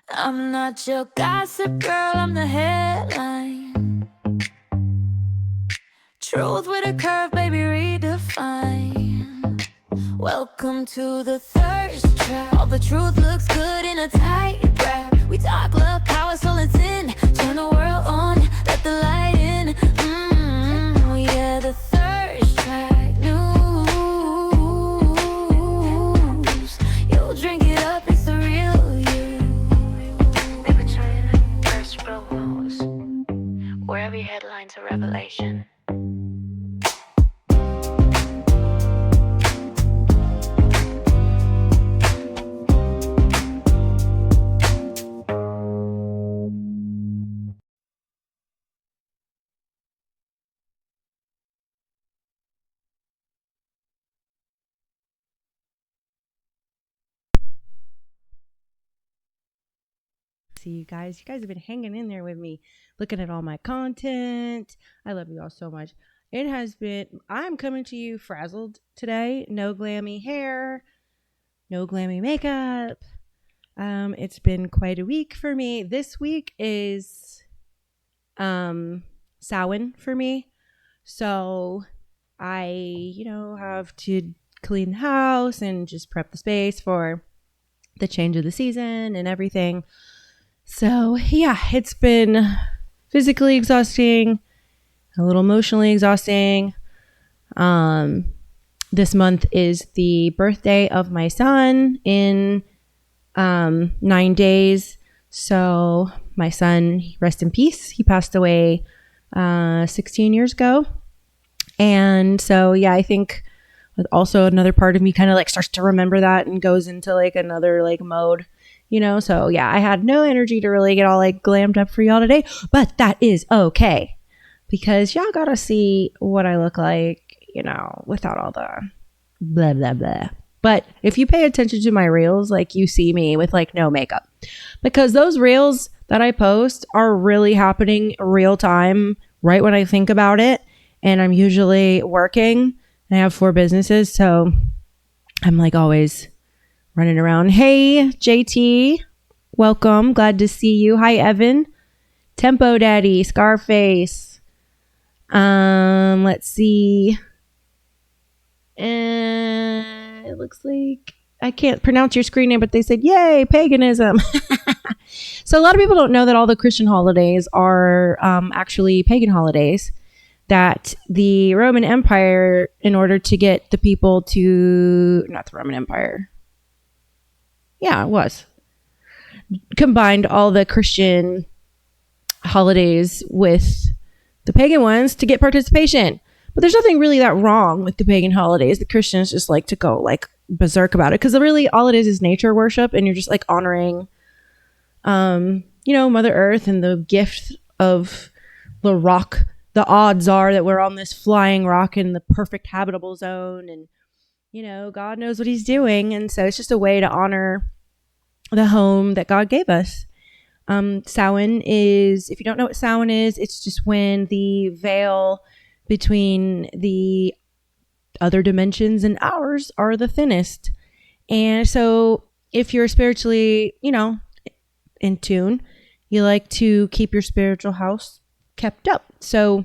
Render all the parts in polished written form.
I'm not your gossip girl, I'm the headline. Truth with a curve, baby, redefine. Welcome to the thirst trap. All the truth looks good in a tight wrap. We talk love, power, soul, and sin. Turn the world on, let the light in. Yeah, the thirst trap news. You'll drink it up, it's the real you. They've been trying to first promos, where every headline's a revelation. See you guys. You guys have been hanging in there with me, looking at all my content. I love you all so much. I'm coming to you frazzled today. No glammy hair, no glammy makeup. It's been quite a week for me. This week is Samhain for me. So I, have to clean the house and just prep the space for the change of the season and everything. So yeah, it's been physically exhausting, a little emotionally exhausting. This month is the birthday of my son in 9 days. So my son, rest in peace. He passed away 16 years ago. And so, yeah, I think also another part of me kind of like starts to remember that and goes into like another like mode, So yeah, I had no energy to really get all like glammed up for y'all today, but that is okay because y'all gotta see what I look like, without all the blah, blah, blah. But if you pay attention to my reels, like you see me with like no makeup because those reels that I post are really happening real time right when I think about it. And I'm usually working. I have 4 businesses, so I'm like always running around. Hey, JT, welcome. Glad to see you. Hi, Evan. Tempo Daddy, Scarface. Let's see. It looks like I can't pronounce your screen name, but they said, yay, paganism. So a lot of people don't know that all the Christian holidays are actually pagan holidays. That the Roman Empire, in order to get the people to, not the Roman Empire. Yeah, it was. Combined all the Christian holidays with the pagan ones to get participation. But there's nothing really that wrong with the pagan holidays. The Christians just like to go like berserk about it. Because really all it is nature worship. And you're just like honoring, Mother Earth and the gift of the rock. The odds are that we're on this flying rock in the perfect habitable zone and, God knows what he's doing. And so it's just a way to honor the home that God gave us. Samhain is, if you don't know what Samhain is, it's just when the veil between the other dimensions and ours are the thinnest. And so if you're spiritually, in tune, you like to keep your spiritual house kept up. So,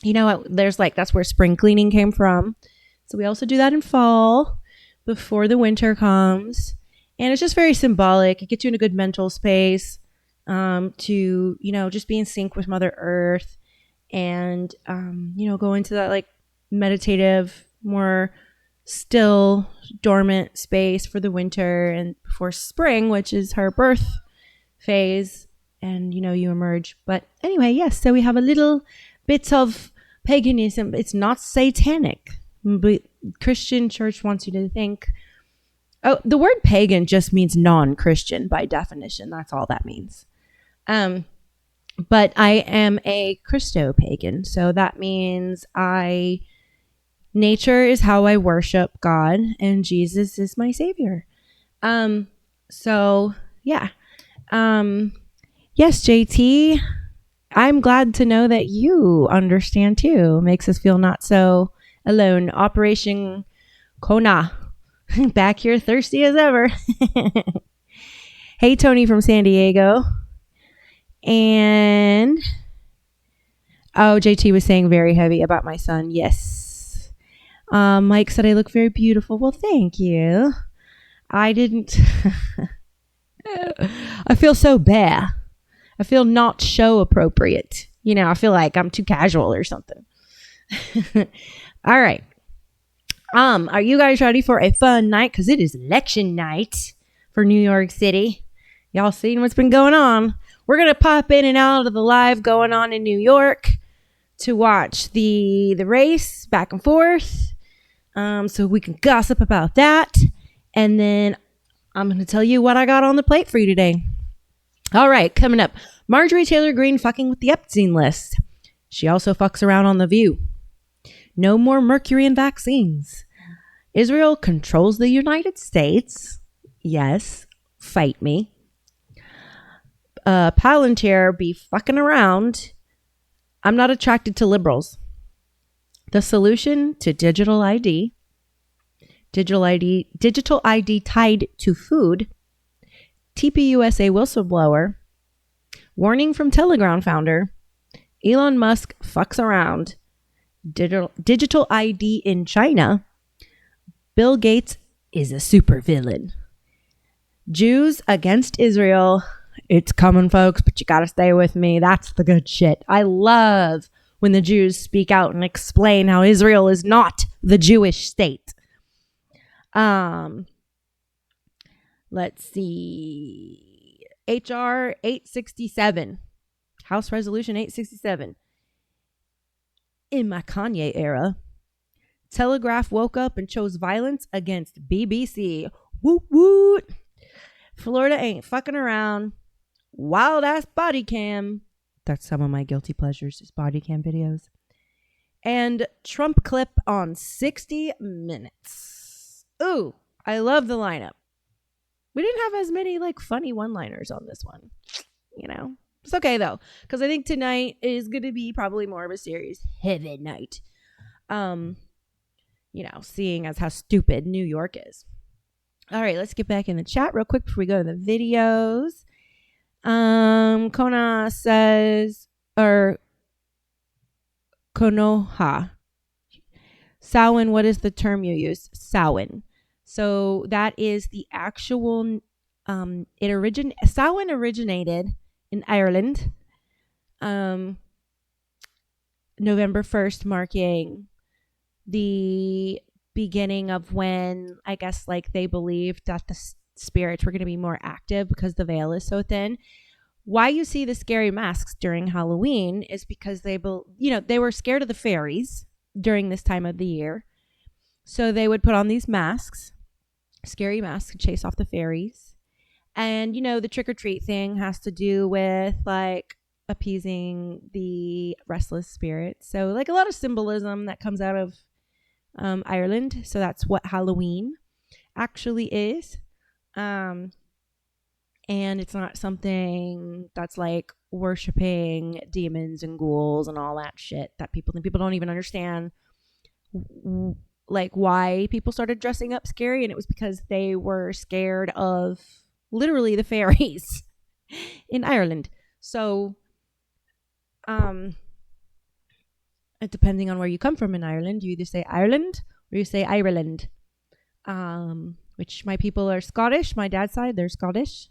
there's like, that's where spring cleaning came from. So we also do that in fall before the winter comes. And it's just very symbolic. It gets you in a good mental space to, just be in sync with Mother Earth and, go into that like meditative, more still dormant space for the winter and before spring, which is her birth phase. And, you emerge. But anyway, yes. So we have a little bit of paganism. It's not satanic. But Christian church wants you to think. Oh, the word pagan just means non-Christian by definition. That's all that means. But I am a Christo-pagan. So that means nature is how I worship God and Jesus is my savior. So yeah. Yes, JT, I'm glad to know that you understand too. Makes us feel not so alone. Operation Kona, back here thirsty as ever. Hey, Tony from San Diego. And JT was saying very heavy about my son. Yes. Mike said I look very beautiful. Well, thank you. I didn't. I feel so bad. I feel not show appropriate. I feel like I'm too casual or something. All right. Are you guys ready for a fun night? Because it is election night for New York City. Y'all seen what's been going on? We're going to pop in and out of the live going on in New York to watch the race back and forth. So we can gossip about that. And then I'm going to tell you what I got on the plate for you today. All right, coming up. Marjorie Taylor Greene fucking with the Epstein list. She also fucks around on The View. No more mercury in vaccines. Israel controls the United States. Yes, fight me. Palantir be fucking around. I'm not attracted to liberals. The solution to digital ID tied to food, TPUSA whistleblower, warning from Telegram founder, Elon Musk fucks around, digital ID in China, Bill Gates is a supervillain, Jews against Israel. It's coming, folks, but you gotta stay with me. That's the good shit. I love when the Jews speak out and explain how Israel is not the Jewish state. Let's see. HR 867. House Resolution 867. In my Kanye era, Telegraph woke up and chose violence against BBC. Woot woot. Florida ain't fucking around. Wild ass body cam. That's some of my guilty pleasures, is body cam videos. And Trump clip on 60 Minutes. Ooh, I love the lineup. We didn't have as many funny one-liners on this one. It's okay though, because I think tonight is going to be probably more of a serious heavy night. Seeing as how stupid New York is. All right, let's get back in the chat real quick before we go to the videos. Kona says, or Konoha. Samhain, what is the term you use? Samhain. So that is the actual, Samhain originated in Ireland, November 1st, marking the beginning of when, I guess, they believed that the spirits were going to be more active because the veil is so thin. Why you see the scary masks during Halloween is because they were scared of the fairies during this time of the year. So they would put on these masks, scary masks, to chase off the fairies. And, the trick-or-treat thing has to do with, appeasing the restless spirits. So, a lot of symbolism that comes out of Ireland. So that's what Halloween actually is. And it's not something that's worshiping demons and ghouls and all that shit that people don't even understand why people started dressing up scary. And it was because they were scared of literally the fairies in Ireland. So depending on where you come from in Ireland, you either say Ireland or you say Ireland, which my people are Scottish. My dad's side, they're Scottish.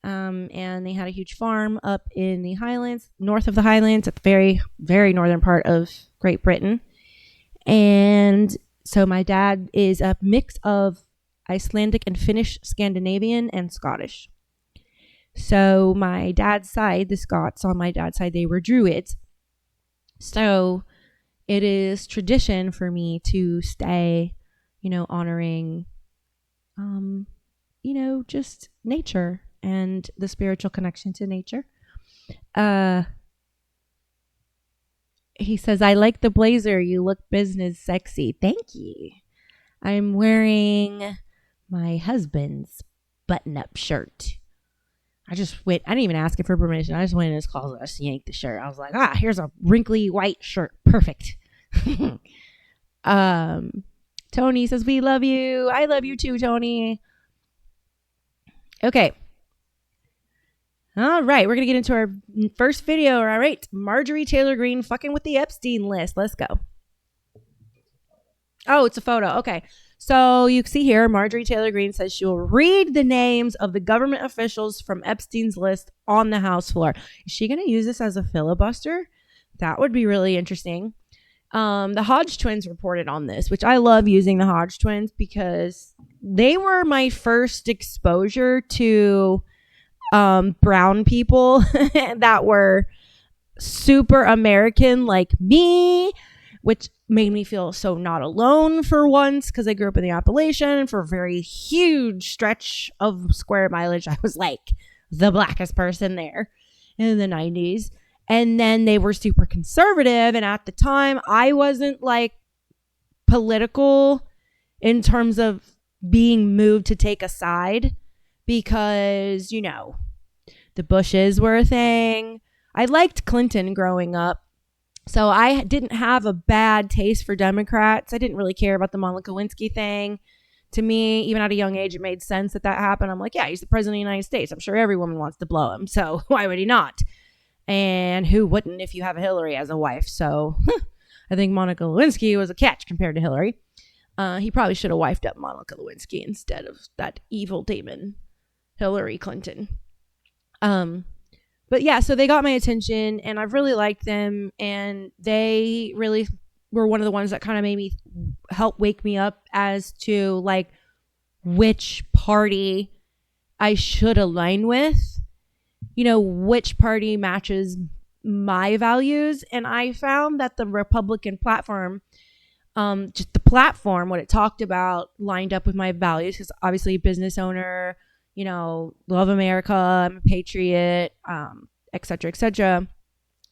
And they had a huge farm up in the Highlands, north of the Highlands, at the very, very northern part of Great Britain. And so my dad is a mix of Icelandic and Finnish, Scandinavian, and Scottish. So my dad's side, the Scots on my dad's side, they were Druids. So it is tradition for me to stay, honoring, just nature and the spiritual connection to nature. He says, I like the blazer. You look business sexy. Thank you. I'm wearing my husband's button-up shirt. I didn't even ask him for permission. I just went in his closet. I just yanked the shirt. I was like, here's a wrinkly white shirt. Perfect. Tony says, we love you. I love you too, Tony. Okay. All right, we're going to get into our first video. All right, Marjorie Taylor Greene fucking with the Epstein list. Let's go. Oh, it's a photo. Okay. So you see here, Marjorie Taylor Greene says she will read the names of the government officials from Epstein's list on the House floor. Is she going to use this as a filibuster? That would be really interesting. The Hodge twins reported on this, which I love using the Hodge twins because they were my first exposure to brown people that were super American like me, which made me feel so not alone for once because I grew up in the Appalachian. For a very huge stretch of square mileage, I was like the blackest person there in the 90s. And then they were super conservative. And at the time, I wasn't like political in terms of being moved to take a side because, you know, the Bushes were a thing. I liked Clinton growing up. So I didn't have a bad taste for Democrats. I didn't really care about the Monica Lewinsky thing. To me, even at a young age, it made sense that happened. I'm like, yeah, he's the president of the United States. I'm sure every woman wants to blow him. So why would he not? And who wouldn't if you have a Hillary as a wife? So I think Monica Lewinsky was a catch compared to Hillary. He probably should have wifed up Monica Lewinsky instead of that evil demon, Hillary Clinton. But yeah, so they got my attention and I've really liked them. And they really were one of the ones that kind of made me help wake me up as to like which party I should align with, you know, which party matches my values. And I found that the Republican platform, just the platform, what it talked about lined up with my values. Because obviously business owner, you know, love America, I'm a patriot, et cetera, et cetera.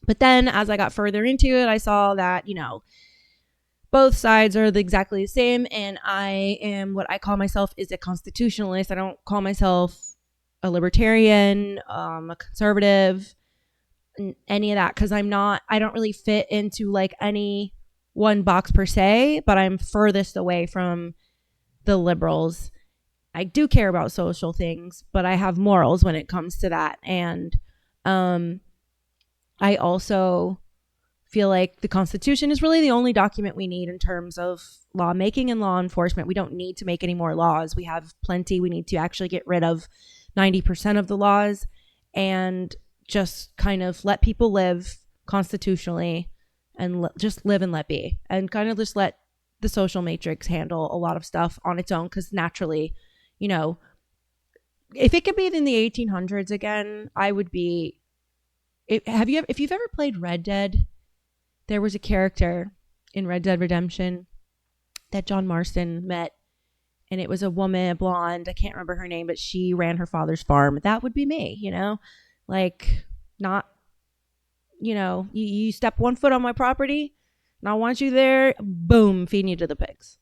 But then as I got further into it, I saw that, you know, both sides are exactly the same. And I am what I call myself is a constitutionalist. I don't call myself a libertarian, a conservative, any of that. Cause I don't really fit into like any one box per se, but I'm furthest away from the liberals. I do care about social things, but I have morals when it comes to that. And I also feel like the Constitution is really the only document we need in terms of lawmaking and law enforcement. We don't need to make any more laws. We have plenty. We need to actually get rid of 90% of the laws and just kind of let people live constitutionally and just live and let be, and kind of just let the social matrix handle a lot of stuff on its own. Because naturally, you know, if it could be in the 1800s again, I would be. If you've ever played Red Dead, there was a character in Red Dead Redemption that John Marston met, and it was a woman, a blonde. I can't remember her name, but she ran her father's farm. That would be me, you know, like not, you know, you step one foot on my property, and I want you there. Boom, feeding you to the pigs.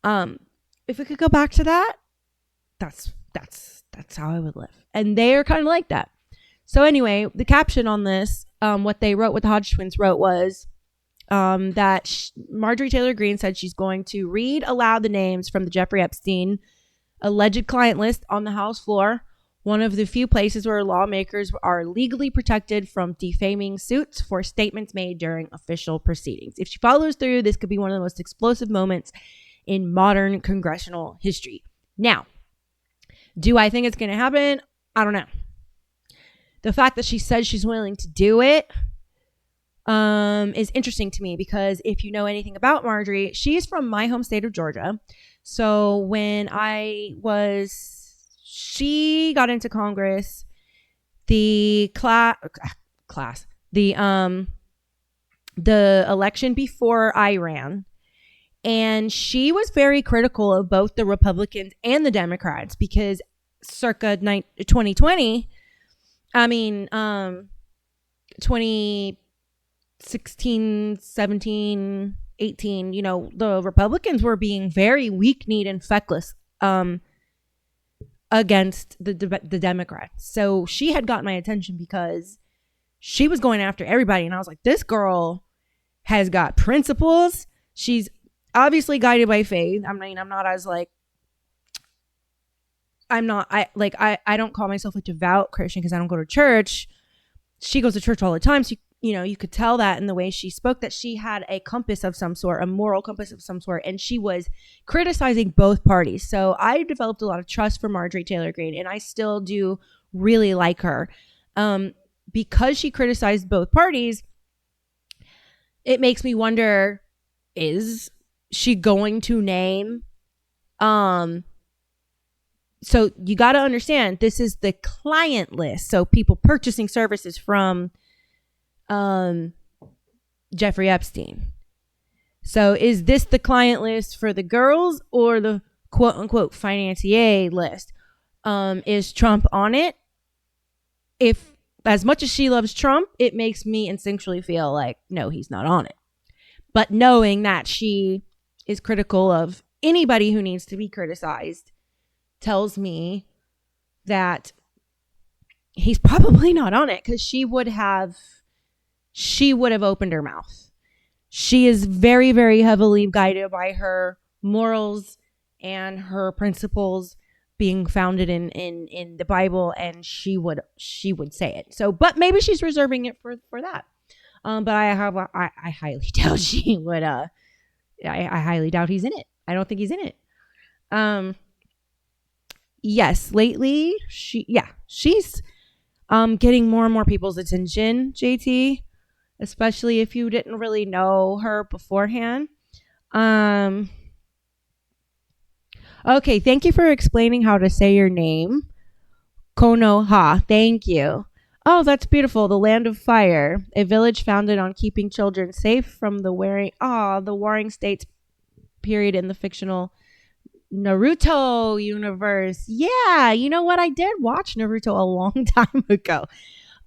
If we could go back to that, that's how I would live. And they are kind of like that. So anyway, the caption on this, what the Hodge twins wrote was that Marjorie Taylor Greene said she's going to read aloud the names from the Jeffrey Epstein alleged client list on the House floor, one of the few places where lawmakers are legally protected from defaming suits for statements made during official proceedings. If she follows through, this could be one of the most explosive moments in modern congressional history. Now, do I think it's going to happen? I don't know. The fact that she says she's willing to do it is interesting to me, because if you know anything about Marjorie, she's from my home state of Georgia. So when she got into Congress, the election before I ran, and she was very critical of both the Republicans and the Democrats, because circa 2020, 2016, 17, 18, you know, the Republicans were being very weak-kneed and feckless against the Democrats. So she had gotten my attention because she was going after everybody. And I was like, this girl has got principles. She's obviously guided by faith. I mean, I'm not as like I'm not, I don't call myself a devout Christian because I don't go to church. She goes to church all the time. So, you could tell that in the way she spoke, that she had a compass of some sort, a moral compass of some sort. And she was criticizing both parties. So I developed a lot of trust for Marjorie Taylor Greene, and I still do really like her. Because she criticized both parties, it makes me wonder, is she going to name, so you got to understand, this is the client list. So people purchasing services from Jeffrey Epstein. So is this the client list for the girls or the quote unquote financier list? Is Trump on it? If as much as she loves Trump, it makes me instinctually feel like, no, he's not on it. But knowing that she is critical of anybody who needs to be criticized tells me that he's probably not on it, because she would have opened her mouth. She is very, very heavily guided by her morals and her principles being founded in the Bible, and she would say it. So, but maybe she's reserving it for that. But I highly doubt she would. I highly doubt he's in it. I don't think he's in it. Yes, lately she's getting more and more people's attention, JT, especially if you didn't really know her beforehand. Okay, thank you for explaining how to say your name. Konoha, thank you. Oh, that's beautiful. The Land of Fire, a village founded on keeping children safe from the warring states period in the fictional Naruto universe. Yeah, you know what? I did watch Naruto a long time ago.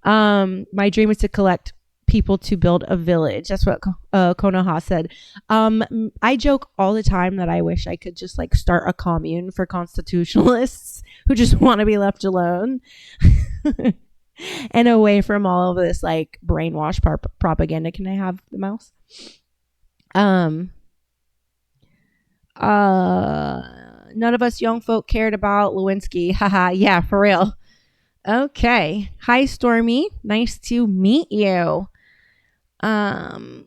My dream is to collect people to build a village. That's what Konoha said. I joke all the time that I wish I could just like start a commune for constitutionalists who just want to be left alone and away from all of this like brainwash propaganda. Can I have the mouse? None of us young folk cared about Lewinsky. Haha, yeah, for real. Okay. Hi, Stormy. Nice to meet you. Konoha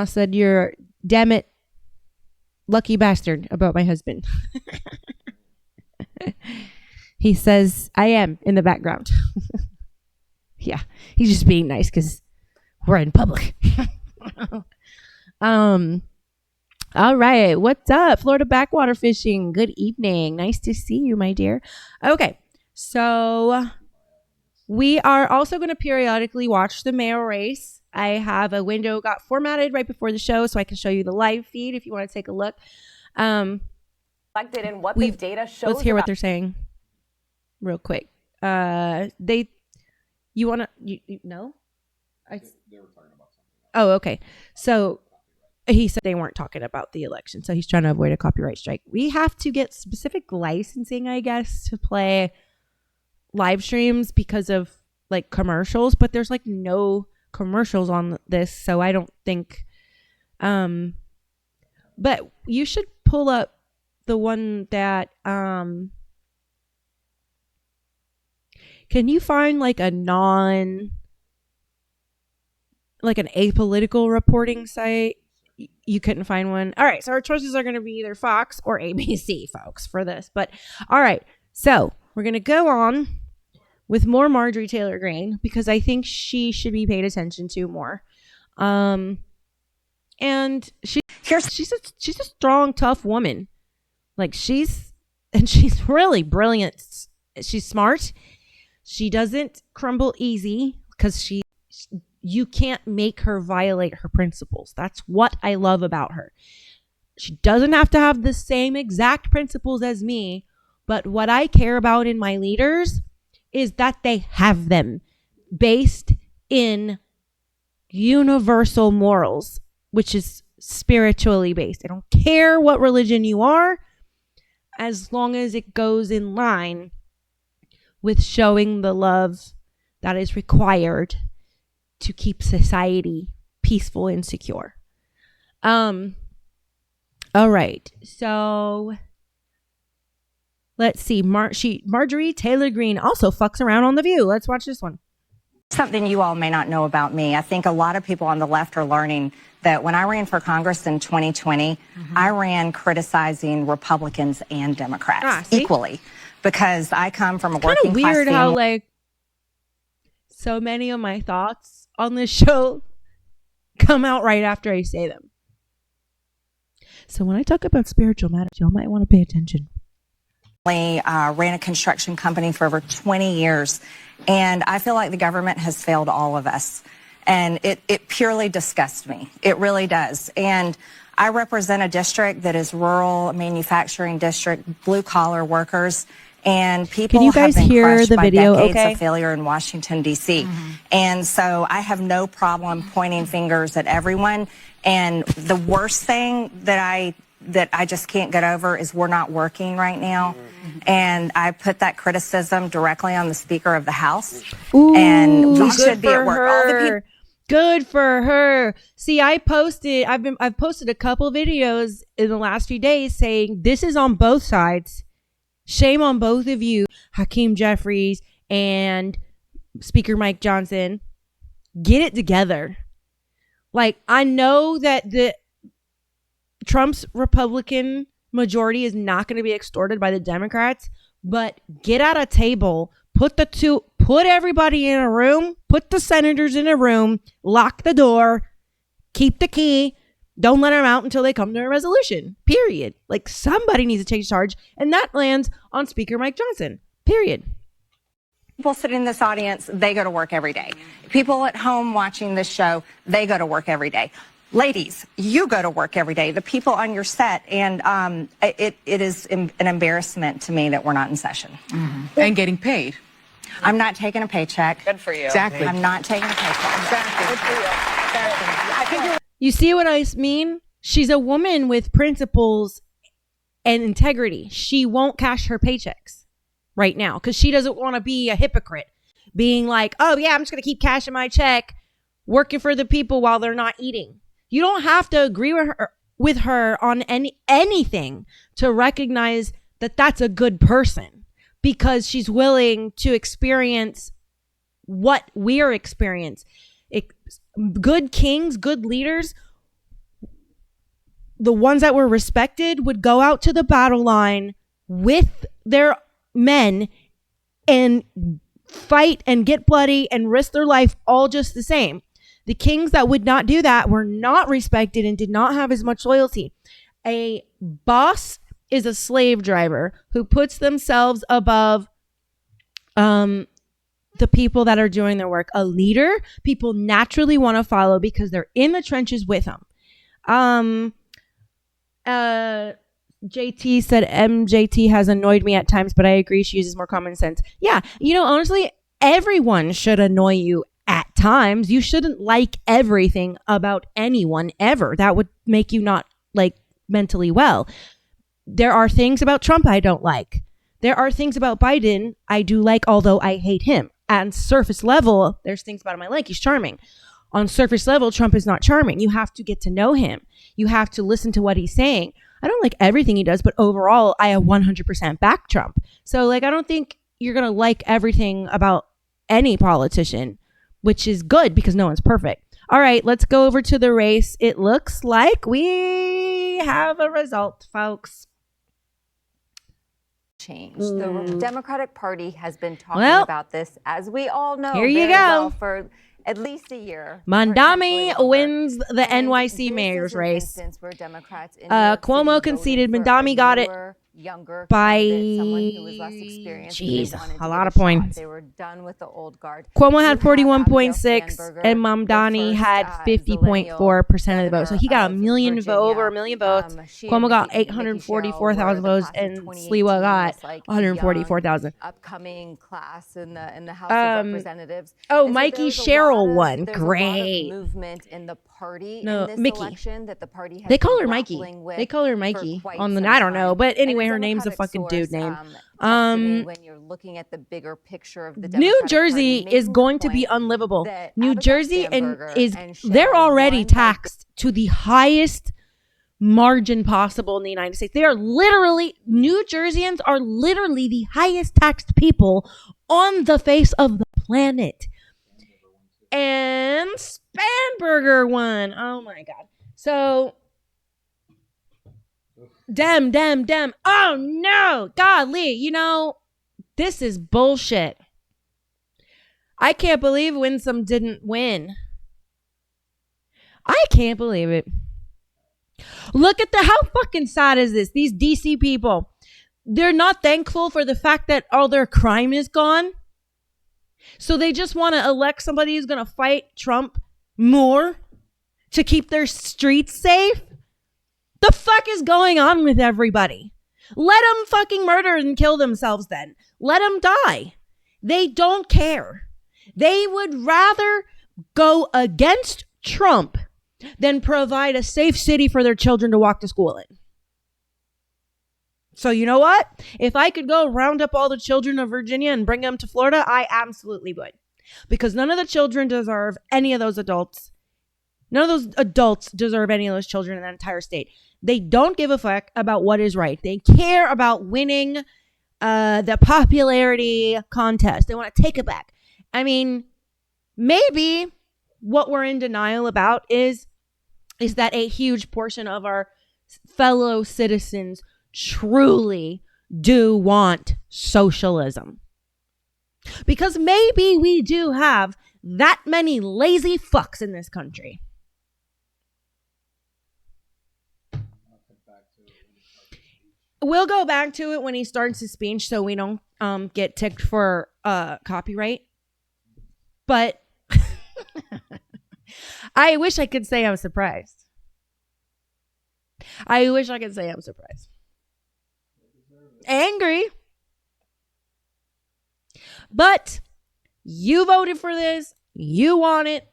said, "You're damn it, lucky bastard," about my husband. He says, "I am," in the background. Yeah, he's just being nice because we're in public. All right. What's up? Florida backwater fishing. Good evening. Nice to see you, my dear. Okay. So we are also going to periodically watch the mail race. I have a window got formatted right before the show so I can show you the live feed if you want to take a look. And what the data shows. Let's hear what they're saying real quick. You want to, no? They were talking about something. Oh, okay. So he said they weren't talking about the election, so he's trying to avoid a copyright strike. We have to get specific licensing, I guess, to play live streams because of like commercials, but there's like no commercials on this, so I don't think. But you should pull up the one that. Can you find like an apolitical reporting site? You couldn't find one. All right. So our choices are going to be either Fox or ABC, folks, for this. But all right. So we're going to go on with more Marjorie Taylor Greene because I think she should be paid attention to more. And she's a strong, tough woman. Like she's really brilliant. She's smart. She doesn't crumble easy because you can't make her violate her principles. That's what I love about her. She doesn't have to have the same exact principles as me, but what I care about in my leaders is that they have them based in universal morals, which is spiritually based. I don't care what religion you are, as long as it goes in line with showing the love that is required to keep society peaceful and secure. All right. So Let's see. Marjorie Taylor Greene also fucks around on The View. Let's watch this one. Something you all may not know about me. I think a lot of people on the left are learning that when I ran for Congress in 2020, I ran criticizing Republicans and Democrats equally because I come from a working class family. Weird how like so many of my thoughts on this show come out right after I say them. So when I talk about spiritual matters, y'all might want to pay attention. Ran a construction company for over 20 years, and I feel like the government has failed all of us. And it purely disgusts me. It really does. And I represent a district that is rural, manufacturing district, blue-collar workers, and people Can you guys have been hear crushed the by video decades okay? of failure in Washington, D.C. And so I have no problem pointing fingers at everyone. And the worst thing that I just can't get over is we're not working right now. And I put that criticism directly on the Speaker of the House. Ooh, and we should be at work. All the people. Good for her. See, I've posted a couple videos in the last few days saying this is on both sides. Shame on both of you, Hakeem Jeffries and Speaker Mike Johnson. Get it together. Like, I know that Trump's Republican majority is not going to be extorted by the Democrats, but get at a table, put everybody in a room, put the senators in a room, lock the door, keep the key, don't let them out until they come to a resolution, period. Like, somebody needs to take charge, and that lands on Speaker Mike Johnson, period. People sitting in this audience, they go to work every day. People at home watching this show, they go to work every day. Ladies, you go to work every day. The people on your set, and it is an embarrassment to me that we're not in session. And getting paid. I'm not taking a paycheck. Good for you. Exactly. I'm not taking a paycheck. Exactly. Good for you. I think You see what I mean? She's a woman with principles and integrity. She won't cash her paychecks right now because she doesn't want to be a hypocrite, being like, oh yeah, I'm just going to keep cashing my check, working for the people while they're not eating. You don't have to agree with her on anything to recognize that that's a good person, because she's willing to experience what we're experiencing. Good kings, good leaders, the ones that were respected, would go out to the battle line with their men and fight and get bloody and risk their life all just the same. The kings that would not do that were not respected and did not have as much loyalty. A boss is a slave driver who puts themselves above the people that are doing their work. A leader, people naturally want to follow because they're in the trenches with them. JT said MJT has annoyed me at times, but I agree she uses more common sense. Yeah, honestly, everyone should annoy you at times. You shouldn't like everything about anyone ever. That would make you not mentally well. There are things about Trump I don't like. There are things about Biden I do like, although I hate him. On surface level, there's things about him I like. He's charming. On surface level, Trump is not charming. You have to get to know him. You have to listen to what he's saying. I don't like everything he does, but overall, I 100% back Trump. So I don't think you're going to like everything about any politician, which is good because no one's perfect. All right, let's go over to the race. It looks like we have a result, folks. Change. The Democratic Party has been talking about this, as we all know, here you very go. well, for at least a year. Mandami wins the NYC mayor's race. Where Democrats in Cuomo conceded. Mandami got it younger by someone who was less experienced. A lot of points. They were done with the old guard. Cuomo had 41.6 and Mamdani had 50.4% of the vote. So he got over a million votes. Cuomo got 844,000 votes and Sliwa got 144,000. Upcoming class in the House of Representatives. Oh, Mikey Sherrill won. Great. Movement in the party no, in this Mickey. Election that the party has they call her Mikey. They call her Mikey on the I don't know, but anyway, her name's a fucking dude name. When you're looking at the bigger picture of the New Jersey is going to be unlivable. New Jersey they're already taxed to the highest margin possible in the United States. They are literally, New Jerseyans are literally the highest taxed people on the face of the planet. And Spanberger won. Oh my God. So, Dem. Oh no. Golly, you know, this is bullshit. I can't believe Winsome didn't win. I can't believe it. Look at how fucking sad is this? These DC people, they're not thankful for the fact that all their crime is gone. So they just want to elect somebody who's going to fight Trump more to keep their streets safe. The fuck is going on with everybody? Let them fucking murder and kill themselves then. Let them die. They don't care. They would rather go against Trump than provide a safe city for their children to walk to school in. So you know what? If I could go round up all the children of Virginia and bring them to Florida, I absolutely would. Because none of the children deserve any of those adults. None of those adults deserve any of those children in that entire state. They don't give a fuck about what is right. They care about winning the popularity contest. They want to take it back. I mean, maybe what we're in denial about is that a huge portion of our fellow citizens truly do want socialism. Because maybe we do have that many lazy fucks in this country. We'll go back to it when he starts his speech so we don't get ticked for copyright. But I wish I could say I'm surprised. Angry. But you voted for this. You want it.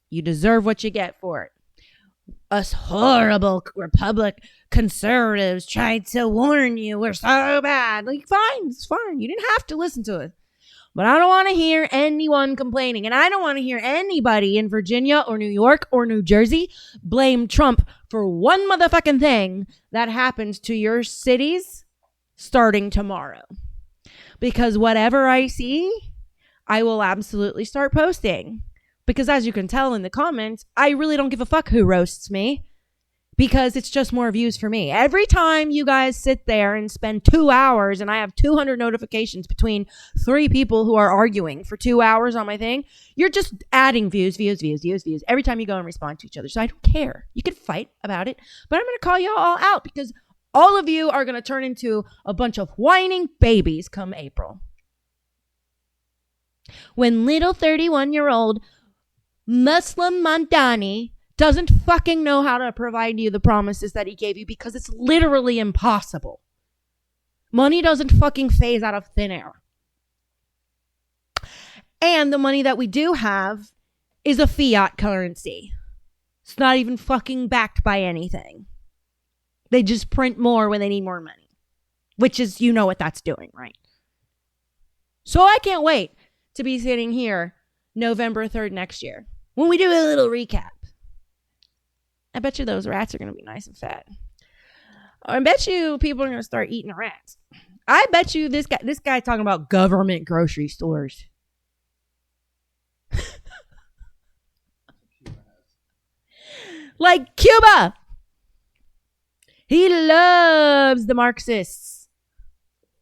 You deserve what you get for it. Us horrible conservatives tried to warn you we're so bad. Like, fine, it's fine. You didn't have to listen to it. But I don't want to hear anyone complaining. And I don't want to hear anybody in Virginia or New York or New Jersey blame Trump for one motherfucking thing that happens to your cities starting tomorrow. Because whatever I see, I will absolutely start posting. Because as you can tell in the comments, I really don't give a fuck who roasts me. Because it's just more views for me. Every time you guys sit there and spend 2 hours and I have 200 notifications between 3 people who are arguing for 2 hours on my thing, you're just adding views every time you go and respond to each other. So I don't care. You can fight about it, but I'm going to call you all out because all of you are going to turn into a bunch of whining babies come April. When little 31-year-old Muslim Mandani doesn't fucking know how to provide you the promises that he gave you because it's literally impossible. Money doesn't fucking phase out of thin air. And the money that we do have is a fiat currency. It's not even fucking backed by anything. They just print more when they need more money. Which is, you know what that's doing, right? So I can't wait to be sitting here November 3rd next year when we do a little recap. I bet you those rats are going to be nice and fat. I bet you people are going to start eating the rats. I bet you this guy talking about government grocery stores. Like Cuba. He loves the Marxists.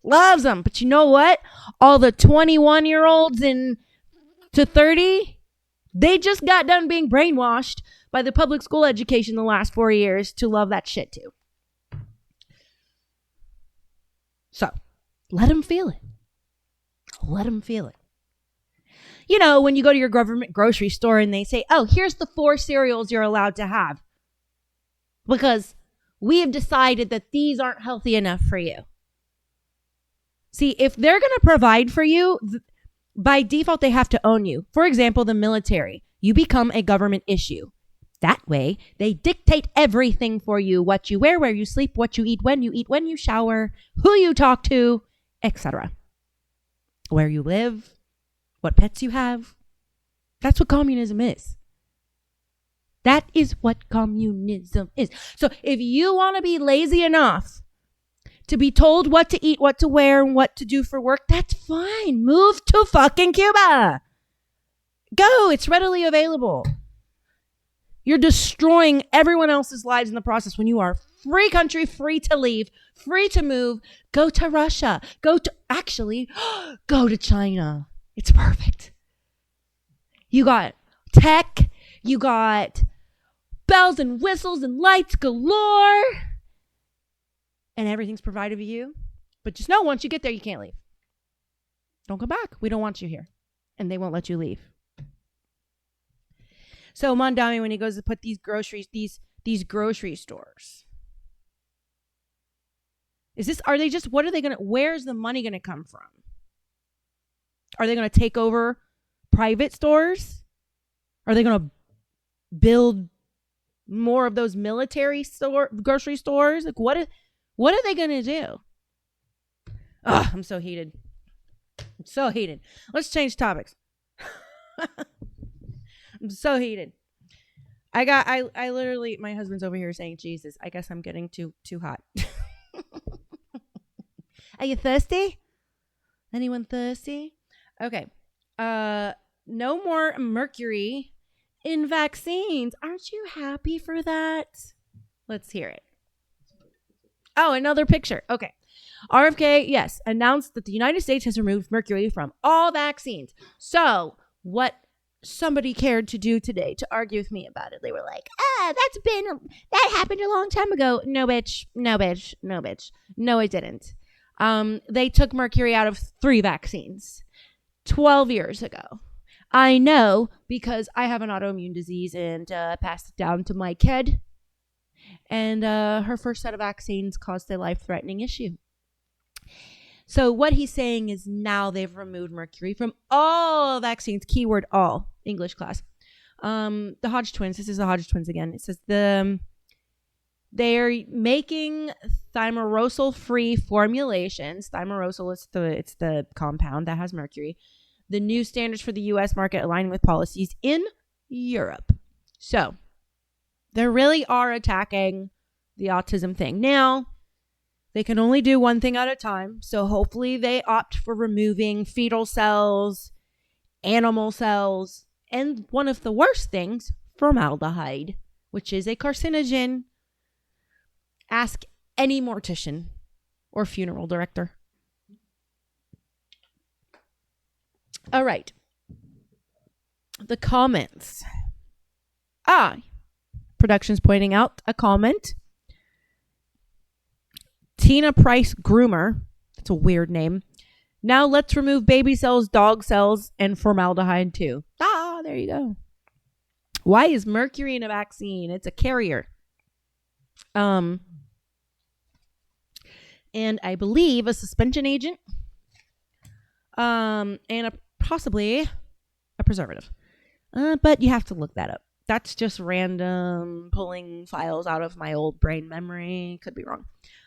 Loves them. But you know what? All the 21-year-olds to 30, they just got done being brainwashed by the public school education the last 4 years to love that shit too. So, let them feel it. Let them feel it. You know, when you go to your government grocery store and they say, oh, here's the 4 cereals you're allowed to have. Because we have decided that these aren't healthy enough for you. See, if they're going to provide for you, by default, they have to own you. For example, the military. You become a government issue. That way, they dictate everything for you. What you wear, where you sleep, what you eat, when you shower, who you talk to, etc. Where you live, what pets you have. That's what communism is. That is what communism is. So if you want to be lazy enough to be told what to eat, what to wear, and what to do for work, that's fine. Move to fucking Cuba. Go. It's readily available. You're destroying everyone else's lives in the process when you are free country, free to leave, free to move. Go to Russia. Go to China. It's perfect. You got tech. You got bells and whistles and lights galore. And everything's provided for you. But just know once you get there, you can't leave. Don't come back. We don't want you here. And they won't let you leave. So Mondami, when he goes to put these groceries, these grocery stores, where's the money gonna come from? Are they gonna take over private stores? Are they gonna build more of those military grocery stores? Like what are they gonna do? Ugh, I'm so heated. Let's change topics. I'm so heated. I literally, my husband's over here saying, Jesus, I guess I'm getting too hot. Are you thirsty? Anyone thirsty? Okay. No more mercury in vaccines. Aren't you happy for that? Let's hear it. Oh, another picture. Okay. RFK, yes, announced that the United States has removed mercury from all vaccines. So what somebody cared to do today to argue with me about it. They were like, that happened a long time ago. No, bitch. No, it didn't. They took mercury out of 3 vaccines 12 years ago. I know because I have an autoimmune disease and passed it down to my kid. And her first set of vaccines caused a life-threatening issue. So what he's saying is now they've removed mercury from all vaccines. Keyword all. English class. The Hodge twins. This is the Hodge twins again. It says they're making thimerosal-free formulations. Thimerosal is it's the compound that has mercury. The new standards for the U.S. market aligning with policies in Europe. So they really are attacking the autism thing. Now, they can only do one thing at a time. So hopefully they opt for removing fetal cells, animal cells, and one of the worst things, formaldehyde, which is a carcinogen. Ask any mortician or funeral director. All right. The comments. Production's pointing out a comment. Tina Price Groomer. That's a weird name. Now let's remove baby cells, dog cells, and formaldehyde too. There you go. Why is mercury in a vaccine? It's a carrier. And I believe a suspension agent. And possibly a preservative. But you have to look that up. That's just random pulling files out of my old brain memory. Could be wrong.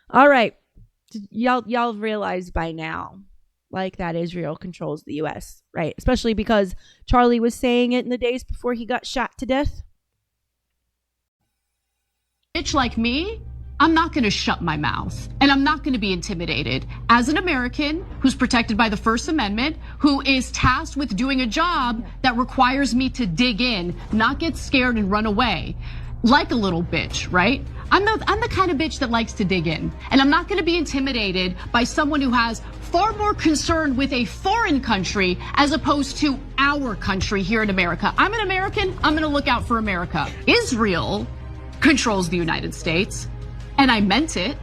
All right. Y'all realize by now, like, that Israel controls the U.S., right? Especially because Charlie was saying it in the days before he got shot to death. Bitch like me, I'm not going to shut my mouth, and I'm not going to be intimidated. As an American who's protected by the First Amendment, who is tasked with doing a job that requires me to dig in, not get scared and run away, like a little bitch, right? I'm the kind of bitch that likes to dig in, and I'm not going to be intimidated by someone who has far more concern with a foreign country as opposed to our country here in America. I'm an American. I'm going to look out for America. Israel controls the United States, and I meant it.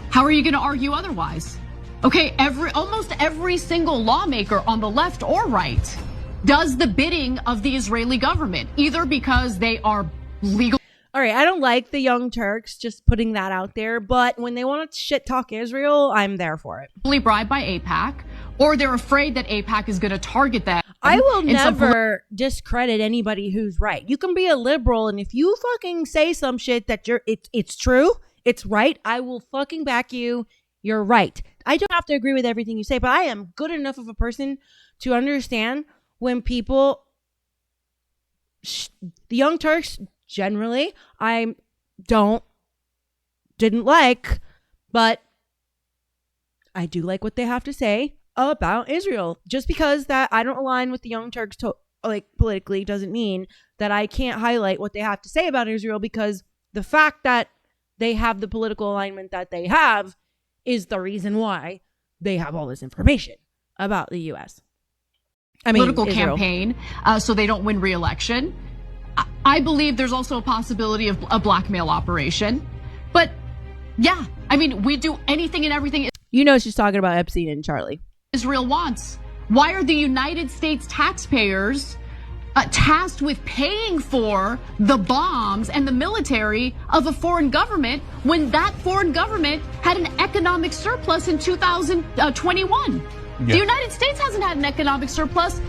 How are you going to argue otherwise? Okay, almost every single lawmaker on the left or right does the bidding of the Israeli government, either because they are legal. All right, I don't like the Young Turks just putting that out there, but when they want to shit talk Israel, I'm there for it. Bribed by AIPAC, or they're afraid that AIPAC is going to target them. I will never discredit anybody who's right. You can be a liberal, and if you fucking say some shit that it's true, it's right, I will fucking back you. You're right. I don't have to agree with everything you say, but I am good enough of a person to understand when people, the Young Turks generally I didn't like, but I do like what they have to say about Israel. Just because that I don't align with the Young Turks politically doesn't mean that I can't highlight what they have to say about Israel, because the fact that they have the political alignment that they have is the reason why they have all this information about the U.S. Political Israel. campaign, so they don't win re-election. I believe there's also a possibility of a blackmail operation. But yeah, I mean, we do anything and everything You know she's talking about Epstein and Charlie. Israel wants. Why are the United States taxpayers tasked with paying for the bombs and the military of a foreign government when that foreign government had an economic surplus in 2021? Yeah. The United States hasn't had an economic surplus.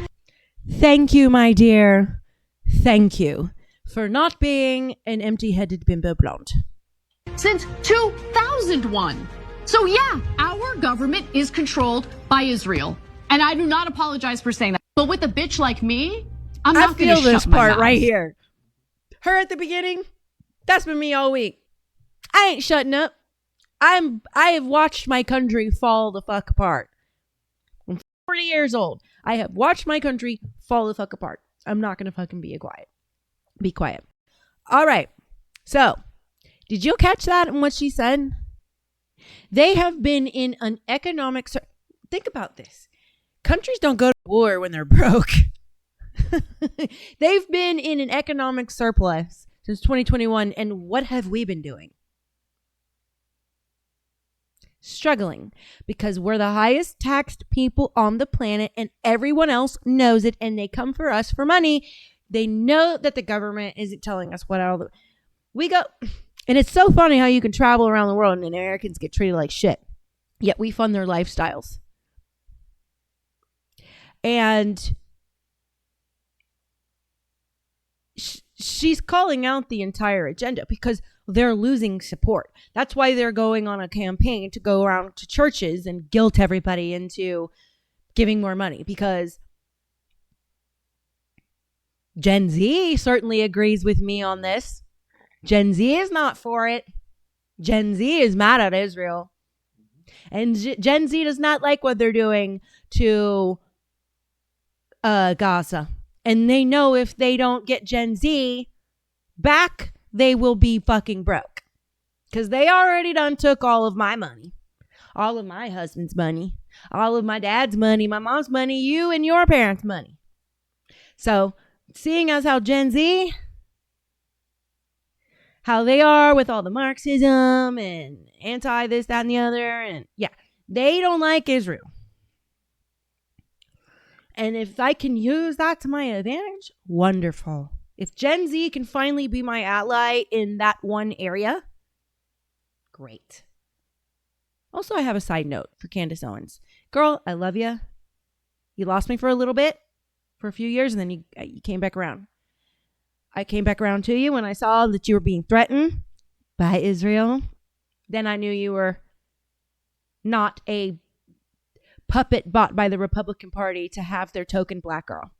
Thank you, my dear. Thank you for not being an empty-headed bimbo blonde. Since 2001. So yeah, our government is controlled by Israel. And I do not apologize for saying that. But with a bitch like me, I'm not going to shut my mouth. I feel this part right here. Her at the beginning, that's been me all week. I ain't shutting up. I have watched my country fall the fuck apart. I'm 40 years old. I have watched my country fall the fuck apart. I'm not going to fucking be quiet. Be quiet. All right. So, did you catch that in what she said? They have been in an economic... Think about this. Countries don't go to war when they're broke. They've been in an economic surplus since 2021. And what have we been doing? Struggling, because we're the highest taxed people on the planet and everyone else knows it, and they come for us for money. They know that the government isn't telling us what all we go. And it's so funny how you can travel around the world and Americans get treated like shit, yet we fund their lifestyles. And she's calling out the entire agenda because they're losing support. That's why they're going on a campaign to go around to churches and guilt everybody into giving more money, because Gen Z certainly agrees with me on this. Gen Z is not for it. Gen Z is mad at Israel. And Gen Z does not like what they're doing to Gaza. And they know if they don't get Gen Z back, they will be fucking broke. Because they already done took all of my money. All of my husband's money. All of my dad's money. My mom's money. You and your parents' money. So, seeing as how Gen Z, how they are with all the Marxism and anti this, that, and the other. And yeah, they don't like Israel. And if I can use that to my advantage, wonderful. If Gen Z can finally be my ally in that one area, great. Also, I have a side note for Candace Owens. Girl, I love you. You lost me for a little bit, for a few years, and then you came back around. I came back around to you when I saw that you were being threatened by Israel. Then I knew you were not a puppet bought by the Republican Party to have their token black girl.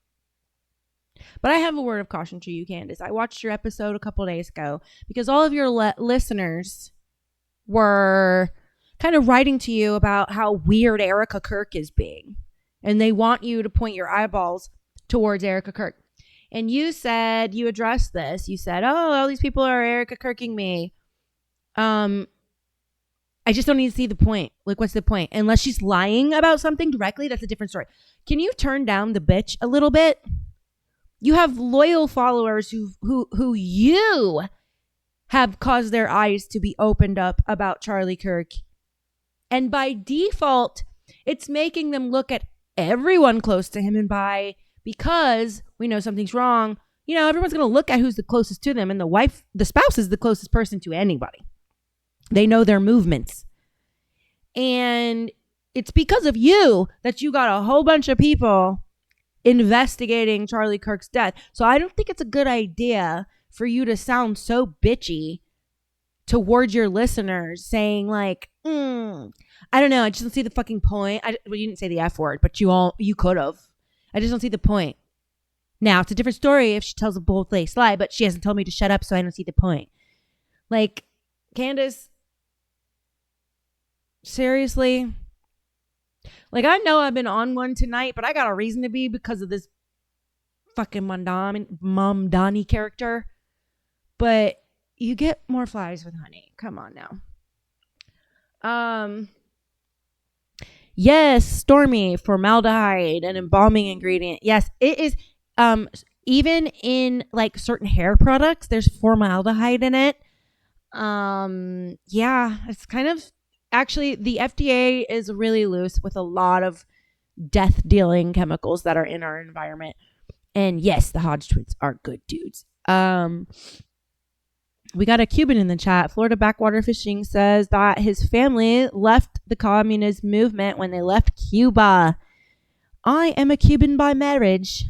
But I have a word of caution to you, Candace. I watched your episode a couple days ago because all of your listeners were kind of writing to you about how weird Erica Kirk is being. And they want you to point your eyeballs towards Erica Kirk. And you said, you addressed this. You said, oh, all these people are Erica Kirking me. I just don't need to see the point. Like, what's the point? Unless she's lying about something directly, that's a different story. Can you turn down the bitch a little bit? You have loyal followers who you have caused their eyes to be opened up about Charlie Kirk. And by default, it's making them look at everyone close to him, and because we know something's wrong, you know, everyone's going to look at who's the closest to them, and the spouse is the closest person to anybody. They know their movements. And it's because of you that you got a whole bunch of people investigating Charlie Kirk's death. So I don't think it's a good idea for you to sound so bitchy towards your listeners, saying like, I don't know, I just don't see the fucking point. Well, you didn't say the F word, but you could have. I just don't see the point. Now, it's a different story if she tells a bold-faced lie, but she hasn't told me to shut up, so I don't see the point. Like, Candace, seriously? Like, I know I've been on one tonight, but I got a reason to be because of this fucking Mamdani character. But you get more flies with honey. Come on now. Yes, Stormy, formaldehyde, an embalming ingredient. Yes, it is. Even in like certain hair products, there's formaldehyde in it. Yeah, it's kind of actually the FDA is really loose with a lot of death dealing chemicals that are in our environment. And yes, the Hodge twins are good dudes. We got a Cuban in the chat. Florida Backwater Fishing says that his family left the communist movement when they left Cuba. I am a Cuban by marriage.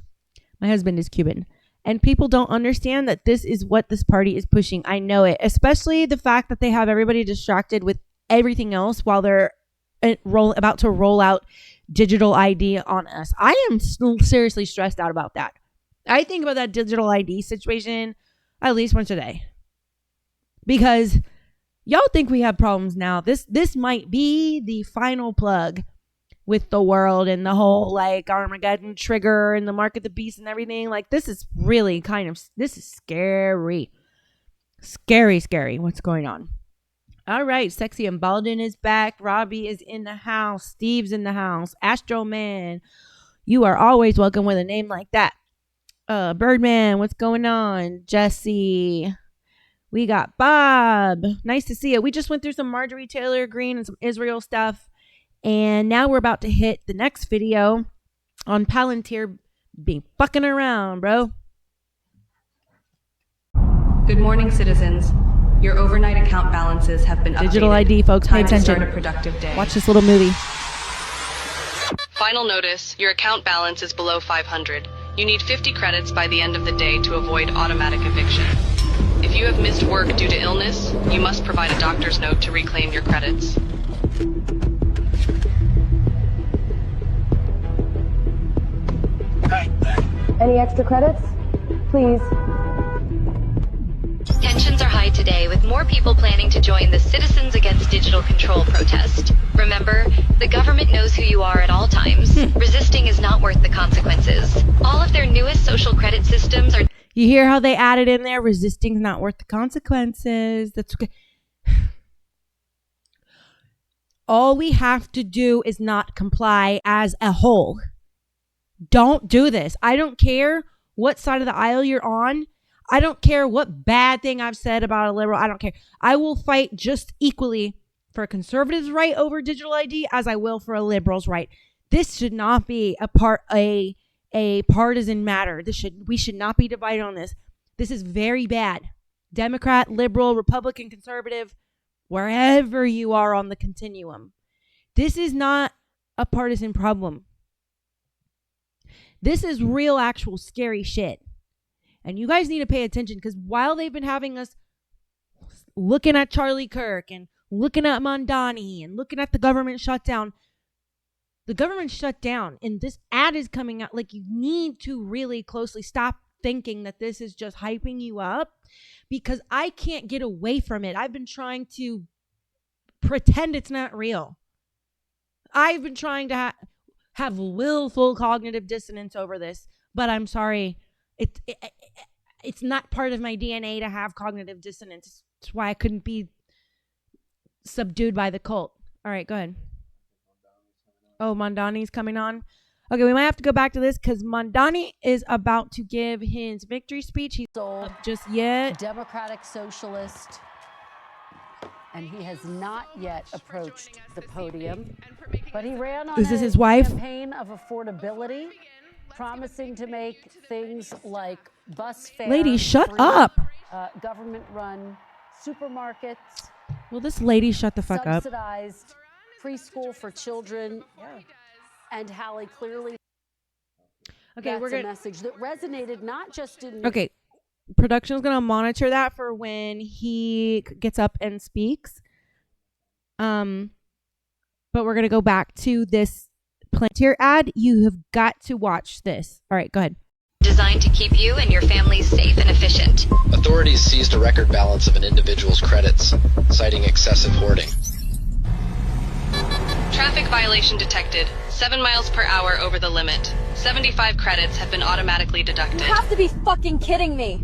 My husband is Cuban. And people don't understand that this is what this party is pushing. I know it. Especially the fact that they have everybody distracted with everything else while they're about to roll out digital ID on us. I am seriously stressed out about that. I think about that digital ID situation at least once a day. Because y'all think we have problems now. This might be the final plug with the world and the whole like Armageddon trigger and the mark of the beast and everything. Like, this is really this is scary. Scary what's going on. All right, Sexy and Baldwin is back. Robbie is in the house. Steve's in the house. Astro Man, you are always welcome with a name like that. Birdman, what's going on? Jesse. We got Bob. Nice to see you. We just went through some Marjorie Taylor Greene and some Israel stuff. And now we're about to hit the next video on Palantir being fucking around, bro. Good morning, citizens. Your overnight account balances have been updated. Digital ID, folks. Pay Time to attention. start a productive day. Watch this little movie. Final notice, your account balance is below 500. You need 50 credits by the end of the day to avoid automatic eviction. If you have missed work due to illness, you must provide a doctor's note to reclaim your credits. Any extra credits? Please. Tensions are high today, with more people planning to join the Citizens Against Digital Control protest. Remember, the government knows who you are at all times. Resisting is not worth the consequences. All of their newest social credit systems are... You hear how they added in there? Resisting is not worth the consequences. That's okay. All we have to do is not comply as a whole. Don't do this. I don't care what side of the aisle you're on. I don't care what bad thing I've said about a liberal. I don't care. I will fight just equally for a conservative's right over digital ID as I will for a liberal's right. This should not be a partisan matter. We should not be divided on this. This is very bad. Democrat, liberal, Republican, conservative, wherever you are on the continuum. This is not a partisan problem. This is real, actual, scary shit. And you guys need to pay attention, because while they've been having us looking at Charlie Kirk and looking at Mamdani and looking at the government shutdown, the government shut down, and this ad is coming out. Like, you need to really closely stop thinking that this is just hyping you up, because I can't get away from it. I've been trying to pretend it's not real. I've been trying to have willful cognitive dissonance over this, but I'm sorry. It's not part of my DNA to have cognitive dissonance. That's why I couldn't be subdued by the cult. All right, go ahead. Oh, Mamdani's coming on. Okay, we might have to go back to this because Mamdani is about to give his victory speech. He's not up just yet. Democratic socialist, and he has not yet approached the podium. But he ran on Is this his wife? Campaign of affordability, promising to make things like bus fares. Lady, shut free, up. Government-run supermarkets. Will this lady shut the fuck up? Subsidized preschool for children. Yeah. And Hallie, clearly, okay, that's we're gonna a message that resonated not just in... Okay, production's gonna monitor that for when he gets up and speaks. But we're gonna go back to this Palantir ad. You have got to watch this. All right, go ahead. designed to keep you and your families safe and efficient. Authorities seized a record balance of an individual's credits, citing excessive hoarding. Traffic violation detected. 7 miles per hour over the limit. 75 credits have been automatically deducted. You have to be fucking kidding me.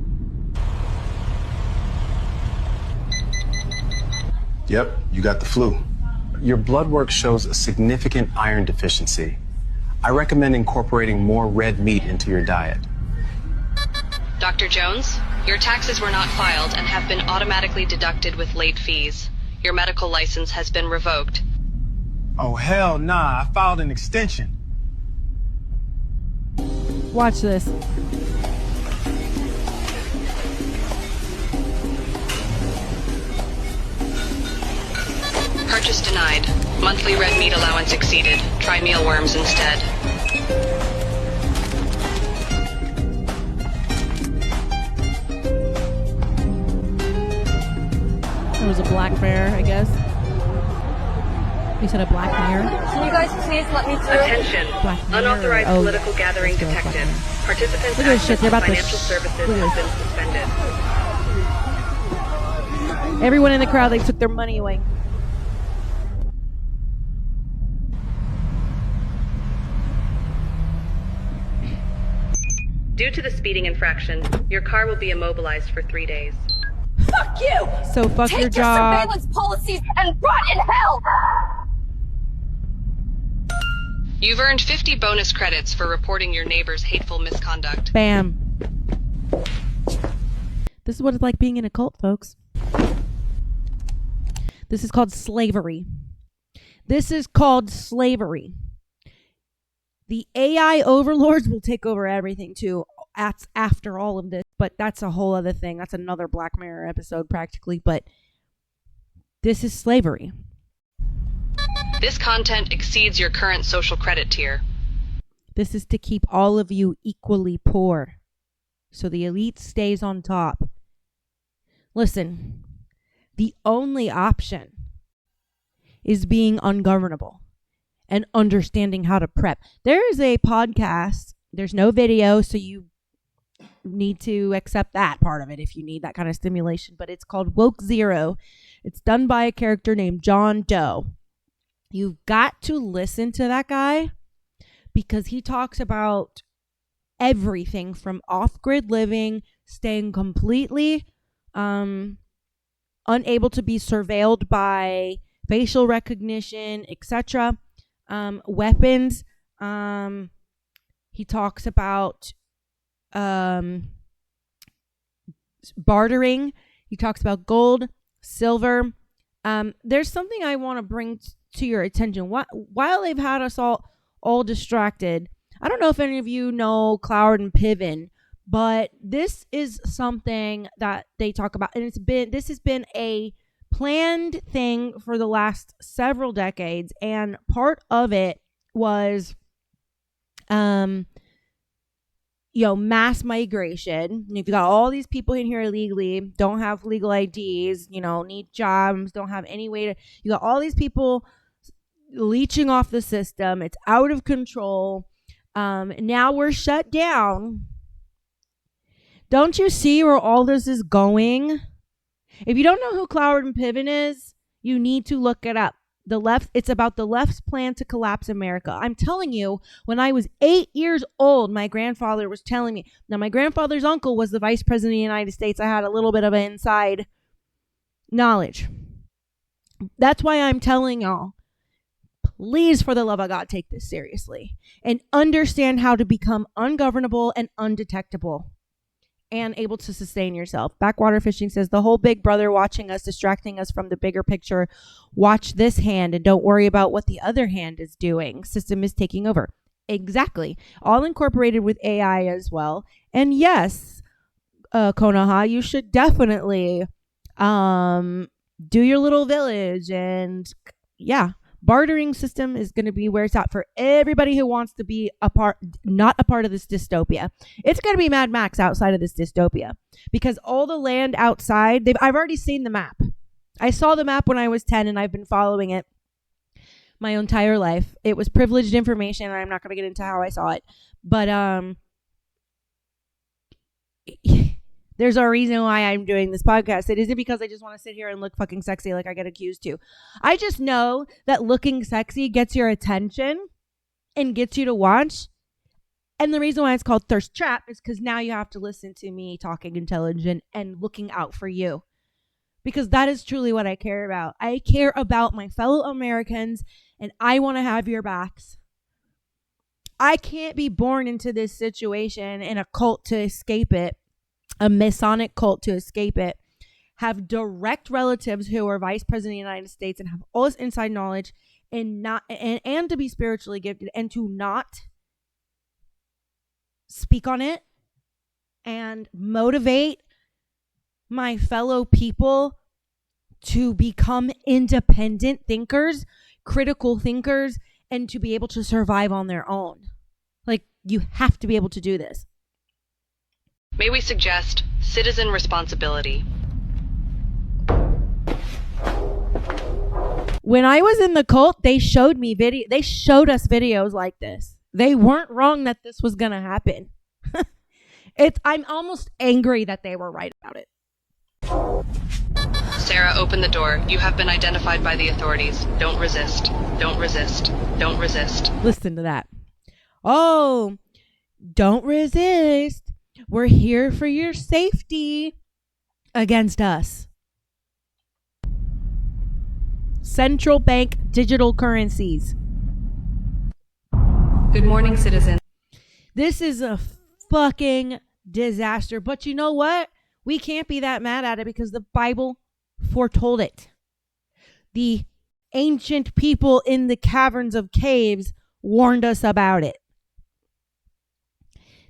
Yep, you got the flu. Your blood work shows a significant iron deficiency. I recommend incorporating more red meat into your diet. Dr. Jones, your taxes were not filed and have been automatically deducted with late fees. Your medical license has been revoked. Oh, hell nah. I filed an extension. Watch this. Purchase denied. Monthly red meat allowance exceeded. Try mealworms instead. There was a black bear, I guess. You said a black mirror? Can you guys please let me through? Attention. Black mirror. Unauthorized Oh, political gathering let's go with black detected. mirror. Participants' Look at this shit. access They're to about to financial services look at has been suspended. Everyone in the crowd, they took their money away. Due to the speeding infraction, your car will be immobilized for 3 days. Fuck you! So fuck Take your job. surveillance policies and rot in hell! You've earned 50 bonus credits for reporting your neighbor's hateful misconduct. Bam. This is what it's like being in a cult, folks. This is called slavery. This is called slavery. The AI overlords will take over everything too after all of this, but that's a whole other thing. That's another Black Mirror episode practically, but this is slavery. This content exceeds your current social credit tier. This is to keep all of you equally poor, so the elite stays on top. Listen, the only option is being ungovernable and understanding how to prep. There is a podcast. There's no video, so you need to accept that part of it if you need that kind of stimulation. But it's called Woke Zero. It's done by a character named John Doe. You've got to listen to that guy because he talks about everything from off-grid living, staying completely unable to be surveilled by facial recognition, etc. Weapons. He talks about bartering. He talks about gold, silver. There's something I want to bring to your attention. While they've had us all distracted, I don't know if any of you know Cloward and Piven, but this is something that they talk about, and this has been a planned thing for the last several decades, and part of it was mass migration. If you got all these people in here illegally, don't have legal IDs, need jobs, don't have any way to, you got all these people leeching off the system. It's out of control. Now we're shut down. Don't you see where all this is going? If you don't know who Cloward and Piven is, you need to look it up. It's about the left's plan to collapse America. I'm telling you, when I was 8 years old, my grandfather was telling me. Now, my grandfather's uncle was the vice president of the United States. I had a little bit of an inside knowledge. That's why I'm telling y'all, please, for the love of God, take this seriously and understand how to become ungovernable and undetectable and able to sustain yourself. Backwater Fishing says, the whole big brother watching us, distracting us from the bigger picture. Watch this hand and don't worry about what the other hand is doing. System is taking over. Exactly. All incorporated with AI as well. And yes, Konoha, you should definitely do your little village. And yeah, bartering system is going to be where it's at for everybody who wants to be not a part of this dystopia. It's going to be Mad Max outside of this dystopia because all the land outside, I've already seen the map. I saw the map when I was 10 and I've been following it my entire life. It was privileged information and I'm not going to get into how I saw it. But there's a reason why I'm doing this podcast. It isn't because I just want to sit here and look fucking sexy like I get accused to. I just know that looking sexy gets your attention and gets you to watch. And the reason why it's called Thirst Trap is because now you have to listen to me talking intelligent and looking out for you. Because that is truly what I care about. I care about my fellow Americans, and I want to have your backs. I can't be born into this situation in a cult to escape it, a Masonic cult to escape it, have direct relatives who are vice president of the United States and have all this inside knowledge and to be spiritually gifted and to not speak on it and motivate my fellow people to become independent thinkers, critical thinkers, and to be able to survive on their own. Like, you have to be able to do this. May we suggest citizen responsibility? When I was in the cult, they showed us videos like this. They weren't wrong that this was going to happen. I'm almost angry that they were right about it. Sarah, open the door. You have been identified by the authorities. Don't resist. Don't resist. Don't resist. Listen to that. Oh, don't resist. We're here for your safety against us. Central bank digital currencies. Good morning, citizen. This is a fucking disaster. But you know what? We can't be that mad at it because the Bible foretold it. The ancient people in the caverns of caves warned us about it.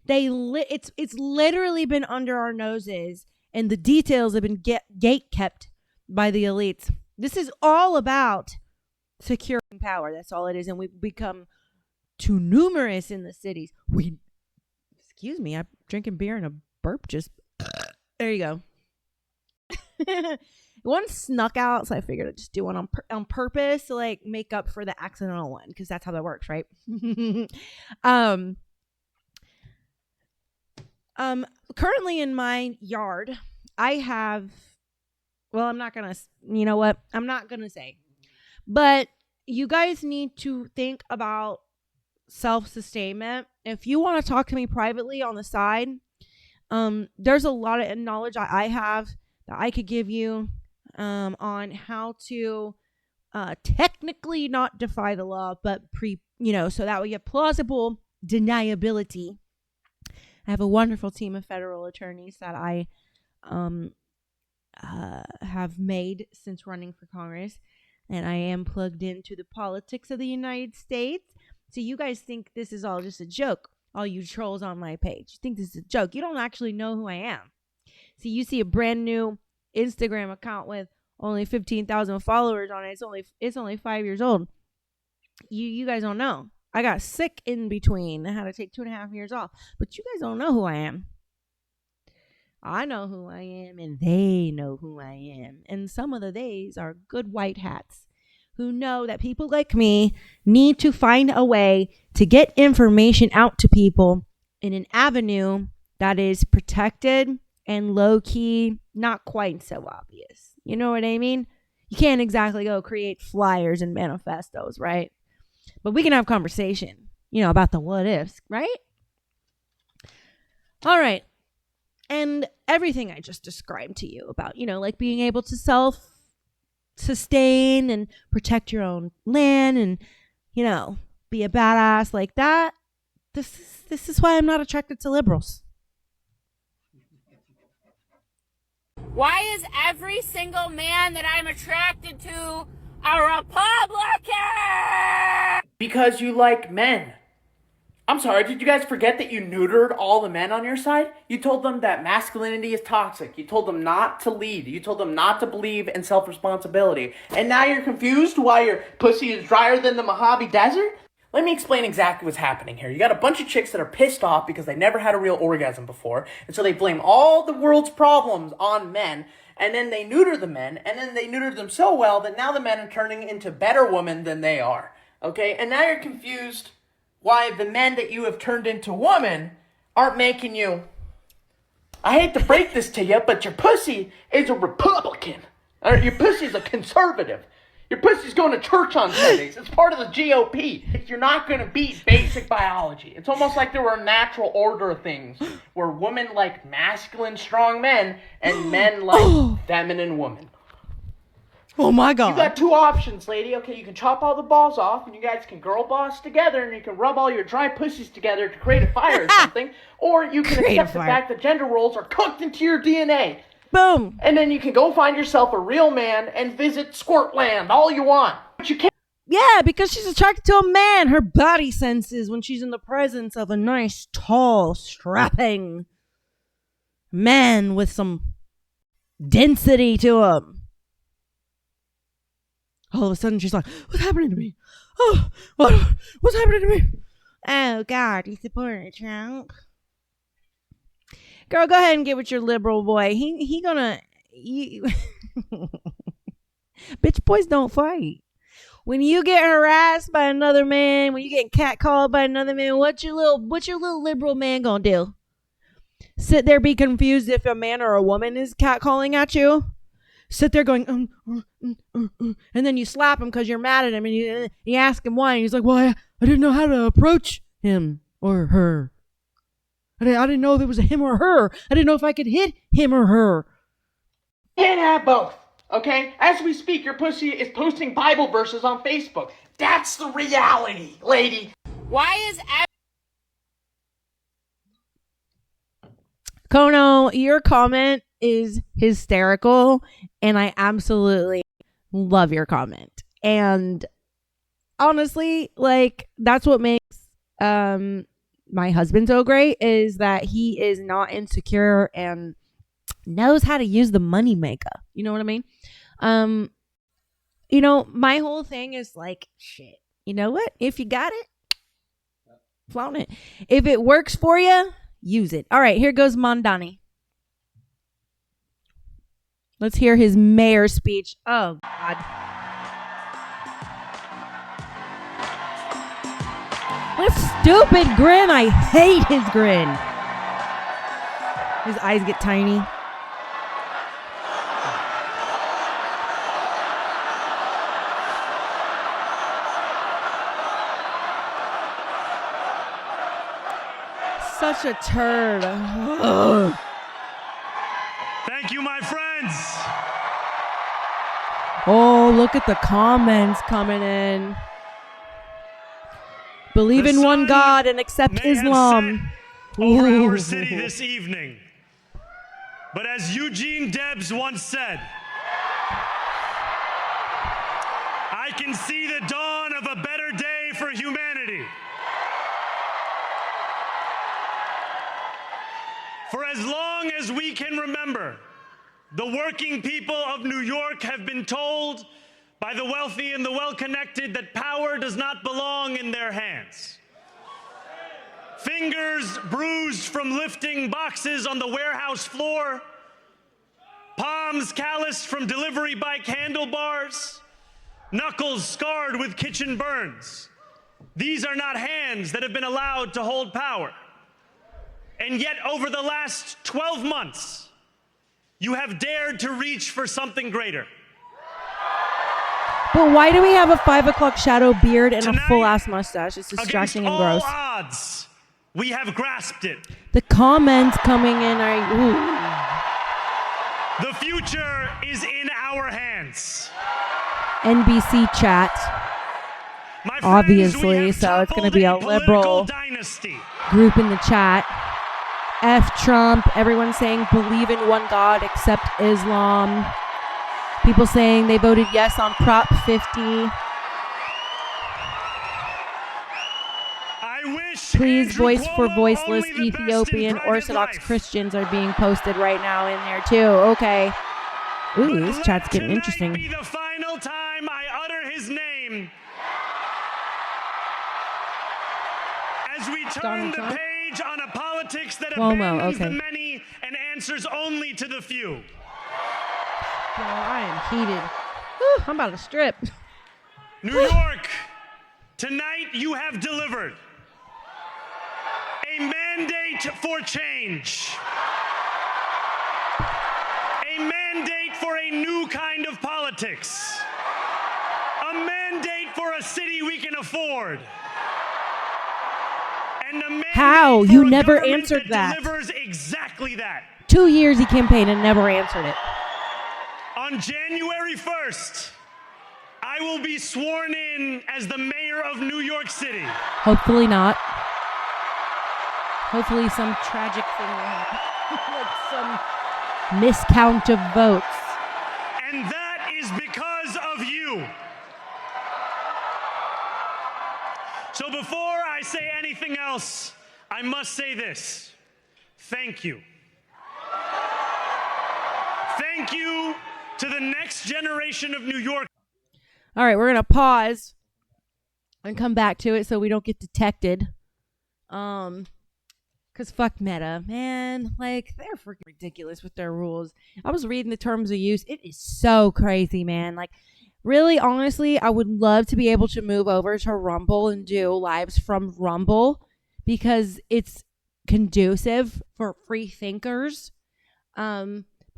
It's literally been under our noses, and the details have been gate kept by the elites. This is all about securing power. That's all it is, and we've become too numerous in the cities. Excuse me, I'm drinking beer and a burp just. There you go. One snuck out, so I figured I'd just do one on purpose to like make up for the accidental one, because that's how that works, right? Currently in my yard, I have. Well, I'm not gonna. You know what? I'm not gonna say, but you guys need to think about self-sustainment. If you want to talk to me privately on the side, there's a lot of knowledge I have that I could give you on how to technically not defy the law, but so that way you have plausible deniability. I have a wonderful team of federal attorneys that I have made since running for Congress, and I am plugged into the politics of the United States. So you guys think this is all just a joke, all you trolls on my page. You think this is a joke. You don't actually know who I am. See, you see a brand new Instagram account with only 15,000 followers on it. It's only 5 years old. You guys don't know. I got sick in between. I had to take 2.5 years off. But you guys don't know who I am. I know who I am, and they know who I am. And some of the theys are good white hats who know that people like me need to find a way to get information out to people in an avenue that is protected and low-key, not quite so obvious. You know what I mean? You can't exactly go create flyers and manifestos, right? But we can have conversation, about the what ifs, right? All right. And everything I just described to you about, like being able to self-sustain and protect your own land and, be a badass like that. This is why I'm not attracted to liberals. Why is every single man that I'm attracted to a Republican? Because you like men. I'm sorry, did you guys forget that you neutered all the men on your side? You told them that masculinity is toxic. You told them not to lead. You told them not to believe in self-responsibility. And now you're confused why your pussy is drier than the Mojave Desert? Let me explain exactly what's happening here. You got a bunch of chicks that are pissed off because they never had a real orgasm before, and so they blame all the world's problems on men, and then they neuter the men, and then they neuter them so well that now the men are turning into better women than they are. Okay? And now you're confused why the men that you have turned into women aren't making you I hate to break this to you, but your pussy is a Republican. Or your pussy's a conservative. Your pussy's going to church on Sundays. It's part of the GOP. You're not going to beat basic biology. It's almost like there were a natural order of things where women like masculine, strong men and men like feminine women. Oh my God. You got two options, lady. Okay, you can chop all the balls off and you guys can girl boss together and you can rub all your dry pussies together to create a fire or something. Or you can accept the fact that gender roles are cooked into your DNA. Boom. And then you can go find yourself a real man and visit Squirtland all you want. But you can't. Yeah, because she's attracted to a man. Her body senses when she's in the presence of a nice, tall, strapping man with some density to him. All of a sudden, she's like, what's happening to me? Oh, what's happening to me? Oh, God, you supporting Trump? Girl, go ahead and get with your liberal boy. He gonna... Bitch boys don't fight. When you get harassed by another man, when you get catcalled by another man, what's your little liberal man gonna do? Sit there, be confused if a man or a woman is catcalling at you? Sit there going, and then you slap him because you're mad at him, and you ask him why, and he's like, well, I didn't know how to approach him or her. I didn't know if it was a him or her. I didn't know if I could hit him or her. Can't have both, okay? As we speak, your pussy is posting Bible verses on Facebook. That's the reality, lady. Why is Kono, your comment is hysterical, and I absolutely love your comment. And honestly, like, that's what makes my husband so great, is that he is not insecure and knows how to use the money maker. You know what I mean? You know, my whole thing is like, shit, you know what? If you got it, flaunt it. If it works for you, use it. All right, here goes Mondani. Let's hear his mayor speech. Oh, God. What a stupid grin. I hate his grin. His eyes get tiny. Such a turd. Ugh. Thank you, my friends. Oh, look at the comments coming in. Believe in one God and accept Islam. Over our city this evening. But as Eugene Debs once said, I can see the dawn of a better day for humanity. For as long as we can remember, the working people of New York have been told by the wealthy and the well-connected that power does not belong in their hands. Fingers bruised from lifting boxes on the warehouse floor, palms calloused from delivery bike handlebars, knuckles scarred with kitchen burns. These are not hands that have been allowed to hold power. And yet, over the last 12 months, you have dared to reach for something greater. But why do we have a 5 o'clock shadow beard and a full-ass mustache? It's distracting and gross. Against all odds, we have grasped it. The comments coming in are... Ooh. The future is in our hands. NBC chat. Obviously, so it's going to be a liberal group in the chat. F Trump. Everyone saying believe in one God except Islam. People saying they voted yes on Prop 50. Please voice for voiceless Ethiopian Orthodox Christians are being posted right now in there too. Okay. Ooh, this chat's getting interesting. Be the final time I utter his name. As we turn the page on a politics that abandons the many and answers only to the few. Yo, I am heated. Whew, I'm about to strip. New York, tonight you have delivered a mandate for change. a mandate for a new kind of politics. A mandate for a city we can afford. And a mandate How? for You a never government answered that. delivers exactly that. 2 years he campaigned and never answered it. On January 1st, I will be sworn in as the mayor of New York City. Hopefully not. Hopefully some tragic thing will happen. Like some miscount of votes. And that is because of you. So before I say anything else, I must say this. Thank you. Thank you to the next generation of New York. All right, we're going to pause and come back to it so we don't get detected. Because fuck Meta, man. Like, they're freaking ridiculous with their rules. I was reading the terms of use. It is so crazy, man. Like, really, honestly, I would love to be able to move over to Rumble and do lives from Rumble because it's conducive for free thinkers.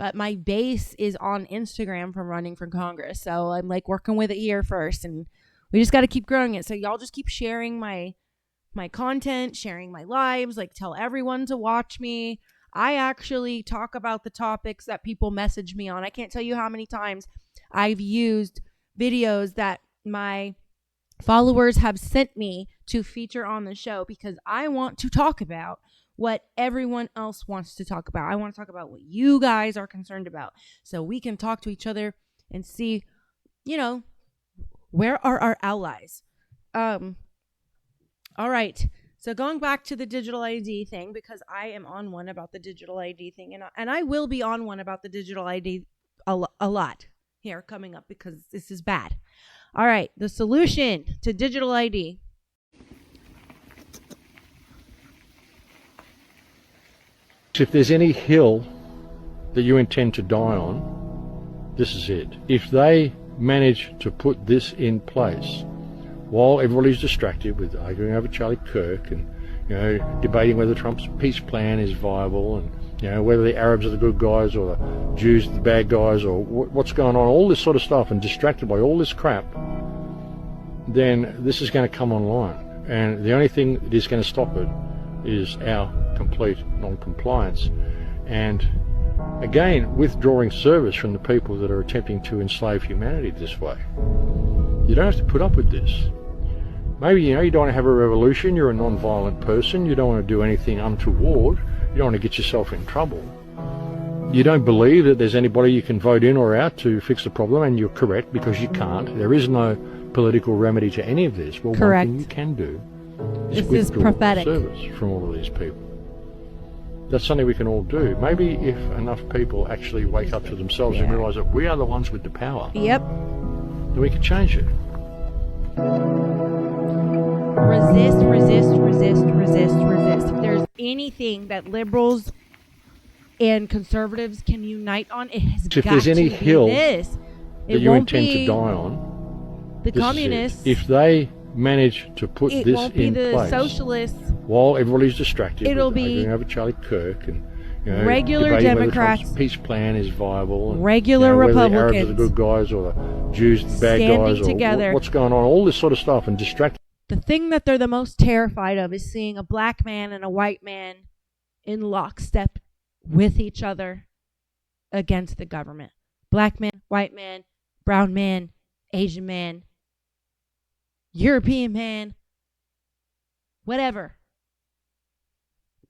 But my base is on Instagram from running for Congress. So I'm like working with it here first, and we just got to keep growing it. So y'all just keep sharing my content, sharing my lives, like tell everyone to watch me. I actually talk about the topics that people message me on. I can't tell you how many times I've used videos that my followers have sent me to feature on the show because I want to talk about what everyone else wants to talk about. I want to talk about what you guys are concerned about so we can talk to each other and see, where are our allies? All right. So going back to the digital ID thing, because I am on one about the digital ID thing, and I will be on one about the digital ID a lot here coming up because this is bad. All right. The solution to digital ID. If there's any hill that you intend to die on, this is it. If they manage to put this in place while everybody's distracted with arguing over Charlie Kirk and debating whether Trump's peace plan is viable and whether the Arabs are the good guys or the Jews are the bad guys or what's going on, all this sort of stuff, and distracted by all this crap, then this is going to come online. And the only thing that is going to stop it is our complete non-compliance. And again, withdrawing service from the people that are attempting to enslave humanity this way. You don't have to put up with this. Maybe, you don't want to have a revolution, you're a non-violent person, you don't want to do anything untoward, you don't want to get yourself in trouble. You don't believe that there's anybody you can vote in or out to fix the problem, and you're correct because you can't. There is no political remedy to any of this. Well, correct. One thing you can do is this is prophetic service from all of these people. That's something we can all do. Maybe if enough people actually wake up to themselves and realise that we are the ones with the power, then we can change it. Resist, resist, resist, resist, resist. If there's anything that liberals and conservatives can unite on, it has got there's any to hill be this. that you intend to die on, the communists. If they manage to put it this won't be in the place socialists. While everybody's distracted, It'll with be arguing over Charlie Kirk and regular debating whether Democrats, Trump's peace plan is viable, and, regular whether Republicans, the Arabs are the good guys or the Jews the bad guys, or together. What's going on, all this sort of stuff, and distracted. The thing that they're the most terrified of is seeing a black man and a white man in lockstep with each other against the government. Black man, white man, brown man, Asian man, European man, whatever.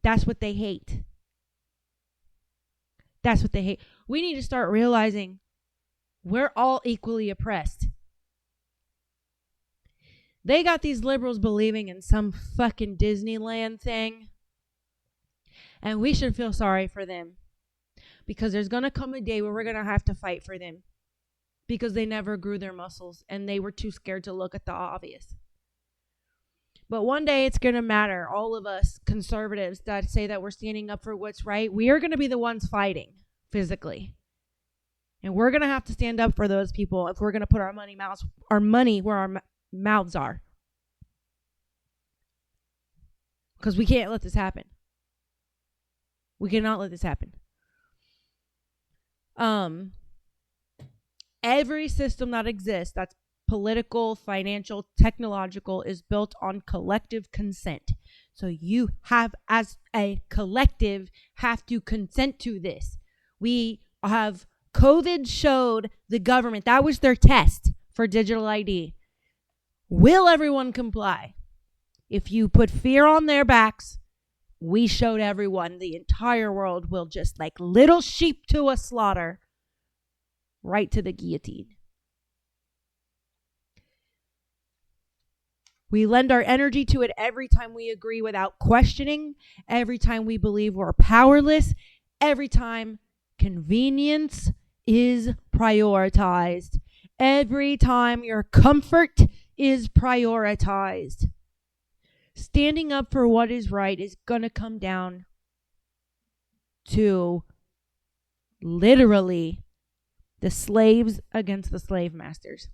That's what they hate. That's what they hate. We need to start realizing we're all equally oppressed. They got these liberals believing in some fucking Disneyland thing. And we should feel sorry for them. Because there's going to come a day where we're going to have to fight for them. Because they never grew their muscles and they were too scared to look at the obvious. But one day it's going to matter. All of us conservatives that say that we're standing up for what's right, we are going to be the ones fighting physically. And we're going to have to stand up for those people if we're going to put our money where our mouths are. Because we can't let this happen. We cannot let this happen. Every system that exists, that's political, financial, technological, is built on collective consent. So you have, as a collective, have to consent to this. We have, COVID showed the government, that was their test for digital ID. Will everyone comply? If you put fear on their backs, we showed everyone, the entire world will just like little sheep to a slaughter, right to the guillotine. We lend our energy to it every time we agree without questioning, every time we believe we're powerless, every time convenience is prioritized, every time your comfort is prioritized. Standing up for what is right is going to come down to literally the slaves against the slave masters.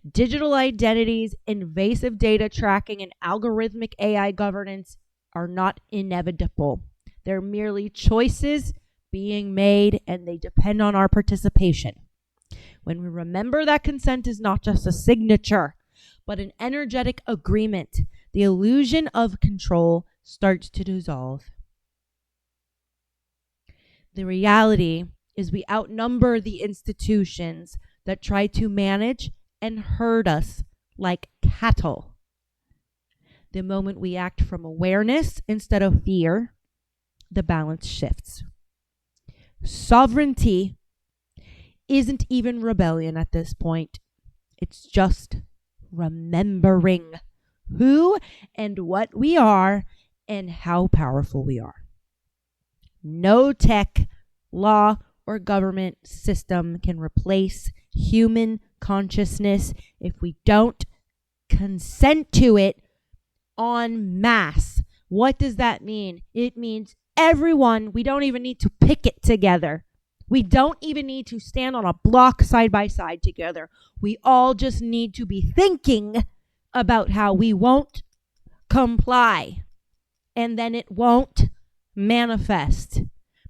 Digital identities, invasive data tracking, and algorithmic AI governance are not inevitable. They're merely choices being made, and they depend on our participation. When we remember that consent is not just a signature, but an energetic agreement, the illusion of control starts to dissolve. The reality is we outnumber the institutions that try to manage and herd us like cattle. The moment we act from awareness instead of fear, the balance shifts. Sovereignty isn't even rebellion at this point. It's just remembering who and what we are and how powerful we are. No tech, law, or government system can replace human consciousness if we don't consent to it en masse. What does that mean? It means everyone, we don't even need to pick it together. We don't even need to stand on a block side by side together. We all just need to be thinking about how we won't comply, and then it won't manifest,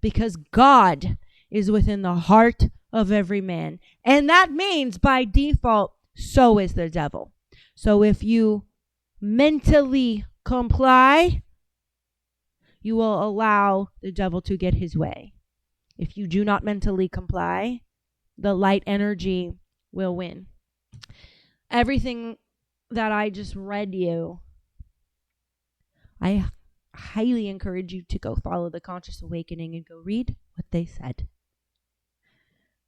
because God is within the heart of every man. And that means by default, so is the devil. So if you mentally comply, you will allow the devil to get his way. If you do not mentally comply, the light energy will win. Everything that I just read you, I highly encourage you to go follow the Conscious Awakening and go read what they said.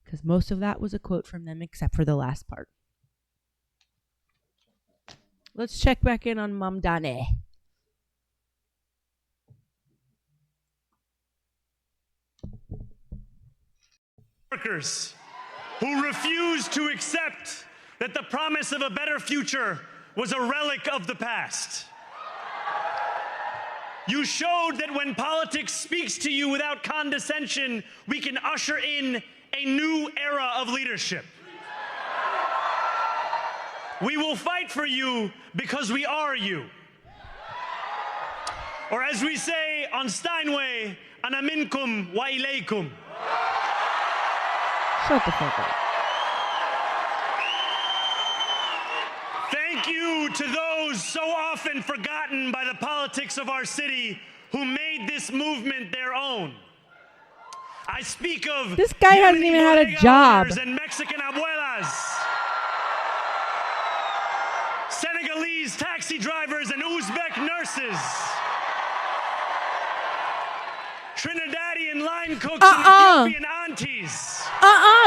Because most of that was a quote from them, except for the last part. Let's check back in on Mom Dane. Workers who refused to accept that the promise of a better future was a relic of the past. You showed that when politics speaks to you without condescension, we can usher in a new era of leadership. We will fight for you because we are you. Or as we say on Steinway, ana minkum wa ilaykum. Shut the fuck up. Thank you to those so often forgotten by the politics of our city who made this movement their own. I speak of this guy hasn't even had a job. And Mexican abuelas, Senegalese taxi drivers and Uzbek nurses, Trinidadian line cooks and Ethiopian aunties.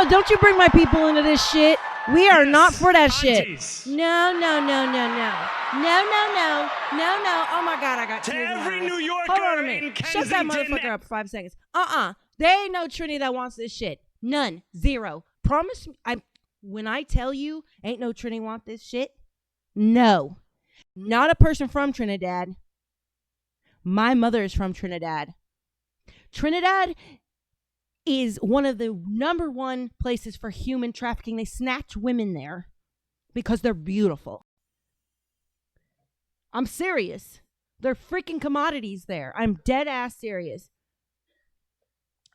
Don't you bring my people into this shit. We are not for that aunties. Shit. No. Oh my God, I got to every New Yorker. Hold on a minute. Shut that motherfucker up for 5 seconds. There ain't no Trinity that wants this shit. None. Zero. Promise me. When I tell you ain't no Trinity want this shit, no. Not a person from Trinidad. My mother is from Trinidad. Trinidad is one of the #1 places for human trafficking. They snatch women there because they're beautiful. I'm serious. They're freaking commodities there. I'm dead ass serious.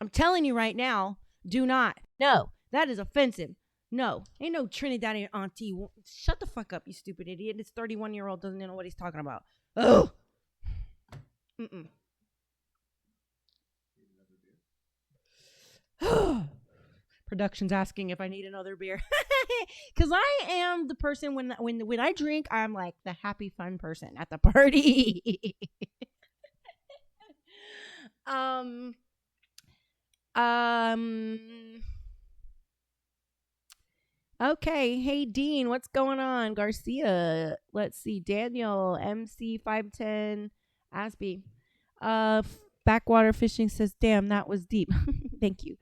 I'm telling you right now, Do not. No, that is offensive. No, ain't no Trinidadian auntie. Shut the fuck up, you stupid idiot. This 31-year-old doesn't know what he's talking about. Oh. Production's asking if I need another beer. Because I am the person when I drink, I'm like the happy, fun person at the party. Okay, hey Dean, what's going on? Garcia, let's see, Daniel, MC510, Aspie, Backwater Fishing says, "Damn, that was deep." Thank you.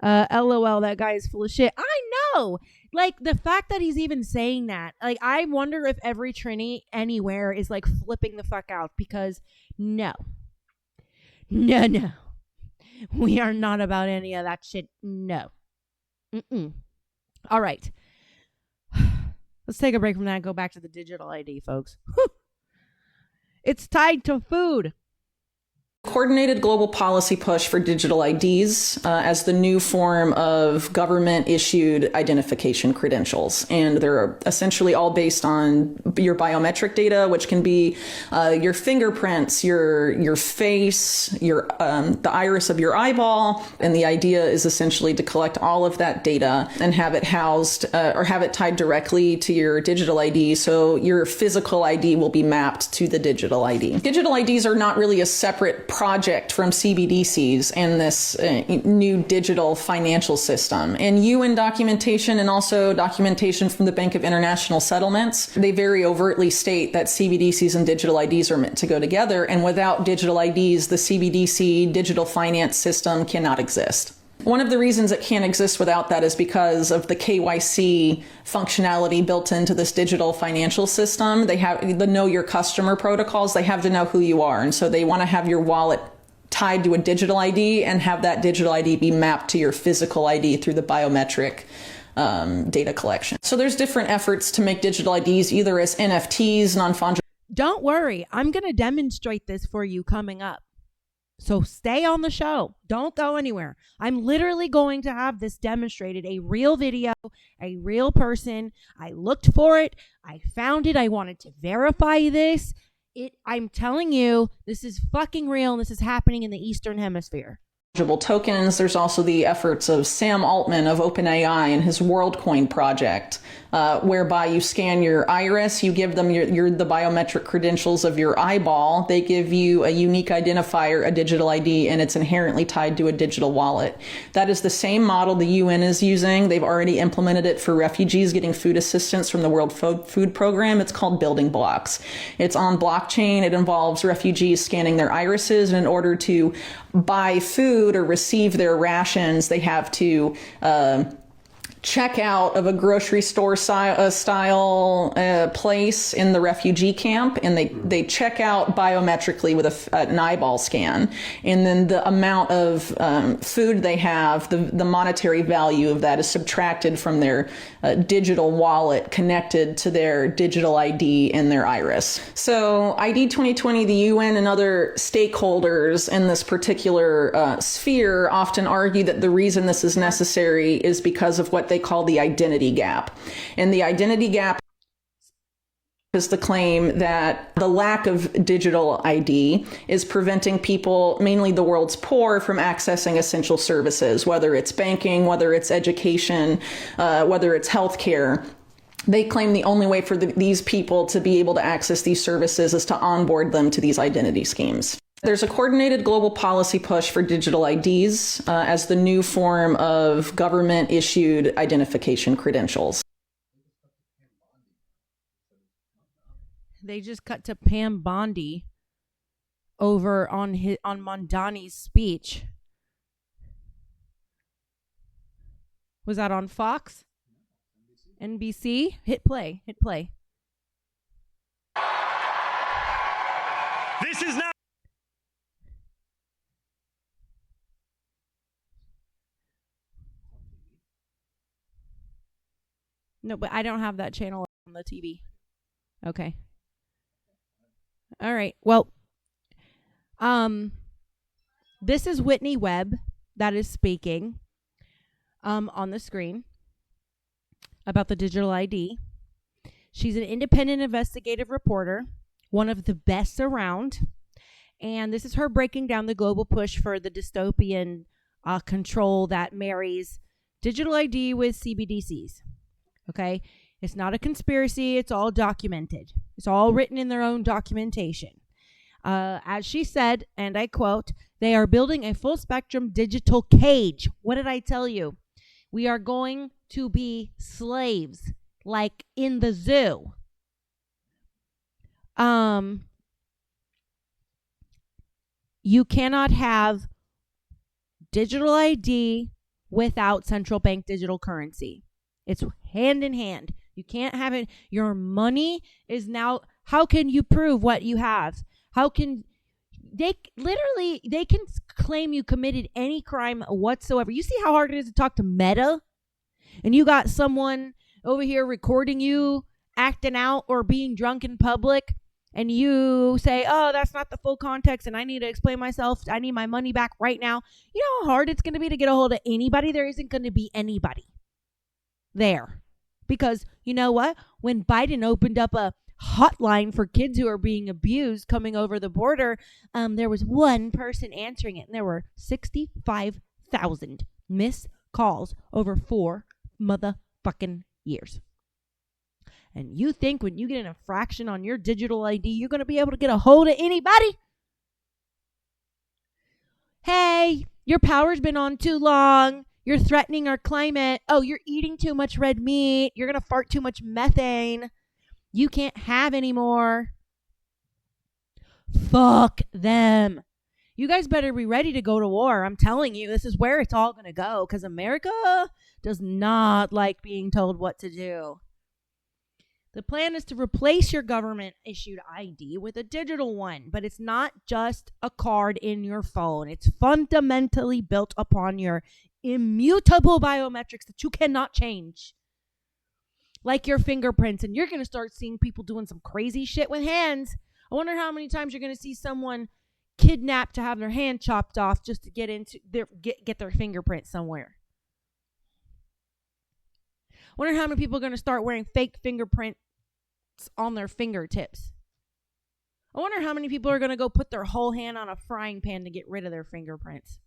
LOL, that guy is full of shit. I know. Like the fact that he's even saying that, like I wonder if every Trini anywhere is like flipping the fuck out because no, we are not about any of that shit. No. All right. Let's take a break from that and go back to the digital ID, folks. It's tied to food. Coordinated global policy push for digital IDs as the new form of government-issued identification credentials. And they're essentially all based on your biometric data, which can be your fingerprints, your face, the iris of your eyeball. And the idea is essentially to collect all of that data and have it housed or have it tied directly to your digital ID. So your physical ID will be mapped to the digital ID. Digital IDs are not really a separate project from CBDCs and this new digital financial system. And UN documentation and also documentation from the Bank of International Settlements, they very overtly state that CBDCs and digital IDs are meant to go together. And without digital IDs, the CBDC digital finance system cannot exist. One of the reasons it can't exist without that is because of the KYC functionality built into this digital financial system. They have the know your customer protocols. They have to know who you are. And so they want to have your wallet tied to a digital ID and have that digital ID be mapped to your physical ID through the biometric data collection. So there's different efforts to make digital IDs either as NFTs, non-fungible. Don't worry. I'm going to demonstrate this for you coming up. So stay on the show. Don't go anywhere. I'm literally going to have this demonstrated, a real video, a real person. I looked for it. I found it. I wanted to verify this. I'm telling you, this is fucking real and this is happening in the Eastern Hemisphere. Tokens. There's also the efforts of Sam Altman of OpenAI and his WorldCoin project, whereby you scan your iris, you give them the biometric credentials of your eyeball. They give you a unique identifier, a digital ID, and it's inherently tied to a digital wallet. That is the same model the UN is using. They've already implemented it for refugees getting food assistance from the World Food Program. It's called Building Blocks. It's on blockchain. It involves refugees scanning their irises, and in order to buy food or receive their rations, they have to check out of a grocery store style place in the refugee camp, and they check out biometrically with an eyeball scan, and then the amount of food they have, the monetary value of that is subtracted from their digital wallet connected to their digital ID and their iris. So ID 2020, the UN and other stakeholders in this particular sphere often argue that the reason this is necessary is because of what they call the identity gap. And the identity gap is the claim that the lack of digital ID is preventing people, mainly the world's poor, from accessing essential services, whether it's banking, whether it's education, whether it's healthcare. They claim the only way for these people to be able to access these services is to onboard them to these identity schemes. There's a coordinated global policy push for digital IDs as the new form of government-issued identification credentials. They just cut to Pam Bondi over on Mondani's speech. Was that on Fox? NBC? Hit play. This is not. No, but I don't have that channel on the TV. Okay. All right. Well, this is Whitney Webb that is speaking. on the screen about the digital ID. She's an independent investigative reporter, one of the best around. And this is her breaking down the global push for the dystopian control that marries digital ID with CBDCs. Okay? It's not a conspiracy. It's all documented. It's all written in their own documentation. As she said, and I quote, "They are building a full spectrum digital cage." What did I tell you? We are going to be slaves, like in the zoo. You cannot have digital ID without central bank digital currency. It's hand in hand. You can't have it. Your money is now, how can you prove what you have? How can they can claim you committed any crime whatsoever. You see how hard it is to talk to Meta? And you got someone over here recording you acting out or being drunk in public, and you say, "Oh, that's not the full context and I need to explain myself. I need my money back right now." You know how hard it's going to be to get a hold of anybody? There isn't going to be anybody there. Because you know what? When Biden opened up a hotline for kids who are being abused coming over the border, there was one person answering it, and there were 65,000 missed calls over 4 motherfucking years. And you think when you get an infraction on your digital ID, you're going to be able to get a hold of anybody? Hey, your power's been on too long. You're threatening our climate. Oh, you're eating too much red meat. You're going to fart too much methane. You can't have any more. Fuck them. You guys better be ready to go to war. I'm telling you, this is where it's all going to go, because America does not like being told what to do. The plan is to replace your government-issued ID with a digital one, but it's not just a card in your phone. It's fundamentally built upon your immutable biometrics that you cannot change. Like your fingerprints, and you're going to start seeing people doing some crazy shit with hands. I wonder how many times you're going to see someone kidnapped to have their hand chopped off just to get their fingerprint somewhere. I wonder how many people are going to start wearing fake fingerprints on their fingertips. I wonder how many people are going to go put their whole hand on a frying pan to get rid of their fingerprints.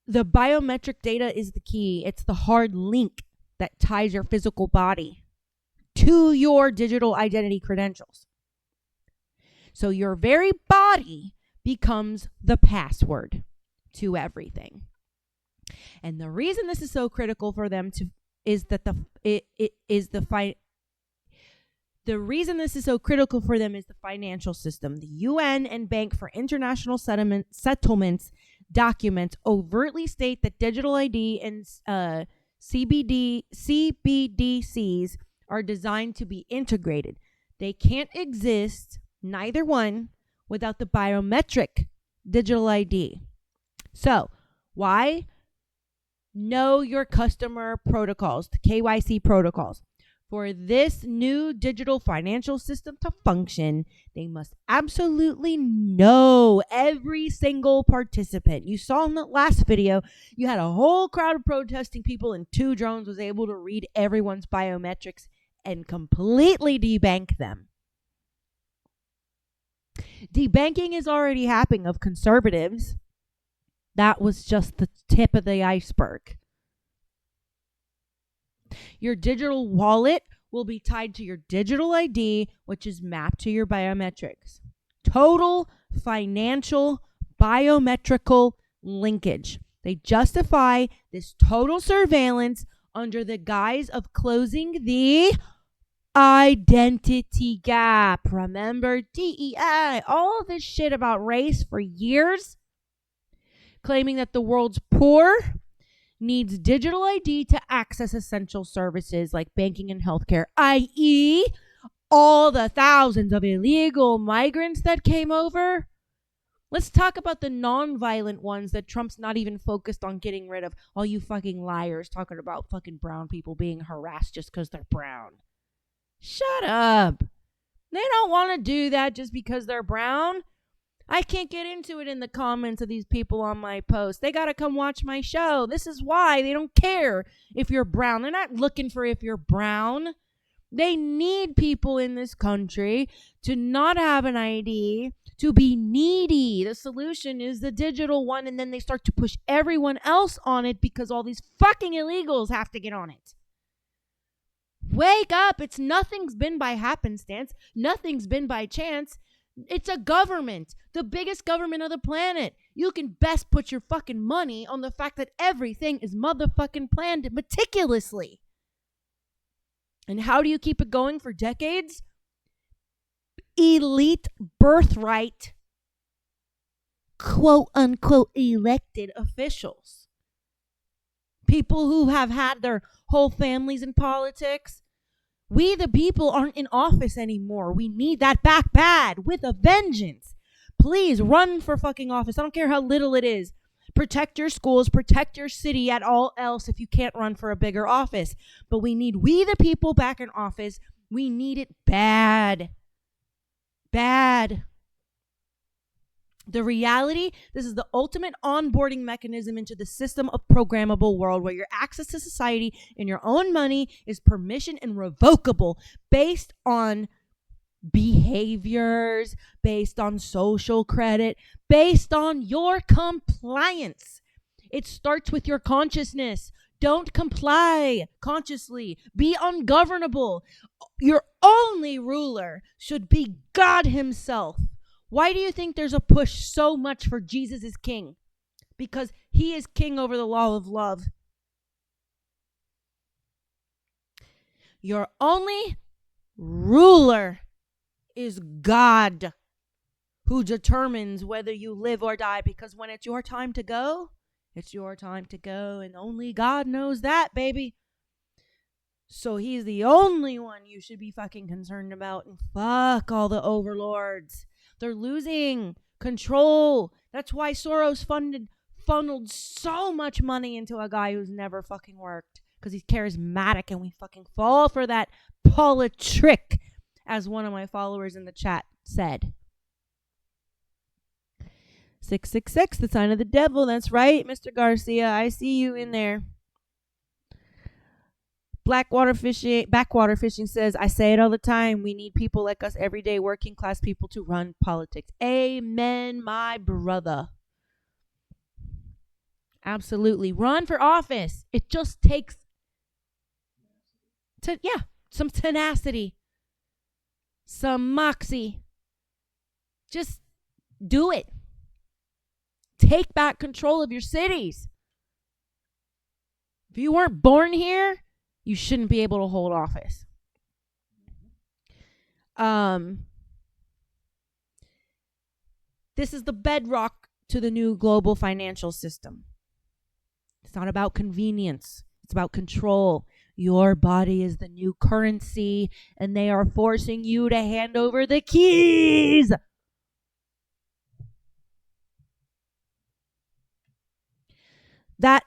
The biometric data is the key. It's the hard link that ties your physical body to your digital identity credentials. So your very body becomes the password to everything. And the reason this is so critical for them the reason this is so critical for them is the financial system. The UN and Bank for International Settlements documents overtly state that digital ID and CBDCs are designed to be integrated. They can't exist, neither one, without the biometric digital ID. So, why? Know your customer protocols, the KYC protocols. For this new digital financial system to function, they must absolutely know every single participant. You saw in the last video, you had a whole crowd of protesting people, and 2 drones was able to read everyone's biometrics and completely debank them. Debanking is already happening of conservatives. That was just the tip of the iceberg. Your digital wallet will be tied to your digital ID, which is mapped to your biometrics. Total financial biometrical linkage. They justify this total surveillance under the guise of closing the identity gap. Remember DEI, all of this shit about race for years, claiming that the world's poor needs digital ID to access essential services like banking and healthcare, i.e., all the thousands of illegal migrants that came over. Let's talk about the non-violent ones that Trump's not even focused on getting rid of. All you fucking liars talking about fucking brown people being harassed just because they're brown. Shut up. They don't want to do that just because they're brown. I can't get into it in the comments of these people on my post. They got to come watch my show. This is why they don't care if you're brown. They're not looking for if you're brown. They need people in this country to not have an ID, to be needy. The solution is the digital one, and then they start to push everyone else on it because all these fucking illegals have to get on it. Wake up. Nothing's been by happenstance. Nothing's been by chance. It's a government, the biggest government of the planet. You can best put your fucking money on the fact that everything is motherfucking planned meticulously. And how do you keep it going for decades? Elite birthright, quote unquote, elected officials. People who have had their whole families in politics. We, the people, aren't in office anymore. We need that back bad with a vengeance. Please run for fucking office. I don't care how little it is. Protect your schools, protect your city at all else if you can't run for a bigger office. But we need we, the people, back in office. We need it bad. Bad. The reality, this is the ultimate onboarding mechanism into the system of programmable world where your access to society and your own money is permission and revocable based on behaviors, based on social credit, based on your compliance. It starts with your consciousness. Don't comply consciously. Be ungovernable. Your only ruler should be God himself. Why do you think there's a push so much for Jesus is king? Because he is king over the law of love. Your only ruler is God, who determines whether you live or die, because when it's your time to go, it's your time to go, and only God knows that, baby. So he's the only one you should be fucking concerned about, and fuck all the overlords. They're losing control. That's why Soros funneled so much money into a guy who's never fucking worked, because he's charismatic, and we fucking fall for that politrick, as one of my followers in the chat said. 666, the sign of the devil. That's right, Mr. Garcia. I see you in there. Backwater fishing says, I say it all the time. We need people like us, everyday working class people, to run politics. Amen, my brother. Absolutely. Run for office. It just takes some tenacity, some moxie. Just do it. Take back control of your cities. If you weren't born here, you shouldn't be able to hold office. This is the bedrock to the new global financial system. It's not about convenience. It's about control. Your body is the new currency, and they are forcing you to hand over the keys. That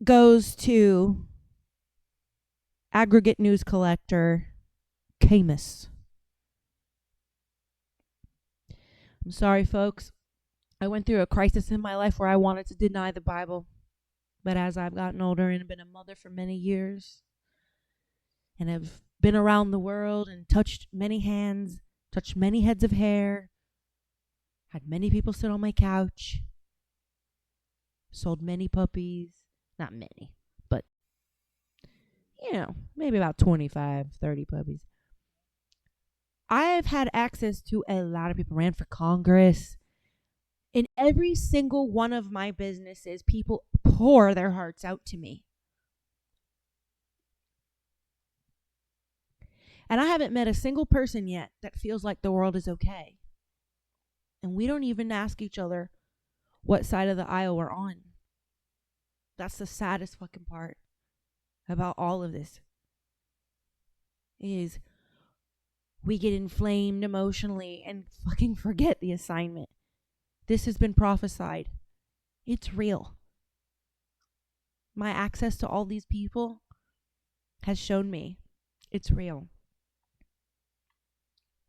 goes to aggregate news collector Camus. I'm sorry, folks. I went through a crisis in my life where I wanted to deny the Bible. But as I've gotten older and been a mother for many years, and have been around the world and touched many hands, touched many heads of hair, had many people sit on my couch, sold many puppies, not many, but, maybe about 25, 30 puppies. I've had access to a lot of people, ran for Congress. In every single one of my businesses, people pour their hearts out to me. And I haven't met a single person yet that feels like the world is okay. And we don't even ask each other what side of the aisle we're on. That's the saddest fucking part about all of this. Is we get inflamed emotionally and fucking forget the assignment. This has been prophesied. It's real. My access to all these people has shown me it's real.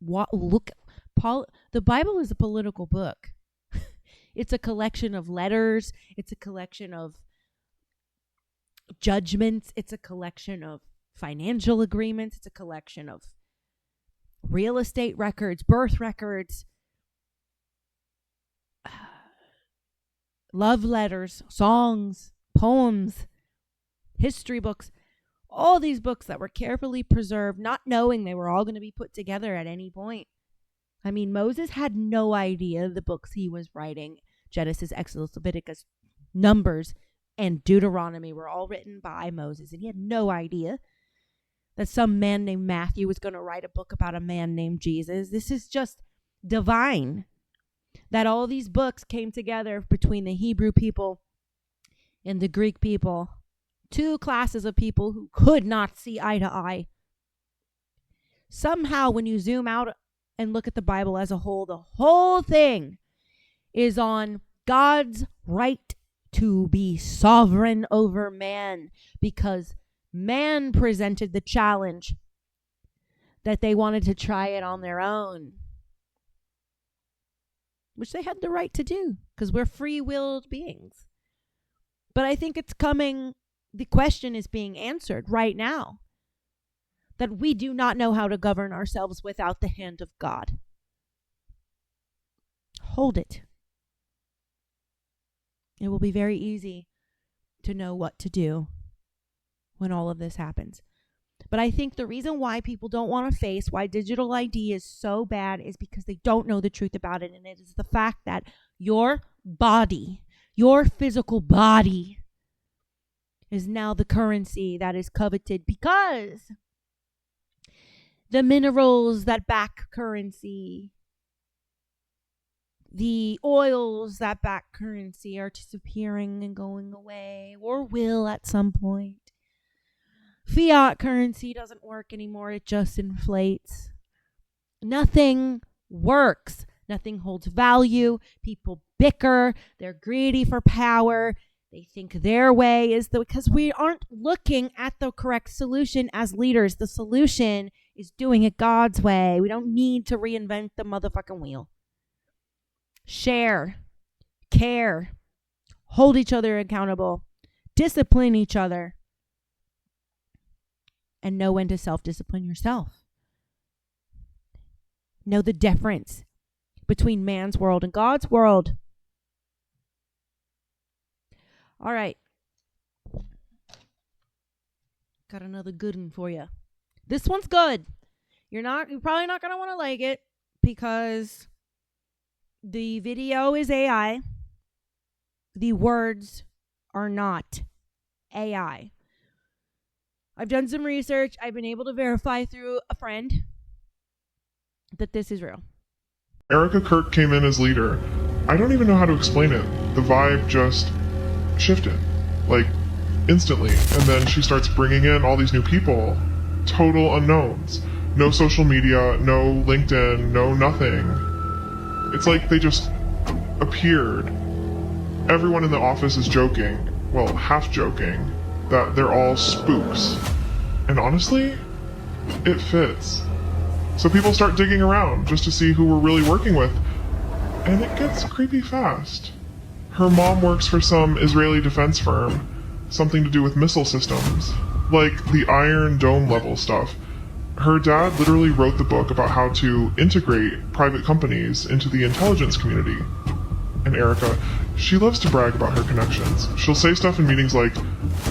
The Bible is a political book. It's a collection of letters. It's a collection of judgments. It's a collection of financial agreements. It's a collection of real estate records, birth records, love letters, songs, poems, history books, all these books that were carefully preserved, not knowing they were all going to be put together at any point. I mean, Moses had no idea the books he was writing, Genesis, Exodus, Leviticus, Numbers, and Deuteronomy, were all written by Moses. And he had no idea that some man named Matthew was going to write a book about a man named Jesus. This is just divine that all these books came together between the Hebrew people and the Greek people, two classes of people who could not see eye to eye. Somehow, when you zoom out and look at the Bible as a whole, the whole thing is on God's right to be sovereign over man, because man presented the challenge that they wanted to try it on their own, which they had the right to do because we're free-willed beings. But I think it's coming, the question is being answered right now, that we do not know how to govern ourselves without the hand of God. Hold it. It will be very easy to know what to do when all of this happens. But I think the reason why people don't want to face why digital ID is so bad is because they don't know the truth about it. And it is the fact that your body, your physical body, is now the currency that is coveted, because the minerals that back currency, the oils that back currency, are disappearing and going away, or will at some point. Fiat currency doesn't work anymore. It just inflates. Nothing works. Nothing holds value. People bicker. They're greedy for power. They think their way is because we aren't looking at the correct solution as leaders. The solution is doing it God's way. We don't need to reinvent the motherfucking wheel. Share, care, hold each other accountable, discipline each other, and know when to self-discipline yourself. Know the difference between man's world and God's world. All right. Got another good one for you. This one's good. You're probably not going to want to like it because the video is AI. The words are not AI. I've done some research. I've been able to verify through a friend that this is real. Erica Kirk came in as leader. I don't even know how to explain it. The vibe just shifted, like instantly. And then she starts bringing in all these new people, total unknowns. No social media, no LinkedIn, no nothing. It's like they just appeared. Everyone in the office is joking, well, half joking, that they're all spooks. And honestly, it fits. So people start digging around just to see who we're really working with. And it gets creepy fast. Her mom works for some Israeli defense firm, something to do with missile systems, like the Iron Dome level stuff. Her dad literally wrote the book about how to integrate private companies into the intelligence community. And Erica, she loves to brag about her connections. She'll say stuff in meetings like,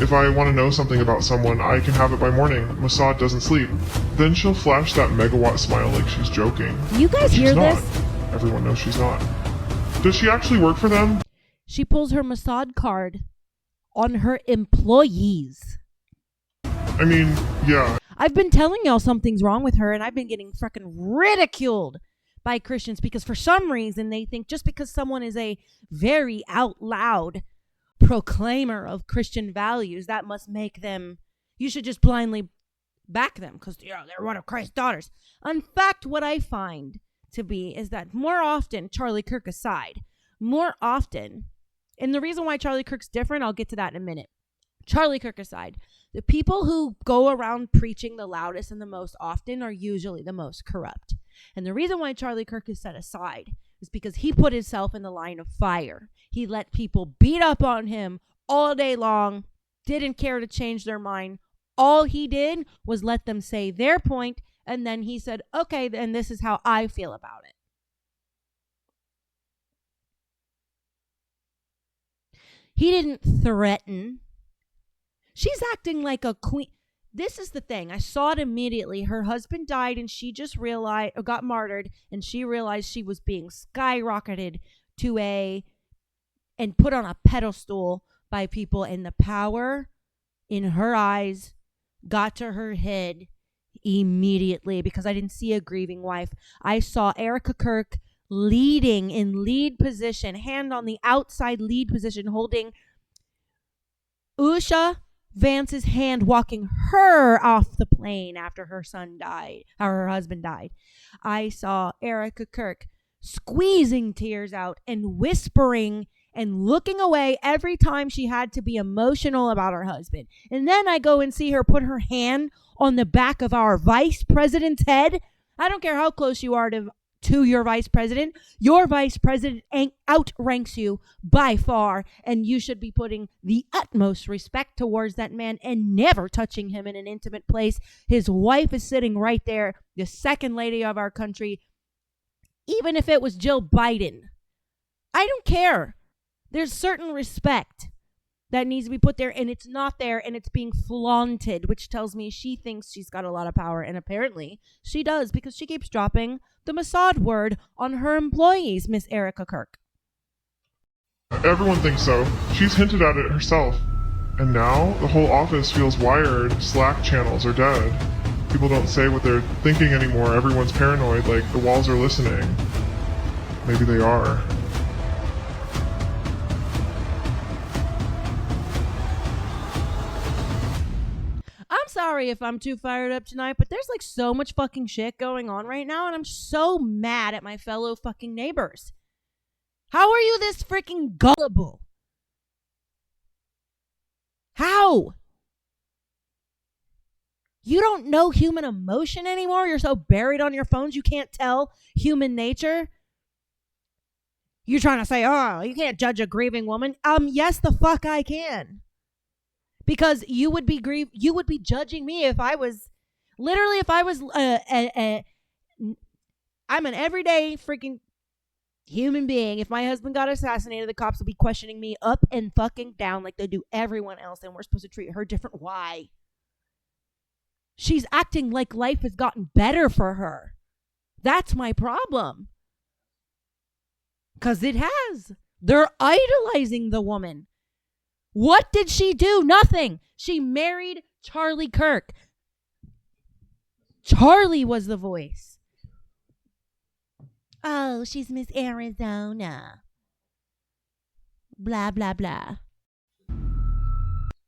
if I want to know something about someone, I can have it by morning. Mossad doesn't sleep. Then she'll flash that megawatt smile like she's joking. Do you guys hear not. this? Everyone knows she's not. Does she actually work for them? She pulls her Mossad card on her employees. I mean, yeah. I've been telling y'all something's wrong with her, and I've been getting fucking ridiculed by Christians because for some reason they think just because someone is a very out loud proclaimer of Christian values, that must make them, you should just blindly back them because they're one of Christ's daughters. In fact, what I find to be is that more often, Charlie Kirk aside, more often, and the reason why Charlie Kirk's different, I'll get to that in a minute. Charlie Kirk aside, the people who go around preaching the loudest and the most often are usually the most corrupt. And the reason why Charlie Kirk is set aside is because he put himself in the line of fire. He let people beat up on him all day long, didn't care to change their mind. All he did was let them say their point, and then he said, okay, then this is how I feel about it. He didn't threaten. She's acting like a queen. This is the thing. I saw it immediately. Her husband died and she just realized, or got martyred, and she realized she was being skyrocketed to and put on a pedestal by people, and the power in her eyes got to her head immediately because I didn't see a grieving wife. I saw Erica Kirk leading in lead position, hand on the outside lead position, holding Usha Vance's hand, walking her off the plane after her son died, or her husband died. I saw Erica Kirk squeezing tears out and whispering and looking away every time she had to be emotional about her husband. And then I go and see her put her hand on the back of our vice president's head. I don't care how close you are to your vice president. Your vice president outranks you by far, and you should be putting the utmost respect towards that man and never touching him in an intimate place. His wife is sitting right there, the second lady of our country. Even if it was Jill Biden, I don't care. There's certain respect that needs to be put there, and it's not there, and it's being flaunted, which tells me she thinks she's got a lot of power, and apparently she does, because she keeps dropping the Mossad word on her employees, Miss Erica Kirk. Everyone thinks so. She's hinted at it herself. And now the whole office feels wired. Slack channels are dead. People don't say what they're thinking anymore. Everyone's paranoid, like the walls are listening. Maybe they are. I'm sorry if I'm too fired up tonight, but there's like so much fucking shit going on right now, and I'm so mad at my fellow fucking neighbors. How are you this freaking gullible? How? You don't know human emotion anymore? You're so buried on your phones you can't tell human nature? You're trying to say, oh, you can't judge a grieving woman. Yes, the fuck I can. Because you would be judging me if I was I'm an everyday freaking human being. If my husband got assassinated, the cops would be questioning me up and fucking down like they do everyone else, and we're supposed to treat her different. Why? She's acting like life has gotten better for her. That's my problem. Because it has. They're idolizing the woman. What did she do? Nothing. She married Charlie Kirk. Charlie was the voice. Oh, she's Miss Arizona. Blah, blah, blah.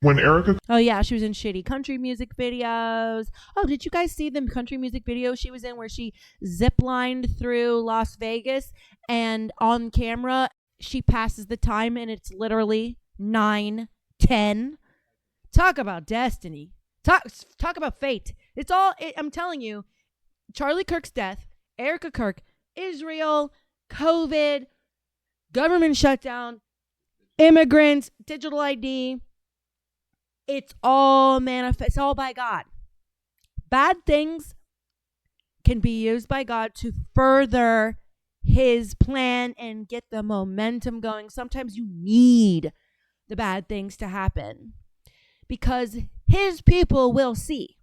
When Erica... Oh, yeah, she was in shitty country music videos. Oh, did you guys see the country music video she was in where she ziplined through Las Vegas, and on camera she passes the time and it's literally 9:10. Talk about destiny. Talk about fate. It's all, I'm telling you, Charlie Kirk's death, Erica Kirk, Israel, COVID, government shutdown, immigrants, digital ID. It's all manifest. It's all by God. Bad things can be used by God to further his plan and get the momentum going. Sometimes you need the bad things to happen because his people will see.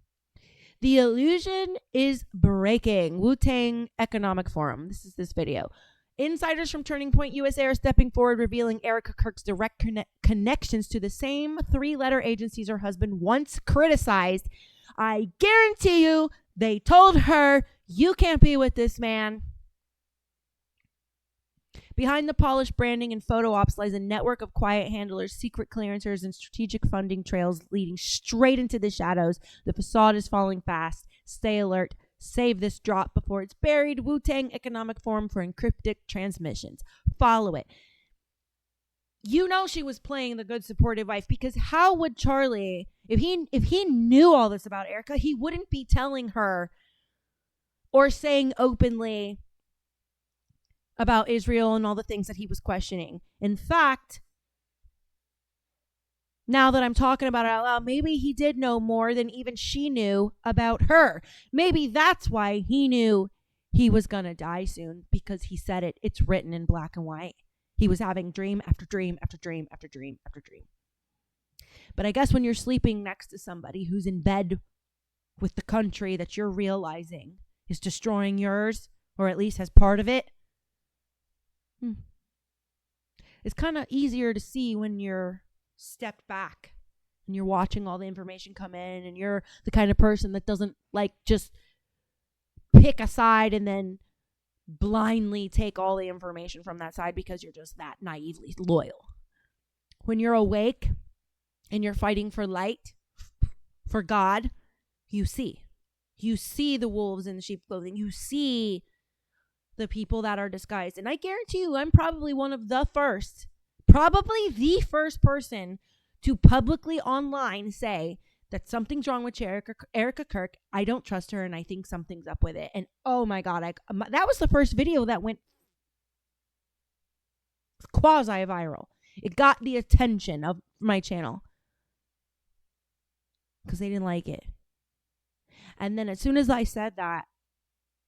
The illusion is breaking. Wu-Tang Economic Forum. This is this video. Insiders from Turning Point USA are stepping forward, revealing Erica Kirk's direct connections to the same three-letter agencies her husband once criticized. I guarantee you, they told her, you can't be with this man. Behind the polished branding and photo ops lies a network of quiet handlers, secret clearancers, and strategic funding trails leading straight into the shadows. The facade is falling fast. Stay alert. Save this drop before it's buried. Wu-Tang Economic Forum for encrypted transmissions. Follow it. You know she was playing the good supportive wife, because how would Charlie, if he knew all this about Erica, he wouldn't be telling her or saying openly about Israel and all the things that he was questioning. In fact, now that I'm talking about it out loud, maybe he did know more than even she knew about her. Maybe that's why he knew he was going to die soon, because he said it. It's written in black and white. He was having dream after dream after dream after dream after dream. But I guess when you're sleeping next to somebody who's in bed with the country that you're realizing is destroying yours, or at least has part of it, it's kind of easier to see when you're stepped back and you're watching all the information come in, and you're the kind of person that doesn't like just pick a side and then blindly take all the information from that side because you're just that naively loyal. When you're awake and you're fighting for light, for God, you see the wolves in the sheep clothing. You see the people that are disguised. And I guarantee you, I'm probably the first person to publicly online say that something's wrong with Erica Kirk. I don't trust her, and I think something's up with it. And oh my God, that was the first video that went quasi-viral. It got the attention of my channel because they didn't like it. And then as soon as I said that,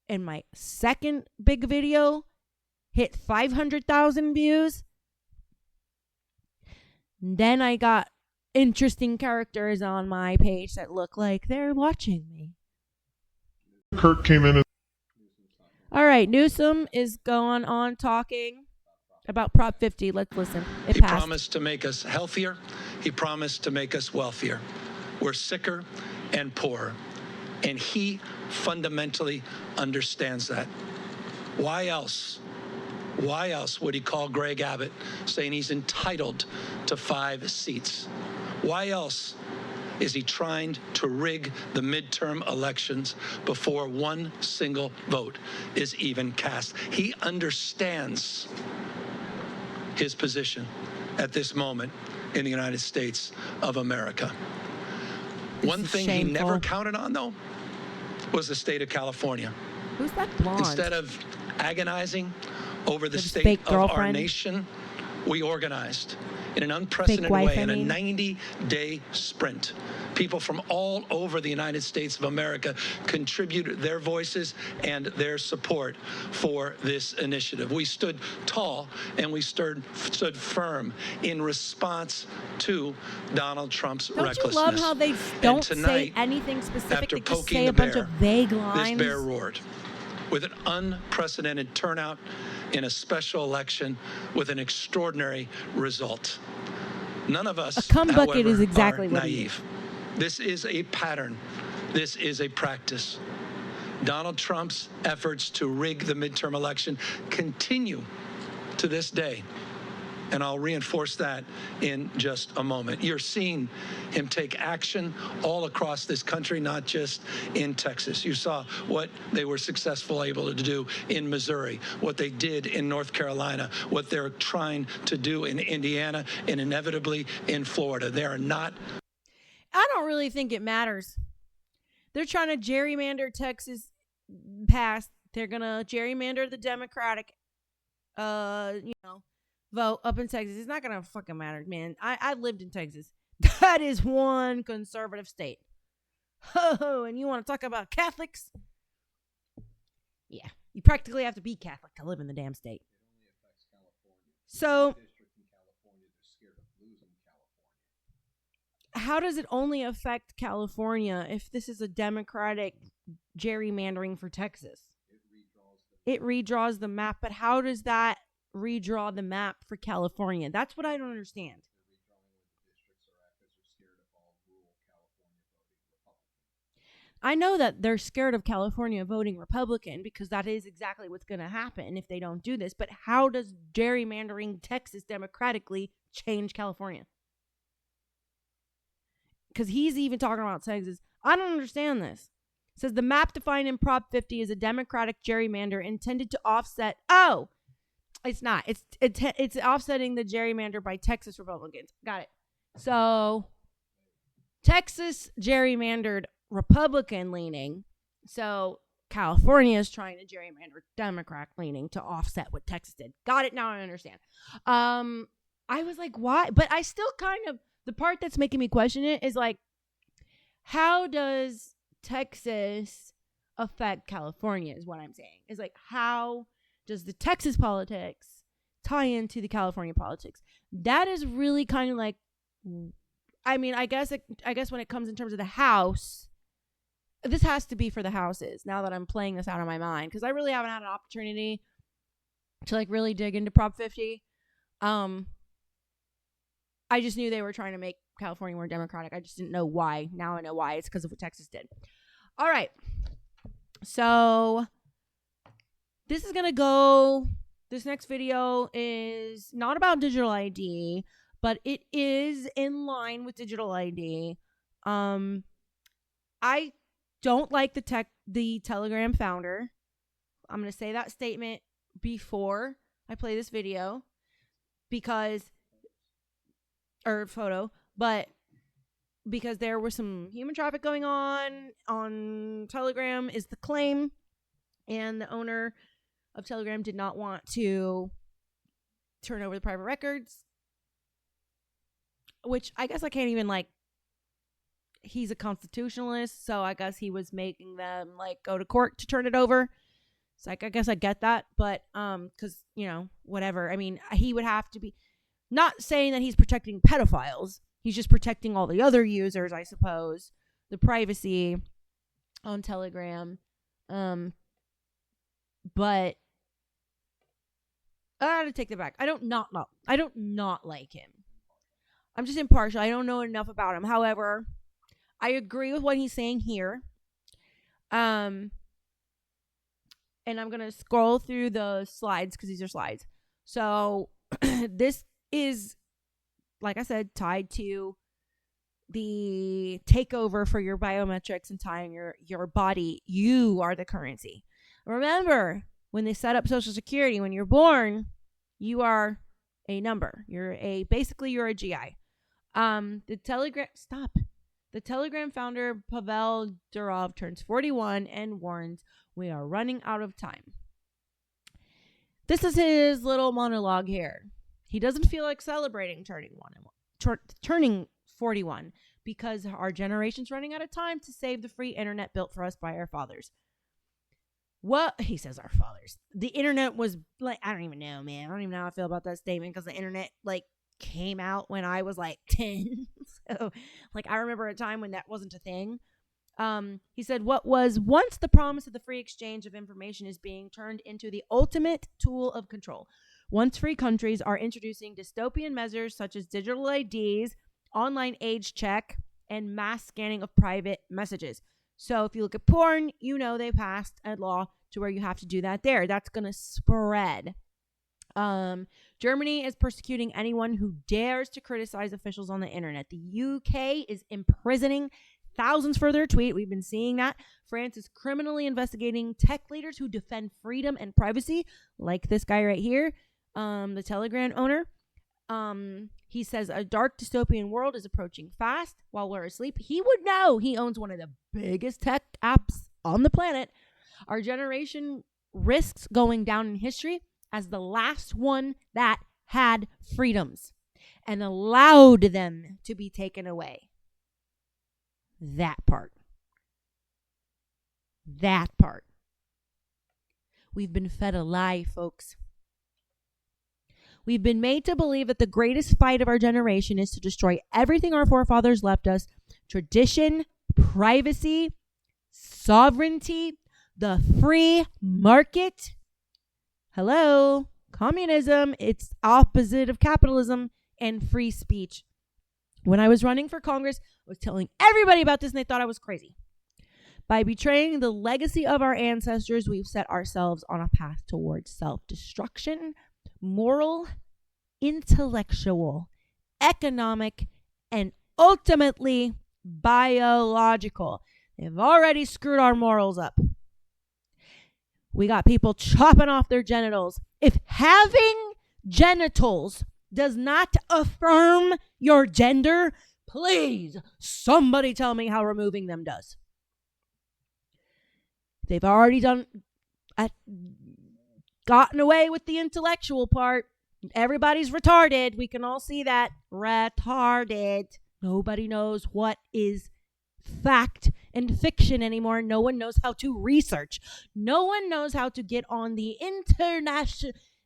and my second big video hit 500,000 views, then I got interesting characters on my page that look like they're watching me. Kirk came in. All right, Newsom is going on talking about Prop 50. Let's listen. He promised to make us healthier. He promised to make us wealthier. We're sicker and poorer. And he fundamentally understands that. Why else? Why else would he call Greg Abbott saying he's entitled to 5 seats? Why else is he trying to rig the midterm elections before one single vote is even cast? He understands his position at this moment in the United States of America. One thing he never counted on, though, was the state of California. Who's that blonde? Instead of agonizing over the state of our nation, we organized in an unprecedented way in a 90-day sprint. People from all over the United States of America contributed their voices and their support for this initiative. We stood tall and we stood firm in response to Donald Trump's recklessness. Don't you love how they don't say anything specific? They just say a bunch of vague lines. This bear roared with an unprecedented turnout in a special election with an extraordinary result. None of us, however, is exactly are naive. This is a pattern. This is a practice. Donald Trump's efforts to rig the midterm election continue to this day. And I'll reinforce that in just a moment. You're seeing him take action all across this country, not just in Texas. You saw what they were successfully able to do in Missouri, what they did in North Carolina, what they're trying to do in Indiana, and inevitably in Florida. They are not. I don't really think it matters. They're trying to gerrymander Texas past. They're going to gerrymander the Democratic, vote up in Texas. It's not gonna fucking matter, man. I lived in Texas. That is one conservative state. Oh, and you want to talk about Catholics? Yeah, you practically have to be Catholic to live in the damn state. So, how does it only affect California if this is a Democratic gerrymandering for Texas? It redraws the map, but how does that redraw the map for California? That's what I don't understand. I know that they're scared of California voting Republican because that is exactly what's going to happen if they don't do this. But how does gerrymandering Texas democratically change California? Because he's even talking about Texas. I don't understand this. It says the map defined in Prop 50 is a Democratic gerrymander intended to offset. Oh, it's not. It's offsetting the gerrymander by Texas Republicans. Got it. So Texas gerrymandered Republican leaning. So California is trying to gerrymander Democrat leaning to offset what Texas did. Got it. Now I understand. I was like, why? But I still kind of, the part that's making me question it is like, how does Texas affect California is what I'm saying. Is like, how does the Texas politics tie into the California politics? That is really kind of like, I mean, I guess when it comes in terms of the House, this has to be for the Houses now that I'm playing this out of my mind, because I really haven't had an opportunity to like really dig into Prop 50. I just knew they were trying to make California more democratic. I just didn't know why. Now I know why. It's because of what Texas did. All right. So this next video is not about digital ID, but it is in line with digital ID. I don't like the Telegram founder. I'm going to say that statement before I play this video photo, but because there was some human traffic going on Telegram is the claim, and the owner of Telegram did not want to turn over the private records, which I guess I can't even like, he's a constitutionalist, so I guess he was making them like go to court to turn it over. So like, I guess I get that, but because, you know, whatever. I mean, he would have to be, not saying that he's protecting pedophiles. He's just protecting all the other users, I suppose. The privacy on Telegram. But I gotta take that back. I don't not like him. I'm just impartial. I don't know enough about him. However, I agree with what he's saying here. And I'm gonna scroll through the slides because these are slides. So this is, like I said, tied to the takeover for your biometrics and tying your body. You are the currency. Remember, when they set up Social Security, when you're born, you are a number. Basically you're a GI. The Telegram founder Pavel Durov turns 41 and warns, "We are running out of time." This is his little monologue here. He doesn't feel like celebrating turning 41 because our generation's running out of time to save the free internet built for us by our fathers. What he says, our fathers. The internet was like, I don't even know, man. I don't even know how I feel about that statement because the internet like came out when I was like 10. So like I remember a time when that wasn't a thing. He said, what was once the promise of the free exchange of information is being turned into the ultimate tool of control. Once free countries are introducing dystopian measures such as digital IDs, online age check, and mass scanning of private messages. So if you look at porn, you know they passed a law to where you have to do that there. That's going to spread. Germany is persecuting anyone who dares to criticize officials on the internet. The UK is imprisoning thousands for their tweet. We've been seeing that. France is criminally investigating tech leaders who defend freedom and privacy, like this guy right here, the Telegram owner. He says a dark dystopian world is approaching fast while we're asleep. He would know. He owns one of the biggest tech apps on the planet. Our generation risks going down in history as the last one that had freedoms and allowed them to be taken away. That part. We've been fed a lie, folks. We've been made to believe that the greatest fight of our generation is to destroy everything our forefathers left us: tradition, privacy, sovereignty, the free market. Hello, communism. It's opposite of capitalism, and free speech. When I was running for Congress, I was telling everybody about this and they thought I was crazy. By betraying the legacy of our ancestors, we've set ourselves on a path towards self-destruction, moral, intellectual, economic, and ultimately biological. They've already screwed our morals up. We got people chopping off their genitals. If having genitals does not affirm your gender, please, somebody tell me how removing them does. They've already gotten away with the intellectual part. Everybody's retarded. We can all see that. Retarded. Nobody knows what is fact and fiction anymore. No one knows how to research. No one knows how to get on the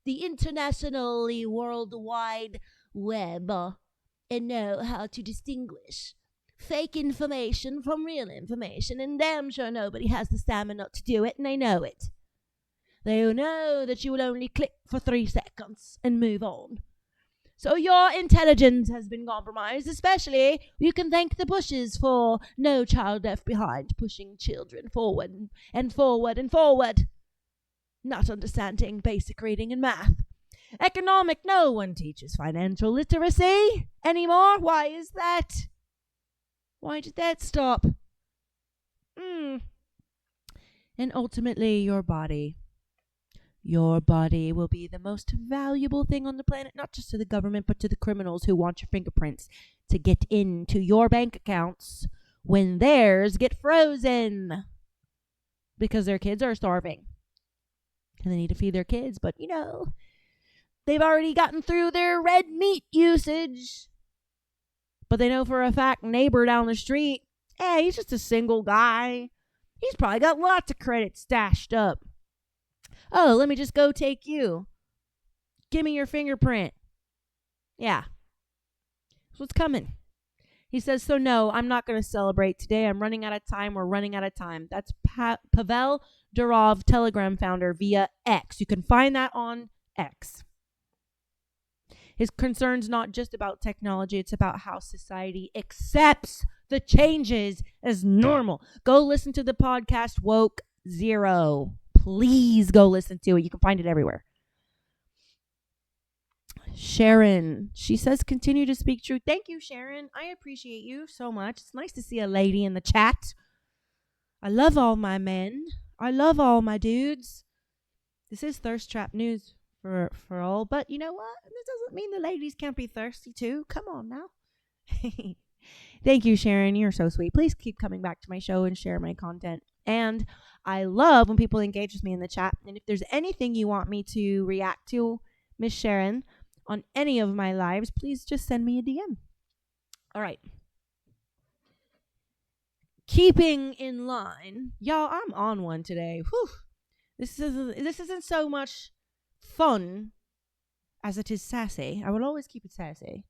internationally worldwide web and know how to distinguish fake information from real information. And damn sure nobody has the stamina to do it, and they know it. They know that you will only click for 3 seconds and move on. So your intelligence has been compromised, especially you can thank the Bushes for No Child Left Behind, pushing children forward and forward and forward. Not understanding basic reading and math. Economic, no one teaches financial literacy anymore. Why is that? Why did that stop? And ultimately, your body. Your body will be the most valuable thing on the planet, not just to the government, but to the criminals who want your fingerprints to get into your bank accounts when theirs get frozen because their kids are starving. And they need to feed their kids, but they've already gotten through their red meat usage. But they know for a fact neighbor down the street, hey, he's just a single guy. He's probably got lots of credit stashed up. Oh, let me just go take you. Give me your fingerprint. Yeah. That's what's coming. He says, so no, I'm not going to celebrate today. I'm running out of time. We're running out of time. That's Pavel Durov, Telegram founder via X. You can find that on X. His concern's not just about technology. It's about how society accepts the changes as normal. Go listen to the podcast Woke Zero. Please go listen to it. You can find it everywhere. Sharon, she says, continue to speak truth. Thank you, Sharon. I appreciate you so much. It's nice to see a lady in the chat. I love all my men. I love all my dudes. This is Thirst Trap News for all. But you know what? This doesn't mean the ladies can't be thirsty too. Come on now. Thank you, Sharon. You're so sweet. Please keep coming back to my show and share my content. And I love when people engage with me in the chat. And if there's anything you want me to react to, Miss Sharon, on any of my lives, please just send me a DM. All right. Keeping in line. Y'all, I'm on one today. Whew. This isn't so much fun as it is sassy. I will always keep it sassy.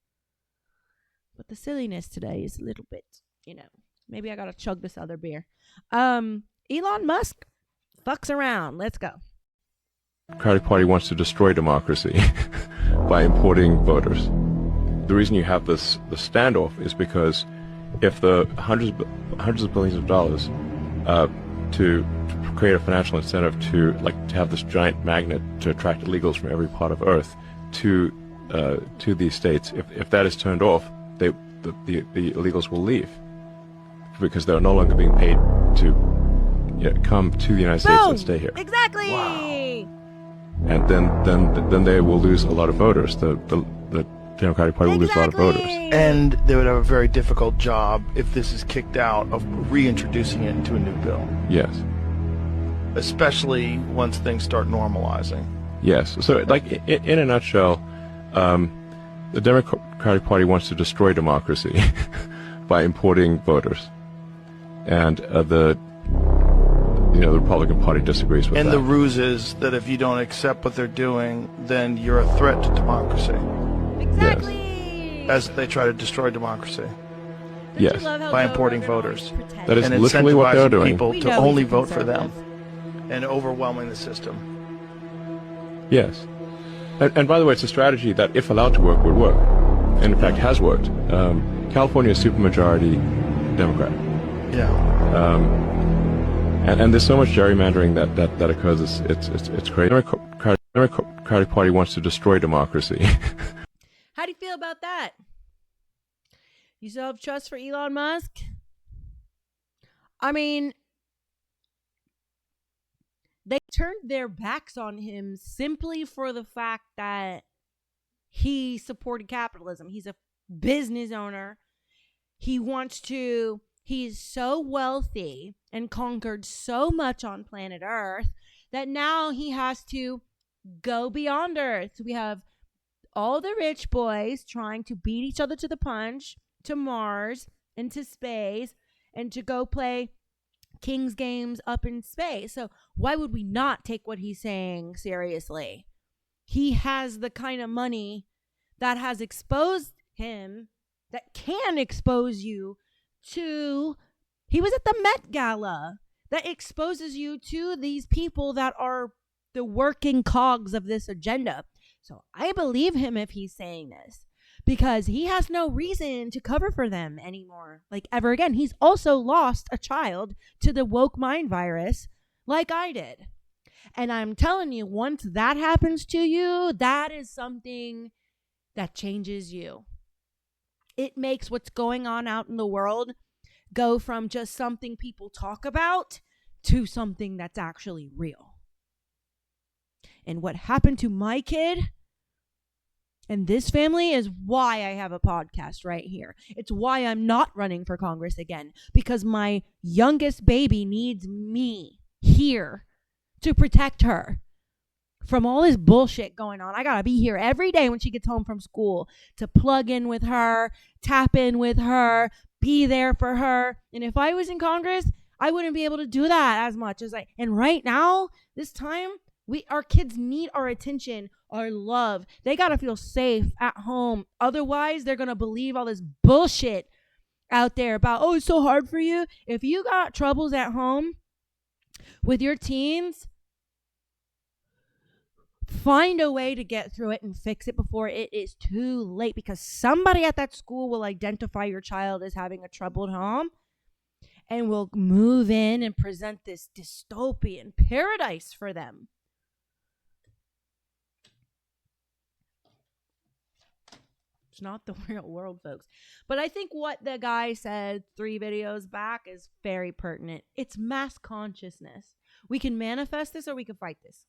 But the silliness today is a little bit, maybe I gotta chug this other beer. Elon Musk fucks around. Let's go. Democratic Party wants to destroy democracy by importing voters. The reason you have the standoff is because if the hundreds of billions of dollars to create a financial incentive to have this giant magnet to attract illegals from every part of Earth to these states, if that is turned off, the illegals will leave because they're no longer being paid to come to the United States and stay here. Exactly. Wow. And then they will lose a lot of voters. The Democratic Party will lose a lot of voters. And they would have a very difficult job if this is kicked out of reintroducing it into a new bill. Yes. Especially once things start normalizing. Yes. So, in a nutshell, the Democratic Party wants to destroy democracy by importing voters, and the Republican Party disagrees with that. And the ruse is that if you don't accept what they're doing, then you're a threat to democracy. Exactly. Yes. As they try to destroy democracy. Yes. By importing voters. That is and literally what they're doing. People to only vote for them, and overwhelming the system. Yes. And by the way, it's a strategy that, if allowed to work, would work. And in fact, has worked. California is supermajority Democrat. Yeah. And there's so much gerrymandering that occurs. It's crazy. The Democratic Party wants to destroy democracy. How do you feel about that? You still have trust for Elon Musk? I mean, they turned their backs on him simply for the fact that he supported capitalism. He's a business owner. He wants to He's so wealthy and conquered so much on planet Earth that now he has to go beyond Earth. We have all the rich boys trying to beat each other to the punch to Mars, into space, and to go play King's games up in space. So why would we not take what he's saying seriously? He has the kind of money that has exposed him, that can expose you to, he was at the Met Gala, that exposes you to these people that are the working cogs of this agenda. So I believe him if he's saying this, because he has no reason to cover for them anymore, like ever again. He's also lost a child to the woke mind virus, like I did. And I'm telling you, once that happens to you, that is something that changes you. It makes what's going on out in the world go from just something people talk about to something that's actually real. And what happened to my kid and this family is why I have a podcast right here. It's why I'm not running for Congress again, because my youngest baby needs me here to protect her from all this bullshit going on. I gotta be here every day when she gets home from school to plug in with her, tap in with her, be there for her. And if I was in Congress, I wouldn't be able to do that as much as and right now, this time, our kids need our attention, our love. They gotta feel safe at home. Otherwise, they're gonna believe all this bullshit out there about, oh, it's so hard for you. If you got troubles at home with your teens, find a way to get through it and fix it before it is too late, because somebody at that school will identify your child as having a troubled home and will move in and present this dystopian paradise for them. It's not the real world, folks. But I think what the guy said 3 videos back is very pertinent. It's mass consciousness. We can manifest this or we can fight this.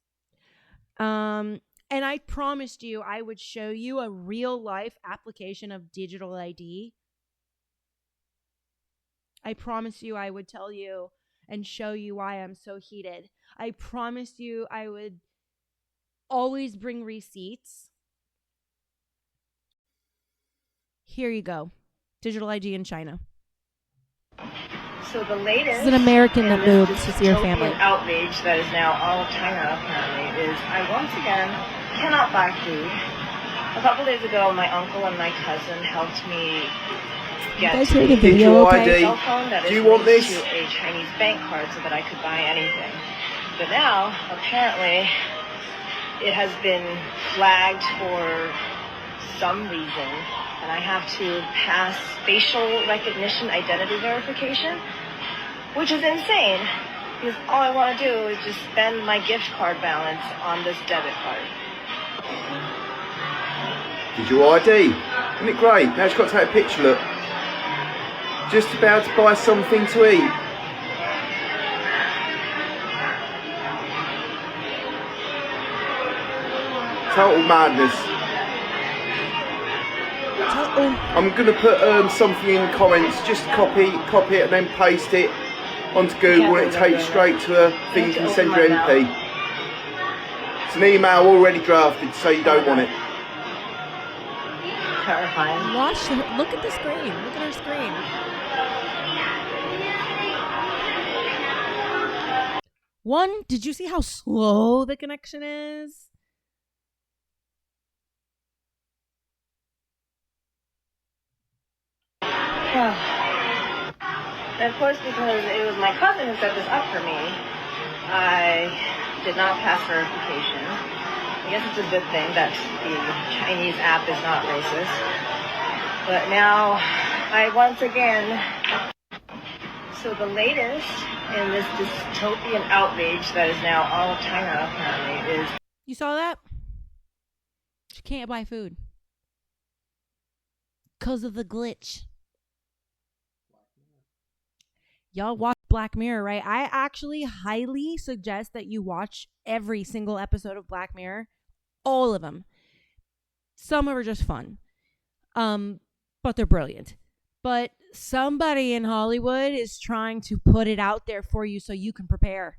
And I promised you I would show you a real life application of digital ID. I promised you I would tell you and show you why I'm so heated. I promised you I would always bring receipts. Here you go. Digital ID in China. So the latest This is an American that moved to see her family. outrage that is now all of China apparently is I once again cannot buy food. A couple days ago, my uncle and my cousin helped me get You guys hear the video, okay? a cell phone that is linked to a Chinese bank card so that I could buy anything. But now, apparently, it has been flagged for some reason, and I have to pass facial recognition identity verification, which is insane, because all I want to do is just spend my gift card balance on this debit card. Did your ID? Isn't it great? Now she's got to take a picture, look. Just about to buy something to eat. Total madness. I'm going to put something in the comments, just copy it and then paste it onto Google and it takes straight to a thing you can send your MP. It's an email already drafted, so you don't want it. Terrifying. Look at the screen. Look at her screen. One, did you see how slow the connection is? And of course, because it was my cousin who set this up for me, I did not pass verification. I guess it's a good thing that the Chinese app is not racist. But now, I once again... So the latest in this dystopian outrage that is now all of China, apparently, is... You saw that? She can't buy food. Because of the glitch. Y'all watch Black Mirror, right? I actually highly suggest that you watch every single episode of Black Mirror. All of them. Some of them are just fun. But they're brilliant. But somebody in Hollywood is trying to put it out there for you so you can prepare.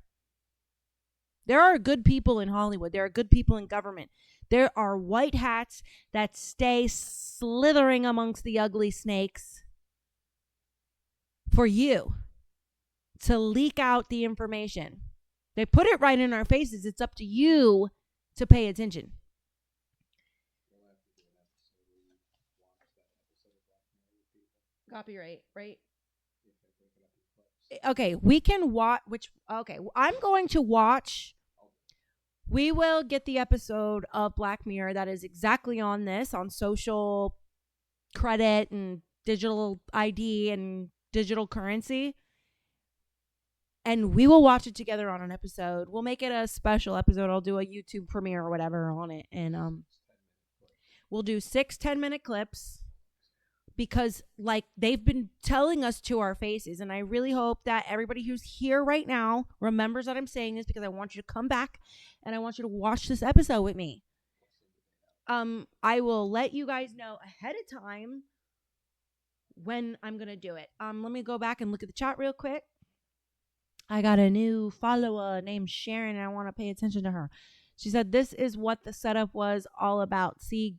There are good people in Hollywood. There are good people in government. There are white hats that stay slithering amongst the ugly snakes for you to leak out the information. They put it right in our faces. It's up to you to pay attention. Copyright, right? Okay, we can watch I'm going to watch. We will get the episode of Black Mirror that is exactly on this, on social credit and digital ID and digital currency. And we will watch it together on an episode. We'll make it a special episode. I'll do a YouTube premiere or whatever on it. And we'll do 6 10-minute clips. Because, like, they've been telling us to our faces. And I really hope that everybody who's here right now remembers that I'm saying this, because I want you to come back and I want you to watch this episode with me. I will let you guys know ahead of time when I'm going to do it. Let me go back and look at the chat real quick. I got a new follower named Sharon, and I want to pay attention to her. She said, this is what the setup was all about. See,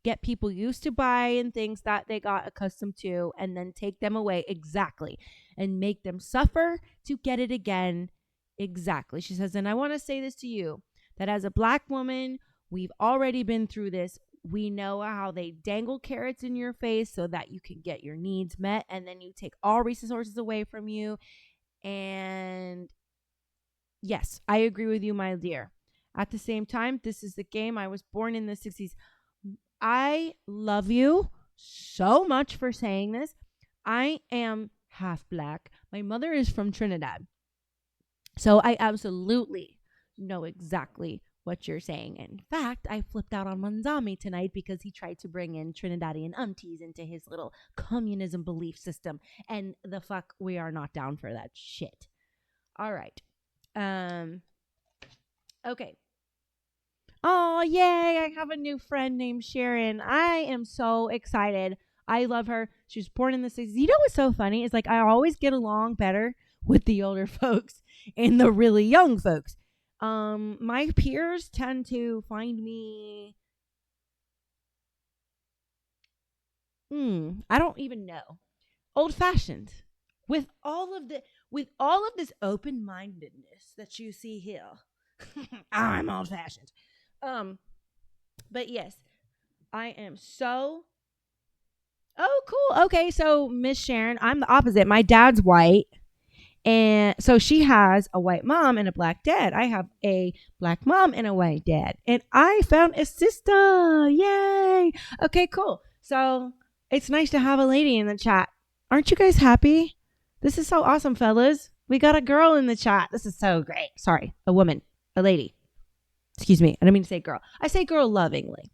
get people used to buying things that they got accustomed to and then take them away. Exactly. And make them suffer to get it again. Exactly. She says, and I want to say this to you, that as a Black woman, we've already been through this. We know how they dangle carrots in your face so that you can get your needs met. And then you take all resources away from you. And yes, I agree with you, my dear. At the same time, this is the game. I was born in the 60s. I love you so much for saying this. I am half Black. My mother is from Trinidad. So I absolutely know exactly what you're saying. In fact, I flipped out on Manzami tonight because he tried to bring in Trinidadian aunties into his little communism belief system. And the fuck, we are not down for that shit. All right. Okay. Oh, yay. I have a new friend named Sharon. I am so excited. I love her. She was born in the 60s. You know what's so funny? It's like I always get along better with the older folks and the really young folks. My peers tend to find me, I don't even know, old-fashioned. With all of this open-mindedness that you see here. I'm old-fashioned. But yes, I am so. Oh, cool. Okay, so Miss Sharon, I'm the opposite. My dad's white, and so she has a white mom and a Black dad. I have a Black mom and a white dad, and I found a sister. Yay! Okay, cool. So it's nice to have a lady in the chat. Aren't you guys happy? This is so awesome, fellas. We got a girl in the chat. This is so great. Sorry, a woman, a lady. Excuse me. I don't mean to say girl. I say girl lovingly.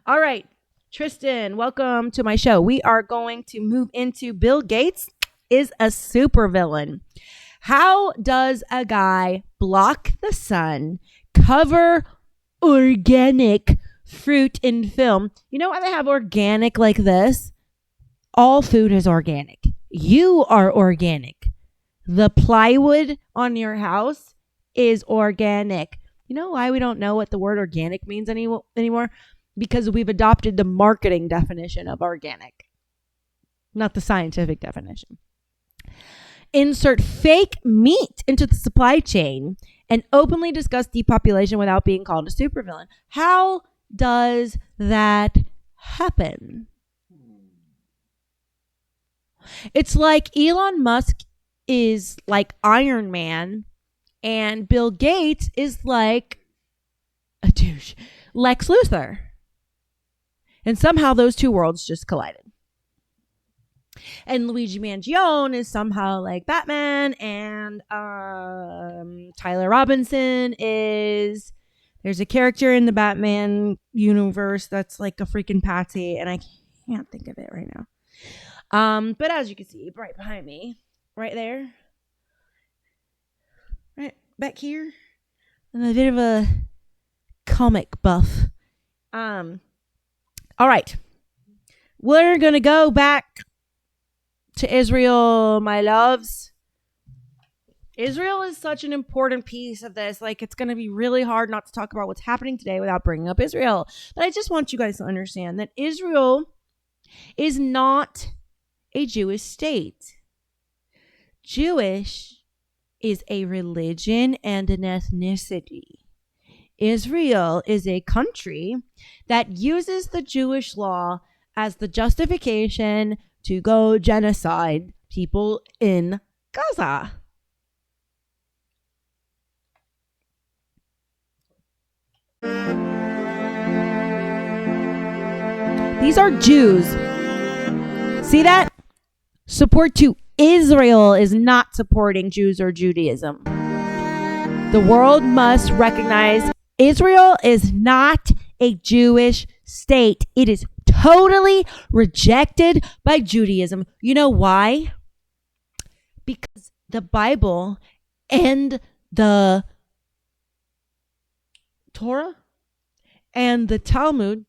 All right. Tristan, welcome to my show. We are going to move into Bill Gates is a supervillain. How does a guy block the sun, cover organic fruit in film? You know why they have organic like this? All food is organic. You are organic. The plywood on your house is organic. You know why we don't know what the word organic means anymore? Because we've adopted the marketing definition of organic, not the scientific definition. Insert fake meat into the supply chain and openly discuss depopulation without being called a supervillain. How does that happen? It's like Elon Musk is like Iron Man and Bill Gates is like a douche, Lex Luthor. And somehow those two worlds just collided. And Luigi Mangione is somehow like Batman, and Tyler Robinson is, there's a character in the Batman universe that's like a freaking patsy, and I can't think of it right now. But as you can see, right behind me, right there, right back here, I'm a bit of a comic buff. All right, we're gonna go back to Israel, my loves. Israel is such an important piece of this. Like, it's going to be really hard not to talk about what's happening today without bringing up Israel. But I just want you guys to understand that Israel is not a Jewish state. Jewish is a religion and an ethnicity. Israel is a country that uses the Jewish law as the justification to go genocide people in Gaza. These are Jews. See that? Support to Israel is not supporting Jews or Judaism. The world must recognize Israel is not a Jewish state. It is totally rejected by Judaism. You know why? Because the Bible and the Torah and the Talmud,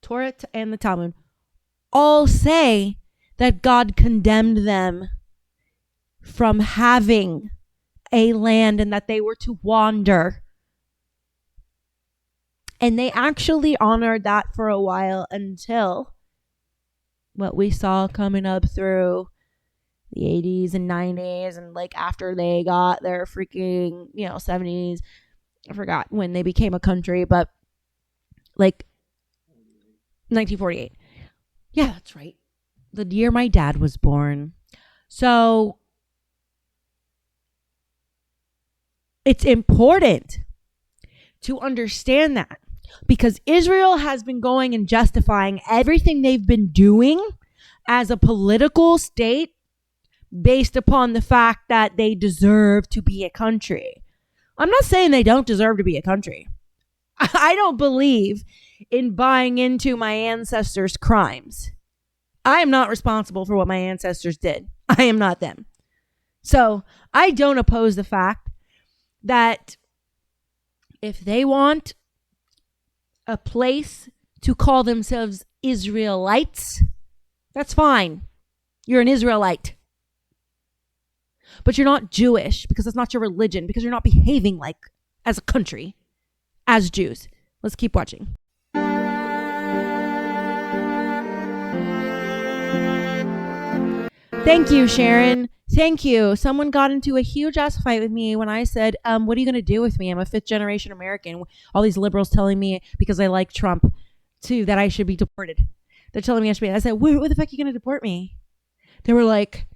Torah and the Talmud, all say that God condemned them from having a land and that they were to wander. And they actually honored that for a while until what we saw coming up through the 80s and 90s and like after they got their freaking, 70s. I forgot when they became a country, but like 1948. Yeah, that's right. The year my dad was born. So it's important to understand that because Israel has been going and justifying everything they've been doing as a political state based upon the fact that they deserve to be a country. I'm not saying they don't deserve to be a country. I don't believe in buying into my ancestors' crimes. I am not responsible for what my ancestors did. I am not them. So I don't oppose the fact that if they want a place to call themselves Israelites, that's fine. You're an Israelite. But you're not Jewish because that's not your religion, because you're not behaving like as a country, as Jews. Let's keep watching. Thank you, Sharon. Thank you. Someone got into a huge ass fight with me when I said, what are you going to do with me? I'm a 5th generation American. All these liberals telling me because I like Trump too that I should be deported. They're telling me I should be. I said, what the fuck are you going to deport me? They were like,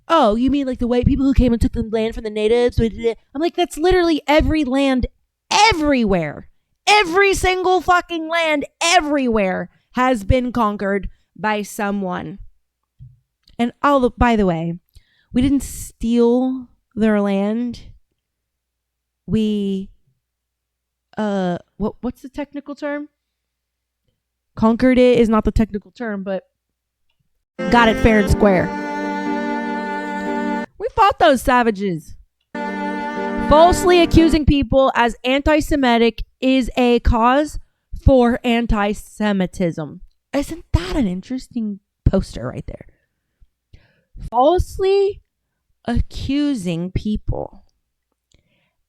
oh, you mean like the white people who came and took the land from the natives? I'm like, that's literally every land everywhere. Every single fucking land everywhere has been conquered by someone. And by the way, we didn't steal their land. We, what's the technical term? Conquered it is not the technical term, but got it fair and square. We fought those savages. Falsely accusing people as anti-Semitic is a cause for anti-Semitism. Isn't that an interesting poster right there? Falsely accusing people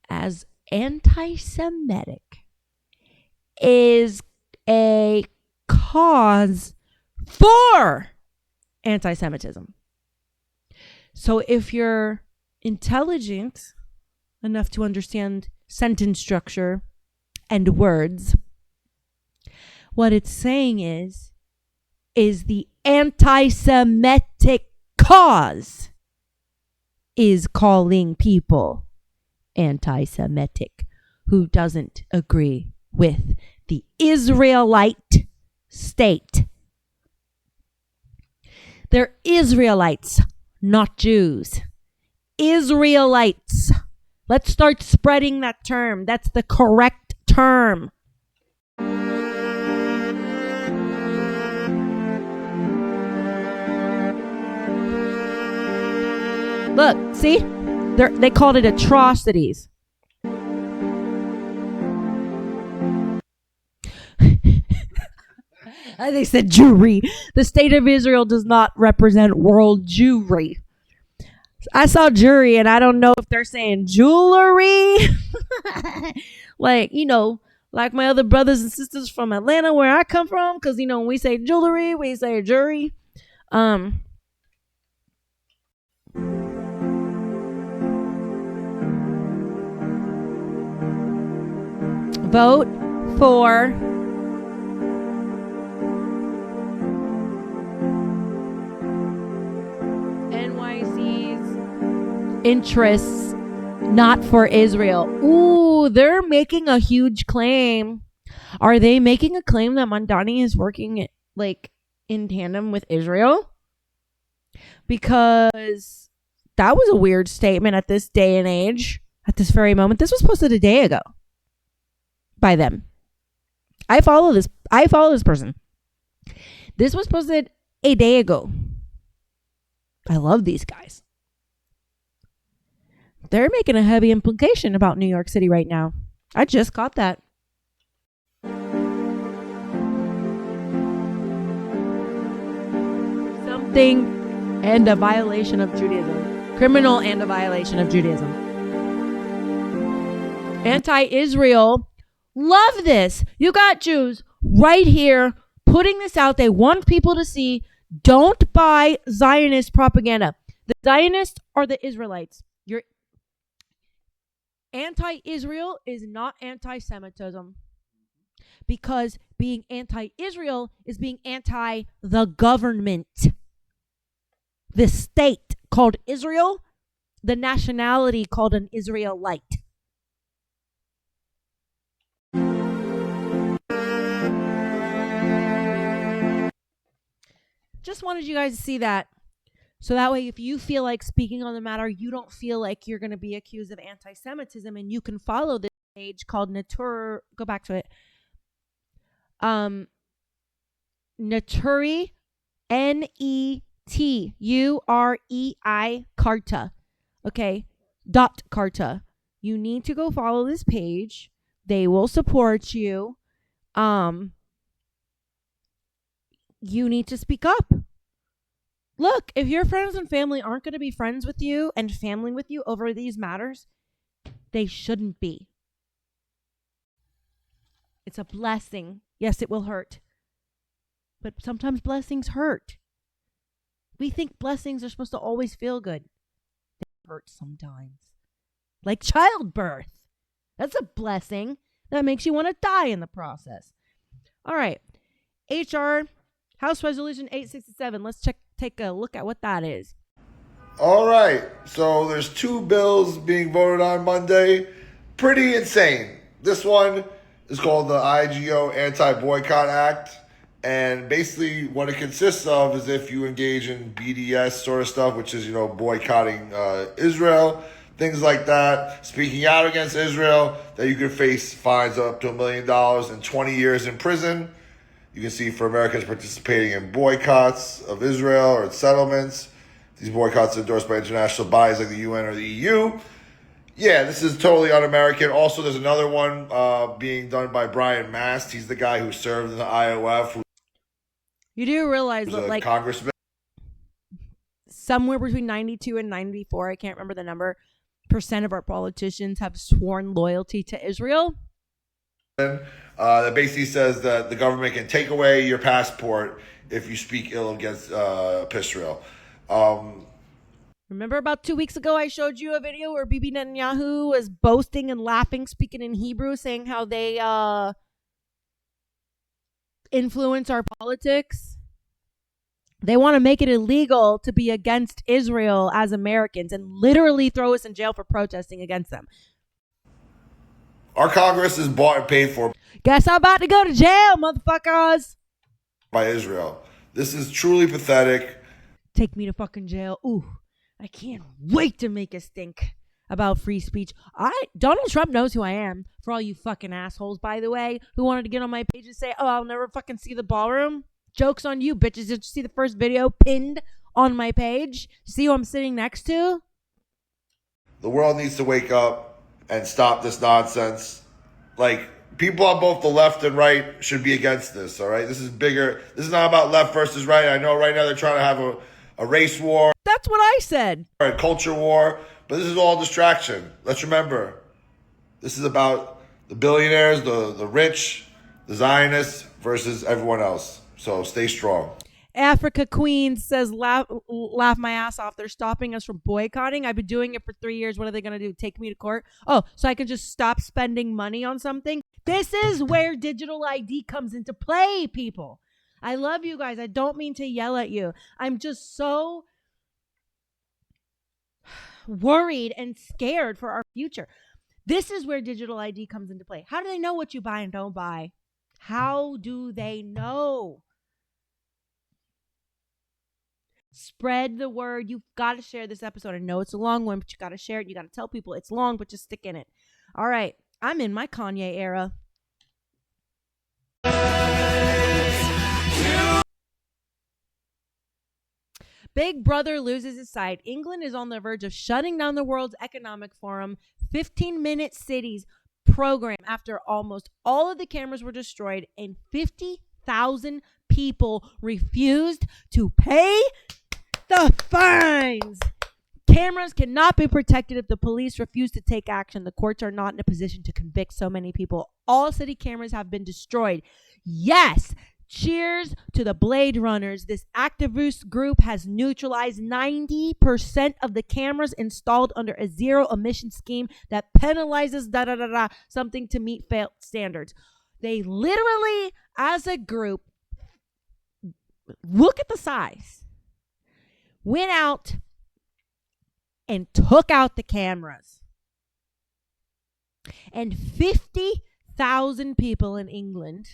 as anti-Semitic is a cause for anti-Semitism. So if you're intelligent enough to understand sentence structure and words, what it's saying is the anti-Semitic cause is calling people anti-Semitic who doesn't agree with the Israelite state. They're Israelites, not Jews. Israelites. Let's start spreading that term. That's the correct term. Look, see? They called it atrocities. They said Jewry. The state of Israel does not represent world Jewry. I saw jury, and I don't know if they're saying jewelry. Like, like my other brothers and sisters from Atlanta, where I come from, because, when we say jewelry, we say jury. Vote for NYC's interests, not for Israel. Ooh, they're making a huge claim. Are they making a claim that Mondani is working in tandem with Israel? Because that was a weird statement at this day and age, at this very moment. This was posted a day ago by them. I follow this person. This was posted a day ago. I love these guys. They're making a heavy implication about New York City right now. I just caught that. Something and a violation of Judaism. Criminal and a violation of Judaism. Anti-Israel. Love this. You got Jews right here putting this out. They want people to see. Don't buy Zionist propaganda. The Zionists are the Israelites. You're anti-Israel is not anti-Semitism. Because being anti-Israel is being anti the government. The state called Israel, the nationality called an Israelite. Just wanted you guys to see that. So that way, if you feel like speaking on the matter, you don't feel like you're going to be accused of anti-Semitism, and you can follow this page called Naturi. Go back to it. Naturi, NETUREI Carta. Okay. .Carta. You need to go follow this page. They will support you. You need to speak up. Look, if your friends and family aren't going to be friends with you and family with you over these matters, they shouldn't be. It's a blessing. Yes, it will hurt. But sometimes blessings hurt. We think blessings are supposed to always feel good. They hurt sometimes. Like childbirth. That's a blessing that makes you want to die in the process. All right. HR House Resolution 867. Let's take a look at what that is. All right. So there's two bills being voted on Monday. Pretty insane. This one is called the IGO Anti-Boycott Act. And basically what it consists of is if you engage in BDS sort of stuff, which is, boycotting Israel, things like that, speaking out against Israel, that you could face fines up to $1 million and 20 years in prison. You can see for Americans participating in boycotts of Israel or its settlements. These boycotts are endorsed by international bodies like the UN or the EU. Yeah, this is totally un-American. Also, there's another one being done by Brian Mast. He's the guy who served in the IOF. You do realize that, congressman. Somewhere between 92 and 94, I can't remember the number, % of our politicians have sworn loyalty to Israel. That basically says that the government can take away your passport if you speak ill against Israel. Remember about 2 weeks ago, I showed you a video where Bibi Netanyahu was boasting and laughing, speaking in Hebrew, saying how they influence our politics. They want to make it illegal to be against Israel as Americans and literally throw us in jail for protesting against them. Our Congress is bought and paid for. Guess I'm about to go to jail, motherfuckers. By Israel. This is truly pathetic. Take me to fucking jail. Ooh, I can't wait to make a stink about free speech. Donald Trump knows who I am. For all you fucking assholes, by the way, who wanted to get on my page and say, oh, I'll never fucking see the ballroom. Joke's on you, bitches. Did you see the first video pinned on my page? See who I'm sitting next to? The world needs to wake up and stop this nonsense. people on both the left and right should be against this, all right? This is bigger. This is not about left versus right. I know right now they're trying to have a race war. That's what I said. A culture war, but this is all distraction. Let's remember, this is about the billionaires, the rich, the Zionists versus everyone else. So stay strong. Africa Queen says, laugh my ass off. They're stopping us from boycotting. I've been doing it for 3 years. What are they going to do? Take me to court? Oh, so I can just stop spending money on something? This is where digital ID comes into play, people. I love you guys. I don't mean to yell at you. I'm just so worried and scared for our future. This is where digital ID comes into play. How do they know what you buy and don't buy? How do they know? Spread the word. You've got to share this episode. I know it's a long one, but you got to share it. You got to tell people it's long, but just stick in it. All right. I'm in my Kanye era. Big Brother loses his side. England is on the verge of shutting down the World Economic Forum 15-minute cities program after almost all of the cameras were destroyed and 50,000 people refused to pay the fines. Cameras cannot be protected if the police refuse to take action. The courts are not in a position to convict so many people. All city cameras have been destroyed. Yes, cheers to the Blade Runners. This activist group has neutralized 90% of the cameras installed under a zero emission scheme that penalizes something to meet failed standards. They literally, as a group, look at the size, went out and took out the cameras. And 50,000 people in England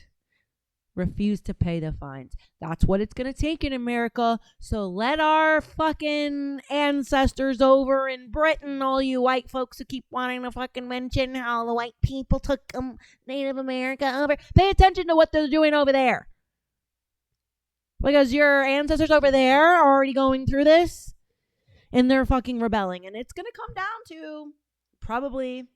refused to pay the fines. That's what it's going to take in America. So let our fucking ancestors over in Britain, all you white folks who keep wanting to fucking mention how the white people took Native America over, pay attention to what they're doing over there. Because your ancestors over there are already going through this and they're fucking rebelling. And it's going to come down to probably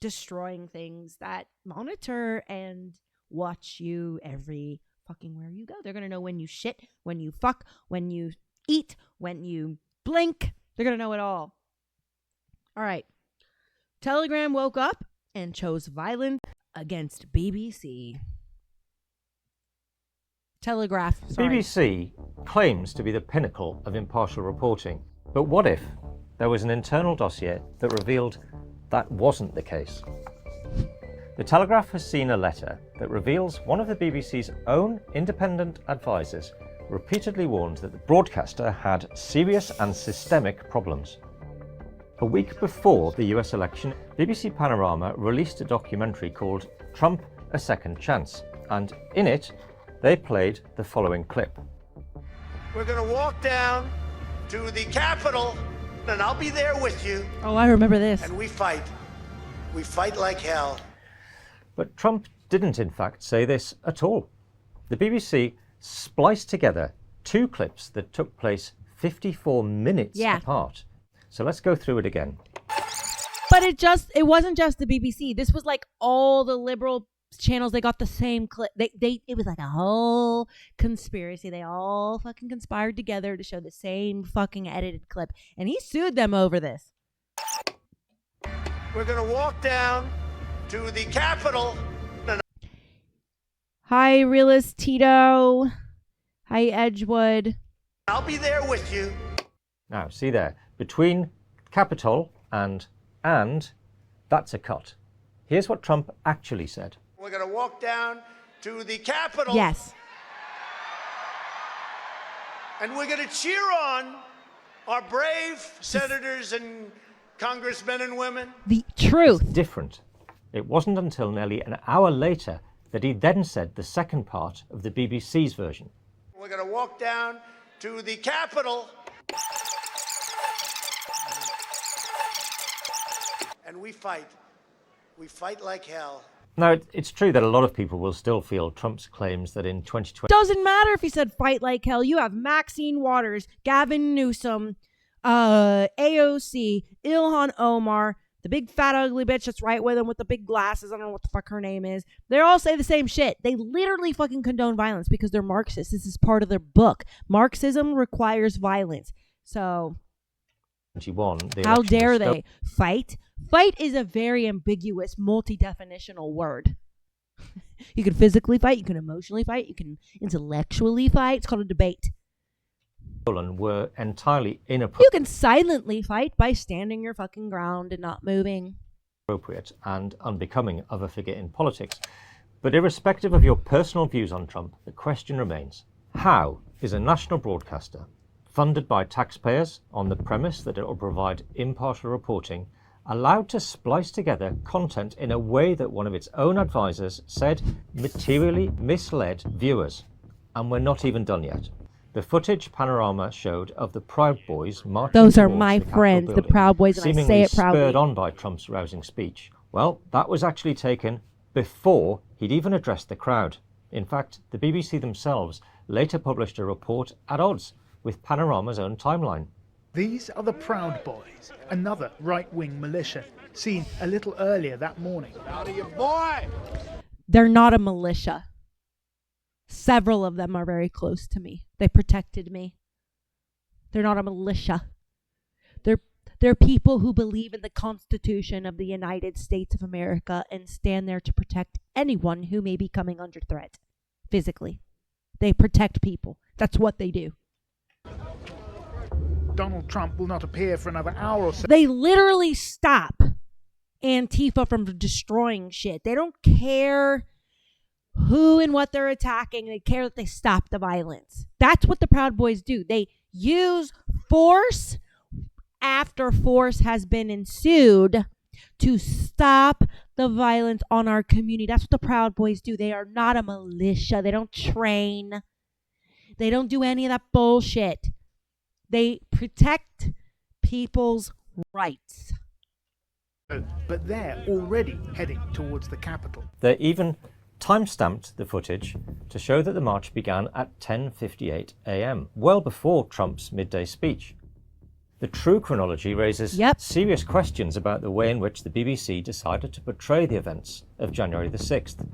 destroying things that monitor and watch you every fucking where you go. They're going to know when you shit, when you fuck, when you eat, when you blink. They're going to know it all. All right. Telegram woke up and chose violence against BBC. Telegraph. Sorry. BBC claims to be the pinnacle of impartial reporting. But what if there was an internal dossier that revealed that wasn't the case? The Telegraph has seen a letter that reveals one of the BBC's own independent advisors repeatedly warned that the broadcaster had serious and systemic problems. A week before the US election, BBC Panorama released a documentary called Trump: A Second Chance, and in it, they played the following clip. We're going to walk down to the Capitol, and I'll be there with you. Oh, I remember this. And we fight. We fight like hell. But Trump didn't, in fact, say this at all. The BBC spliced together two clips that took place 54 minutes apart. So let's go through it again. But it wasn't just the BBC. This was like all the liberal channels. They got the same clip. It was like a whole conspiracy. They all fucking conspired together to show the same fucking edited clip. And he sued them over this. We're going to walk down to the Capitol. Hi, Realist Tito. Hi, Edgewood. I'll be there with you. Now, see there, between Capitol and, that's a cut. Here's what Trump actually said. We're going to walk down to the Capitol. Yes. And we're going to cheer on our brave senators and congressmen and women. The truth. It's different. It wasn't until nearly an hour later that he then said the second part of the BBC's version. We're going to walk down to the Capitol. And we fight. We fight like hell. Now, it's true that a lot of people will still feel Trump's claims that in 2020... Doesn't matter if he said fight like hell. You have Maxine Waters, Gavin Newsom, AOC, Ilhan Omar, The big fat ugly bitch that's right with him with the big glasses. I don't know what the fuck her name is. They all say the same shit. They literally fucking condone violence because they're Marxists. This is part of their book. Marxism requires violence. So how dare they fight? Fight is a very ambiguous, multi-definitional word. You can physically fight. You can emotionally fight. You can intellectually fight. It's called a debate. Were entirely inappropriate. You can silently fight by standing your fucking ground and not moving. Appropriate and unbecoming of a figure in politics. But irrespective of your personal views on Trump, the question remains, how is a national broadcaster funded by taxpayers on the premise that it will provide impartial reporting allowed to splice together content in a way that one of its own advisors said materially misled viewers? And we're not even done yet. The footage Panorama showed of the Proud Boys marching Those are towards my the Capitol friends, the building, Proud Boys, and I seemingly say it proudly. spurred on by Trump's rousing speech. Well, that was actually taken before he'd even addressed the crowd. In fact, the BBC themselves later published a report at odds with Panorama's own timeline. These are the Proud Boys, another right-wing militia, seen a little earlier that morning. Out of your boy! They're not a militia. Several of them are very close to me. They protected me. They're not a militia. They're people who believe in the Constitution of the United States of America and stand there to protect anyone who may be coming under threat physically. They protect people. That's what they do. Donald Trump will not appear for another hour or so. They literally stop Antifa from destroying shit. They don't care who and what they're attacking. They care that they stop the violence. That's what the Proud Boys do. They use force after force has been ensued to stop the violence on our community. That's what the Proud Boys do. They are not a militia. They don't train. They don't do any of that bullshit. They protect people's rights. But they're already heading towards the Capitol. They even time-stamped the footage to show that the march began at 10:58 a.m., well before Trump's midday speech. The true chronology raises serious questions about the way in which the BBC decided to portray the events of January the 6th.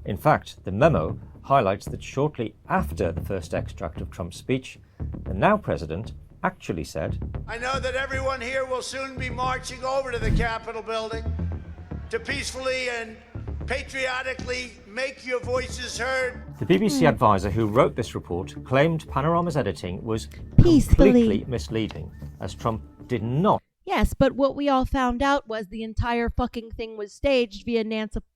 In fact, the memo highlights that shortly after the first extract of Trump's speech, the now president actually said, I know that everyone here will soon be marching over to the Capitol building to peacefully and patriotically make your voices heard. The BBC advisor who wrote this report claimed Panorama's editing was Peacefully. completely misleading, as Trump did not. Yes, but what we all found out was the entire fucking thing was staged via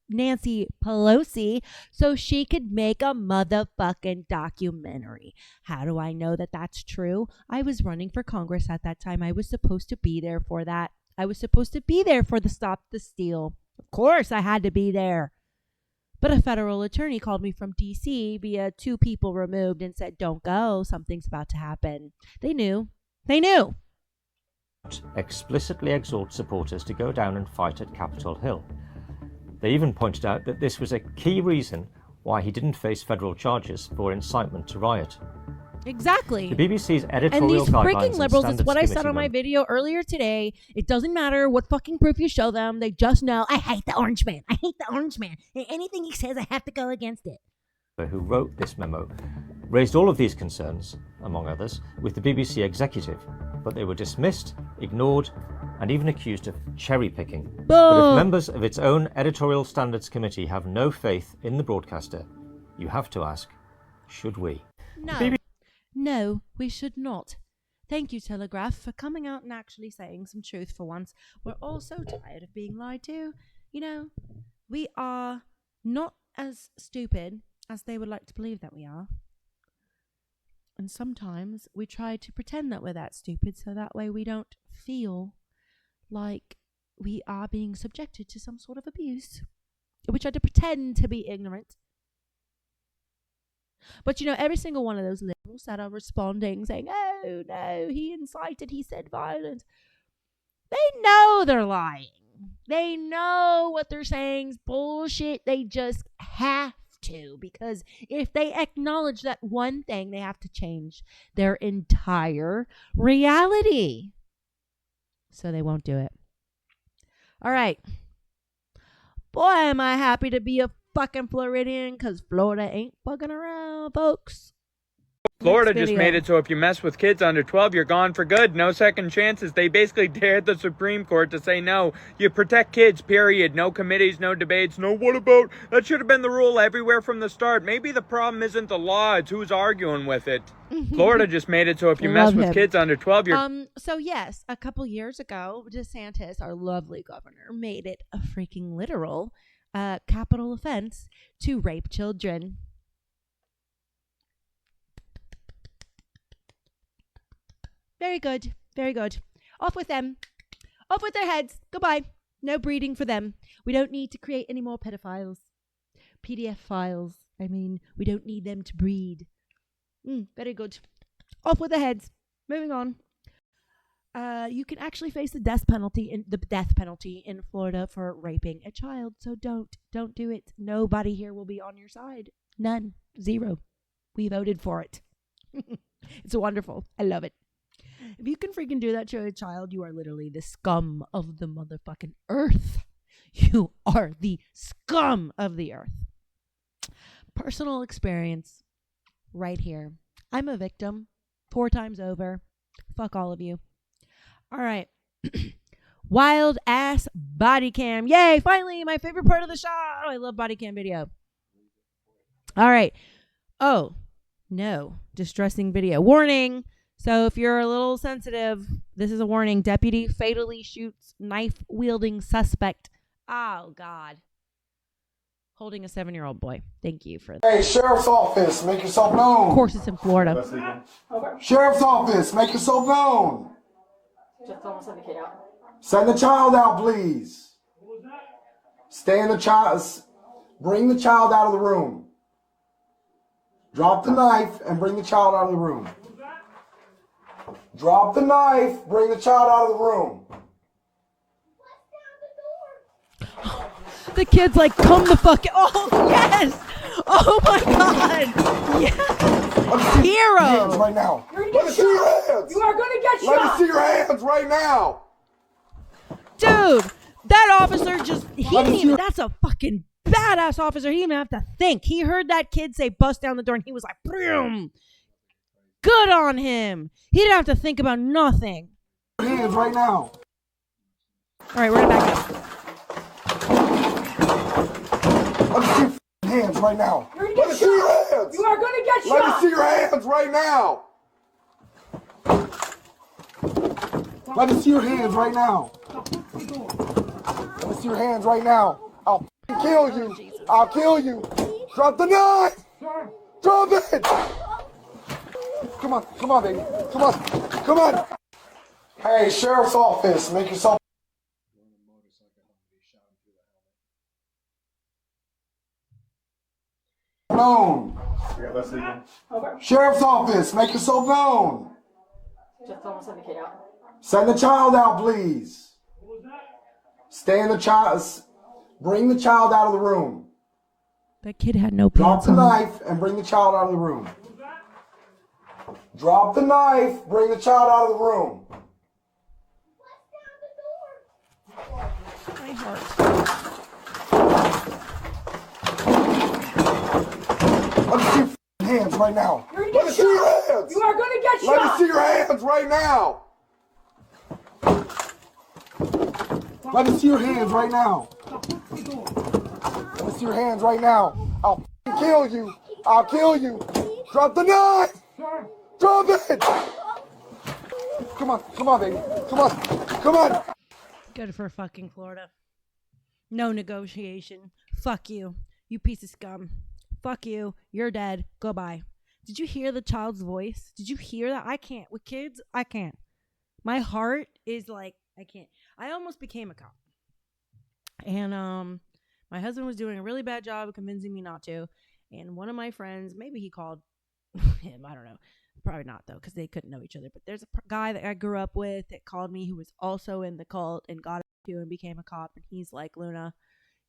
Nancy Pelosi so she could make a motherfucking documentary. How do I know that that's true? I was running for Congress at that time. I was supposed to be there for that. I was supposed to be there for the Stop the Steal. Of course I had to be there. But a federal attorney called me from D.C. via 2 people removed and said, don't go. Something's about to happen. They knew. They knew. Explicitly exhort supporters to go down and fight at Capitol Hill. They even pointed out that this was a key reason why he didn't face federal charges for incitement to riot. Exactly. The BBC's editorial and these guidelines freaking and liberals, it's standards what I said on my committee video earlier today. It doesn't matter what fucking proof you show them. They just know, I hate the orange man. I hate the orange man. And anything he says, I have to go against it. who wrote this memo raised all of these concerns, among others, with the BBC executive, but they were dismissed, ignored, and even accused of cherry-picking. But if members of its own editorial standards committee have no faith in the broadcaster, you have to ask, should we? No, we should not. Thank you, Telegraph, for coming out and actually saying some truth for once. We're all so tired of being lied to. You know, we are not as stupid as they would like to believe that we are. And sometimes we try to pretend that we're that stupid so that way we don't feel like we are being subjected to some sort of abuse. We try to pretend to be ignorant. But, you know, every single one of those liberals that are responding saying, oh, no, he incited, he said violence. They know they're lying. They know what they're saying is bullshit. They just have to, because if they acknowledge that one thing, they have to change their entire reality. So they won't do it. All right. Boy, am I happy to be a fucking Floridian, because Florida ain't fucking around, folks. Florida Next just video. made it so if you mess with kids under 12, you're gone for good. No second chances. They basically dared the Supreme Court to say no. You protect kids, period. No committees, no debates. No, what about? That should have been the rule everywhere from the start. Maybe the problem isn't the law, it's who's arguing with it. Florida just made it so if you mess with kids under 12, you're... So yes, a couple years ago, DeSantis, our lovely governor, made it a freaking literal capital offense to rape children. Very good. Very good. Off with them. Off with their heads. Goodbye. No breeding for them. We don't need to create any more pedophiles. PDF files. I mean, we don't need them to breed. Very good. Off with their heads. Moving on. You can actually face the death penalty in Florida for raping a child. So don't do it. Nobody here will be on your side. None. Zero. We voted for it. It's wonderful. I love it. If you can freaking do that to a child, you are literally the scum of the motherfucking earth. You are the scum of the earth. Personal experience right here. I'm a victim 4 times over. Fuck all of you. All right. Wild ass body cam. Yay, finally, my favorite part of the show. I love body cam video. All right. Oh, no. Distressing video. Warning. So if you're a little sensitive, this is a warning. Deputy fatally shoots knife-wielding suspect. Oh, God. Holding a 7-year-old boy. Thank you for that. Hey, Sheriff's Office, make yourself known. Of course it's in Florida. Sheriff's Office, make yourself known. Just almost send the kid out. Send the child out, please. Bring the child out of the room. Drop the knife and bring the child out of the room. Drop the knife, bring the child out of the room. The kid's like, come the fuck. Oh, yes. Oh, my God. Yes. Hero. Hands right now. You're gonna Let get me see your shot. hands. You are gonna get Let shot. me see your hands right now. Dude, that officer that's a fucking badass officer. He didn't even have to think. He heard that kid say bust down the door and he was like, boom. Good on him. He didn't have to think about nothing. Hands right now. All right, we're gonna back up. Let me see your hands right now. You're gonna Let get me see your shot. hands. You are gonna get Let me shot. see your hands right now. Let me see your hands right now. Let me see your hands right now. I'll kill you. I'll kill you. Drop the knife. Drop it. Come on, baby. Come on. Hey, Sheriff's Office, make yourself known. Sheriff's Office, make yourself known. Just almost send the kid out. Send the child out, please. Bring the child out of the room. That kid had no Drop pants the on. knife and bring the child out of the room. Drop the knife, bring the child out of the room. My heart. Let me see your hands right now. You're gonna Let get me see your shot. hands. You are gonna get Let me shot. see your hands right now. Let me see your hands right now. Let me see your hands right now. I'll kill you. I'll kill you. Drop the knife. Drop it. Come on, baby. Come on. Good for fucking Florida. No negotiation. Fuck you. You piece of scum. Fuck you. You're dead. Goodbye. Did you hear the child's voice? Did you hear that? I can't. With kids, I can't. My heart is like, I can't. I almost became a cop. And my husband was doing a really bad job of convincing me not to. And one of my friends, maybe he called him, I don't know. Probably not, though, because they couldn't know each other. But there's a guy that I grew up with that called me who was also in the cult and got into and became a cop. And he's like, Luna,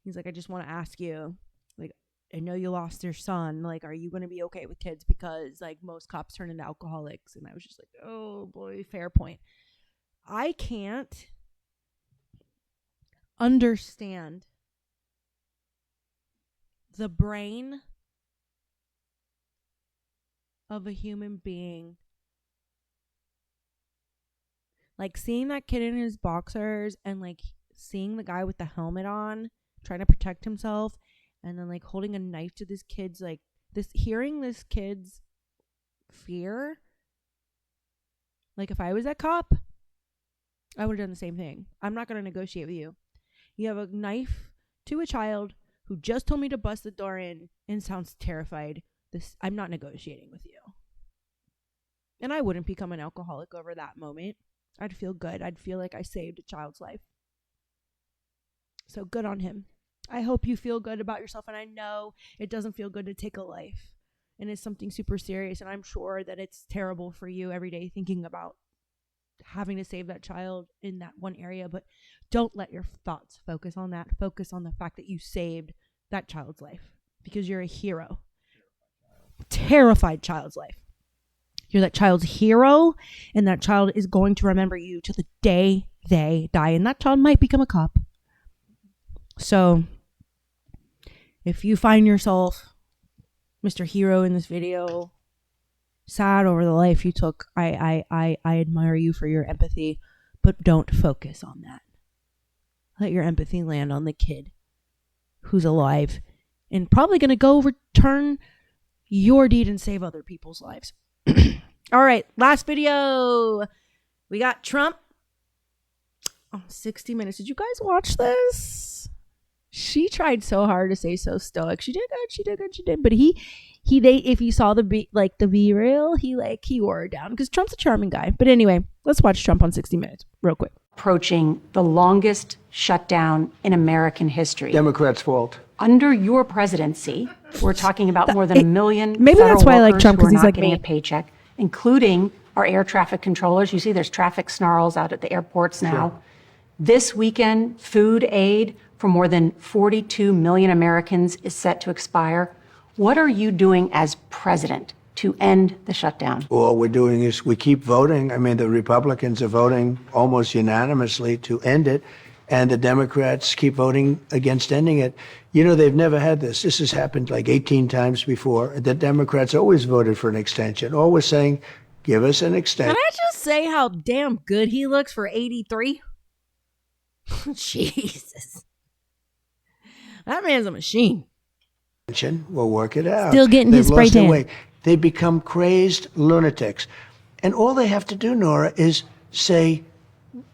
he's like, I just want to ask you, like, I know you lost your son. Like, are you going to be okay with kids? Because, like, most cops turn into alcoholics. And I was just like, oh, boy, fair point. I can't understand the brain of a human being. Like seeing that kid in his boxers and like seeing the guy with the helmet on trying to protect himself and then like holding a knife to this kid's like this, hearing this kid's fear. Like if I was that cop, I would have done the same thing. I'm not going to negotiate with you. You have a knife to a child who just told me to bust the door in and sounds terrified. I'm not negotiating with you. And I wouldn't become an alcoholic over that moment. I'd feel good. I'd feel like I saved a child's life. So good on him. I hope you feel good about yourself. And I know it doesn't feel good to take a life. And it's something super serious. And I'm sure that it's terrible for you every day thinking about having to save that child in that one area. But don't let your thoughts focus on that. Focus on the fact that you saved that child's life. Because you're a hero. Terrified child's life. You're that child's hero, and that child is going to remember you till the day they die, and that child might become a cop. So, if you find yourself, Mr. Hero in this video, sad over the life you took, I admire you for your empathy, but don't focus on that. Let your empathy land on the kid who's alive and probably going to go return your deed and save other people's lives. All right, last video. We got Trump. 60 Minutes. Did you guys watch this? She tried so hard to stay so stoic. She did good. But if you saw the B-reel, he wore her down because Trump's a charming guy. But anyway, let's watch Trump on 60 Minutes real quick. Approaching the longest shutdown in American history. Democrats' fault. Under your presidency, we're talking about more than a million maybe that's why I like Trump, because he's like getting me. a paycheck, including our air traffic controllers. You see there's traffic snarls out at the airports now. Sure. This weekend, food aid for more than 42 million Americans is set to expire. What are you doing as president to end the shutdown? All we're doing is we keep voting. I mean, the Republicans are voting almost unanimously to end it, and the Democrats keep voting against ending it. You know, they've never had this. This has happened like 18 times before. The Democrats always voted for an extension, always saying, give us an extension. Can I just say how damn good he looks for 83? Jesus. That man's a machine. We'll work it out. Still getting his spray tan. They become crazed lunatics. And all they have to do, Nora, is say,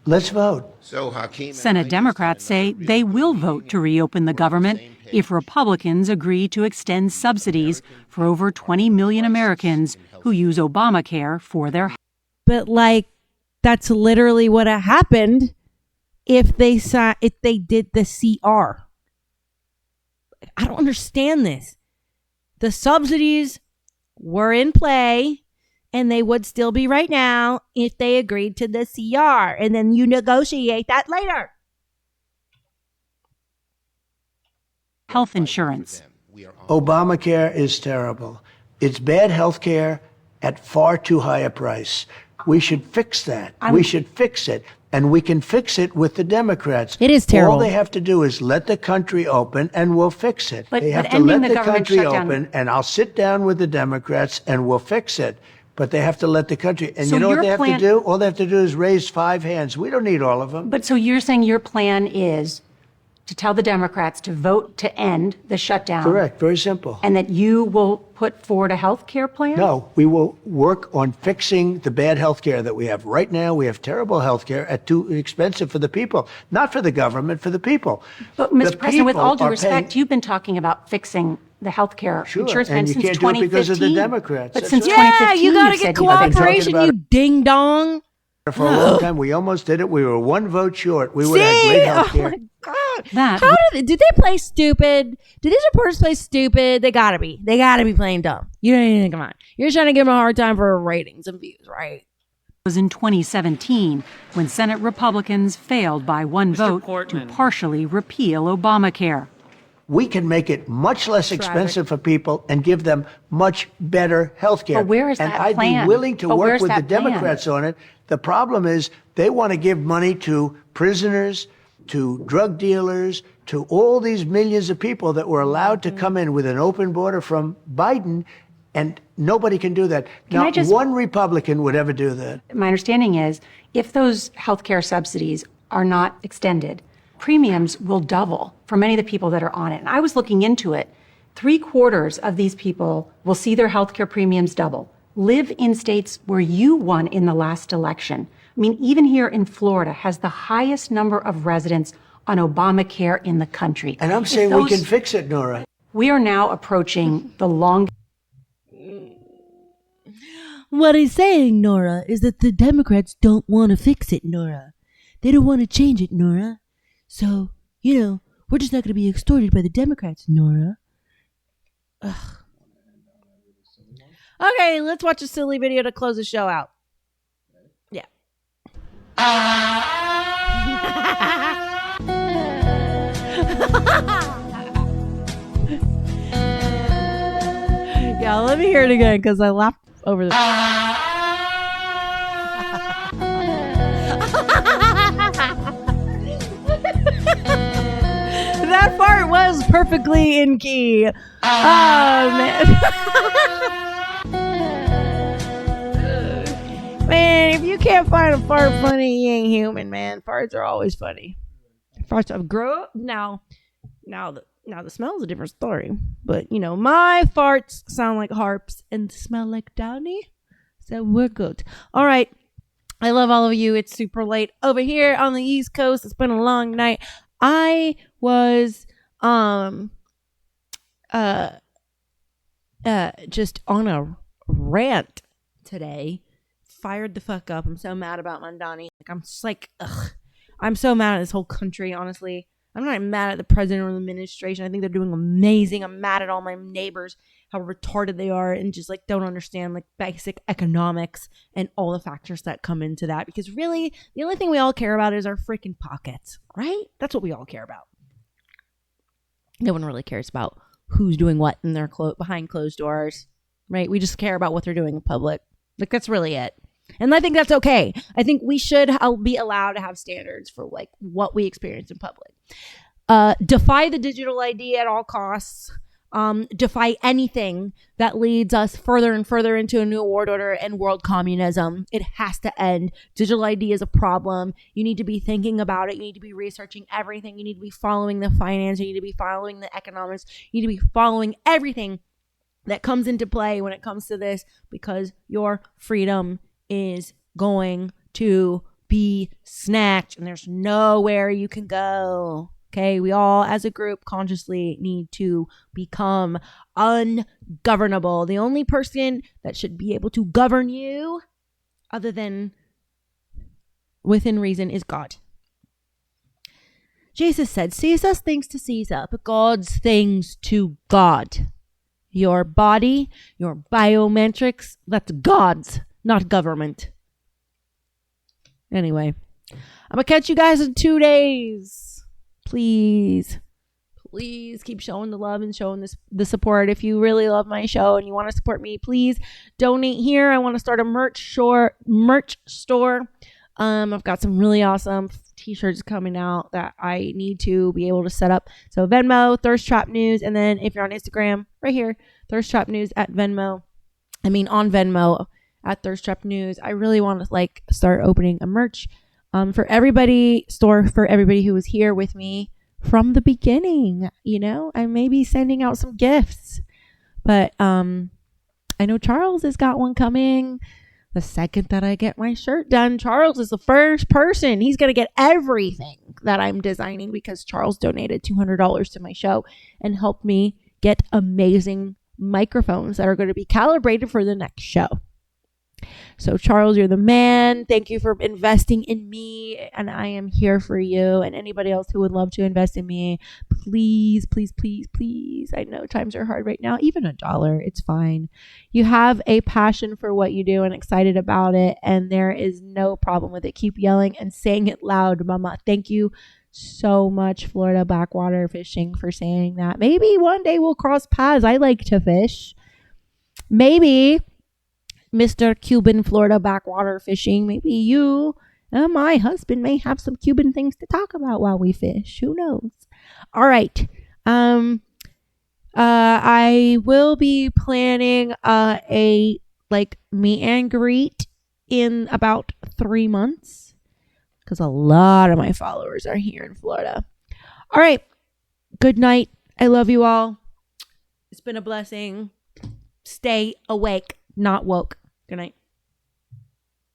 let's vote. So, Hakeem, Senate Democrats say they will vote to reopen the government if Republicans agree to extend subsidies for over 20 million Americans who use Obamacare for their health. But that's literally what happened if they did the CR. I don't understand this. The subsidies were in play, and they would still be right now if they agreed to the CR, and then you negotiate that later. Health insurance. Obamacare is terrible. It's bad health care at far too high a price. We should fix that. We should fix it. And we can fix it with the Democrats. It is terrible. All they have to do is let the country open, and we'll fix it. But they have to let the country open, and I'll sit down with the Democrats, and we'll fix it. But they have to let the country. And so you know what they have to do? All they have to do is raise 5 hands. We don't need all of them. But so you're saying your plan is to tell the Democrats to vote to end the shutdown. Correct. Very simple. And that you will put forward a health care plan? No, we will work on fixing the bad health care that we have. Right now, we have terrible health care at too expensive for the people. Not for the government, for the people. But, Mr. President, with all due respect, you've been talking about fixing the health care insurance plan since 2015. And you can't do it because of the Democrats. But since 2015, you got to get cooperation, you ding dong. For a long time, we almost did it. We were 1 vote short. We would have great health care. Oh my God. How did they play stupid? Did these reporters play stupid? They gotta be. They gotta be playing dumb. You don't even come on. You're trying to give them a hard time for ratings and views, right? It was in 2017 when Senate Republicans failed by 1 vote to partially repeal Obamacare. We can make it much less expensive for people and give them much better health care. But where is and that I'd plan? be willing to work with the that plan? Democrats on it. The problem is they want to give money to prisoners, to drug dealers, to all these millions of people that were allowed to come in with an open border from Biden, and nobody can do that. Not one Republican would ever do that. My understanding is if those healthcare subsidies are not extended, premiums will double for many of the people that are on it. And I was looking into it. 3/4 of these people will see their healthcare premiums double. Live in states where you won in the last election. I mean, even here in Florida has the highest number of residents on Obamacare in the country. And I'm saying we can fix it, Nora. We are now approaching the long. What he's saying, Nora, is that the Democrats don't want to fix it, Nora. They don't want to change it, Nora. So, we're just not going to be extorted by the Democrats, Nora. Ugh. Okay, let's watch a silly video to close the show out. Yeah. Yeah, let me hear it again because I laughed over this. That part was perfectly in key. Oh, man. Man, if you can't find a fart funny, you ain't human, man. Farts are always funny. Farts have grown up now. Now the smell is a different story. But, my farts sound like harps and smell like Downy. So we're good. All right. I love all of you. It's super late over here on the East Coast. It's been a long night. I was just on a rant today. Fired the fuck up. I'm so mad about Mandani. I'm just like, ugh. I'm so mad at this whole country, honestly. I'm not mad at the president or the administration. I think they're doing amazing. I'm mad at all my neighbors, how retarded they are, and just don't understand basic economics and all the factors that come into that. Because really, the only thing we all care about is our freaking pockets, right? That's what we all care about. No one really cares about who's doing what in their behind closed doors, right? We just care about what they're doing in public. That's really it. And I think that's okay. I think we should be allowed to have standards for what we experience in public. Defy the digital ID at all costs. Defy anything that leads us further and further into a new world order and world communism. It has to end. Digital ID is a problem. You need to be thinking about it. You need to be researching everything. You need to be following the finance. You need to be following the economics. You need to be following everything that comes into play when it comes to this, because your freedom is going to be snatched and there's nowhere you can go. Okay, we all as a group consciously need to become ungovernable. The only person that should be able to govern you, other than within reason, is God. Jesus said, Caesar's things to Caesar, but God's things to God. Your body, your biometrics, that's God's, not government. Anyway, I'm going to catch you guys in 2 days. Please keep showing the love and showing the support. If you really love my show and you want to support me, please donate here. I want to start a merch store. I've got some really awesome t-shirts coming out that I need to be able to set up. So Venmo, Thirst Trap News, and then if you're on Instagram, right here, Thirst Trap News on Venmo at Thirst Trap News. I really want to start opening a merch for everybody who was here with me from the beginning. I may be sending out some gifts, but I know Charles has got one coming. The second that I get my shirt done, Charles is the first person. He's going to get everything that I'm designing because Charles donated $200 to my show and helped me get amazing microphones that are going to be calibrated for the next show. So Charles, you're the man. Thank you for investing in me, and I am here for you. And anybody else who would love to invest in me, please, please, please, please. I know times are hard right now. Even $1, it's fine. You have a passion for what you do and excited about it, and there is no problem with it. Keep yelling and saying it loud, Mama. Thank you so much, Florida Backwater Fishing, for saying that. Maybe one day we'll cross paths. I like to fish. Maybe Mr. Cuban Florida Backwater Fishing, maybe you My husband may have some Cuban things to talk about while we fish. Who knows? All right. I will be planning a meet and greet in about 3 months because a lot of my followers are here in Florida. All right. Good night. I love you all. It's been a blessing. Stay awake, not woke. Good night.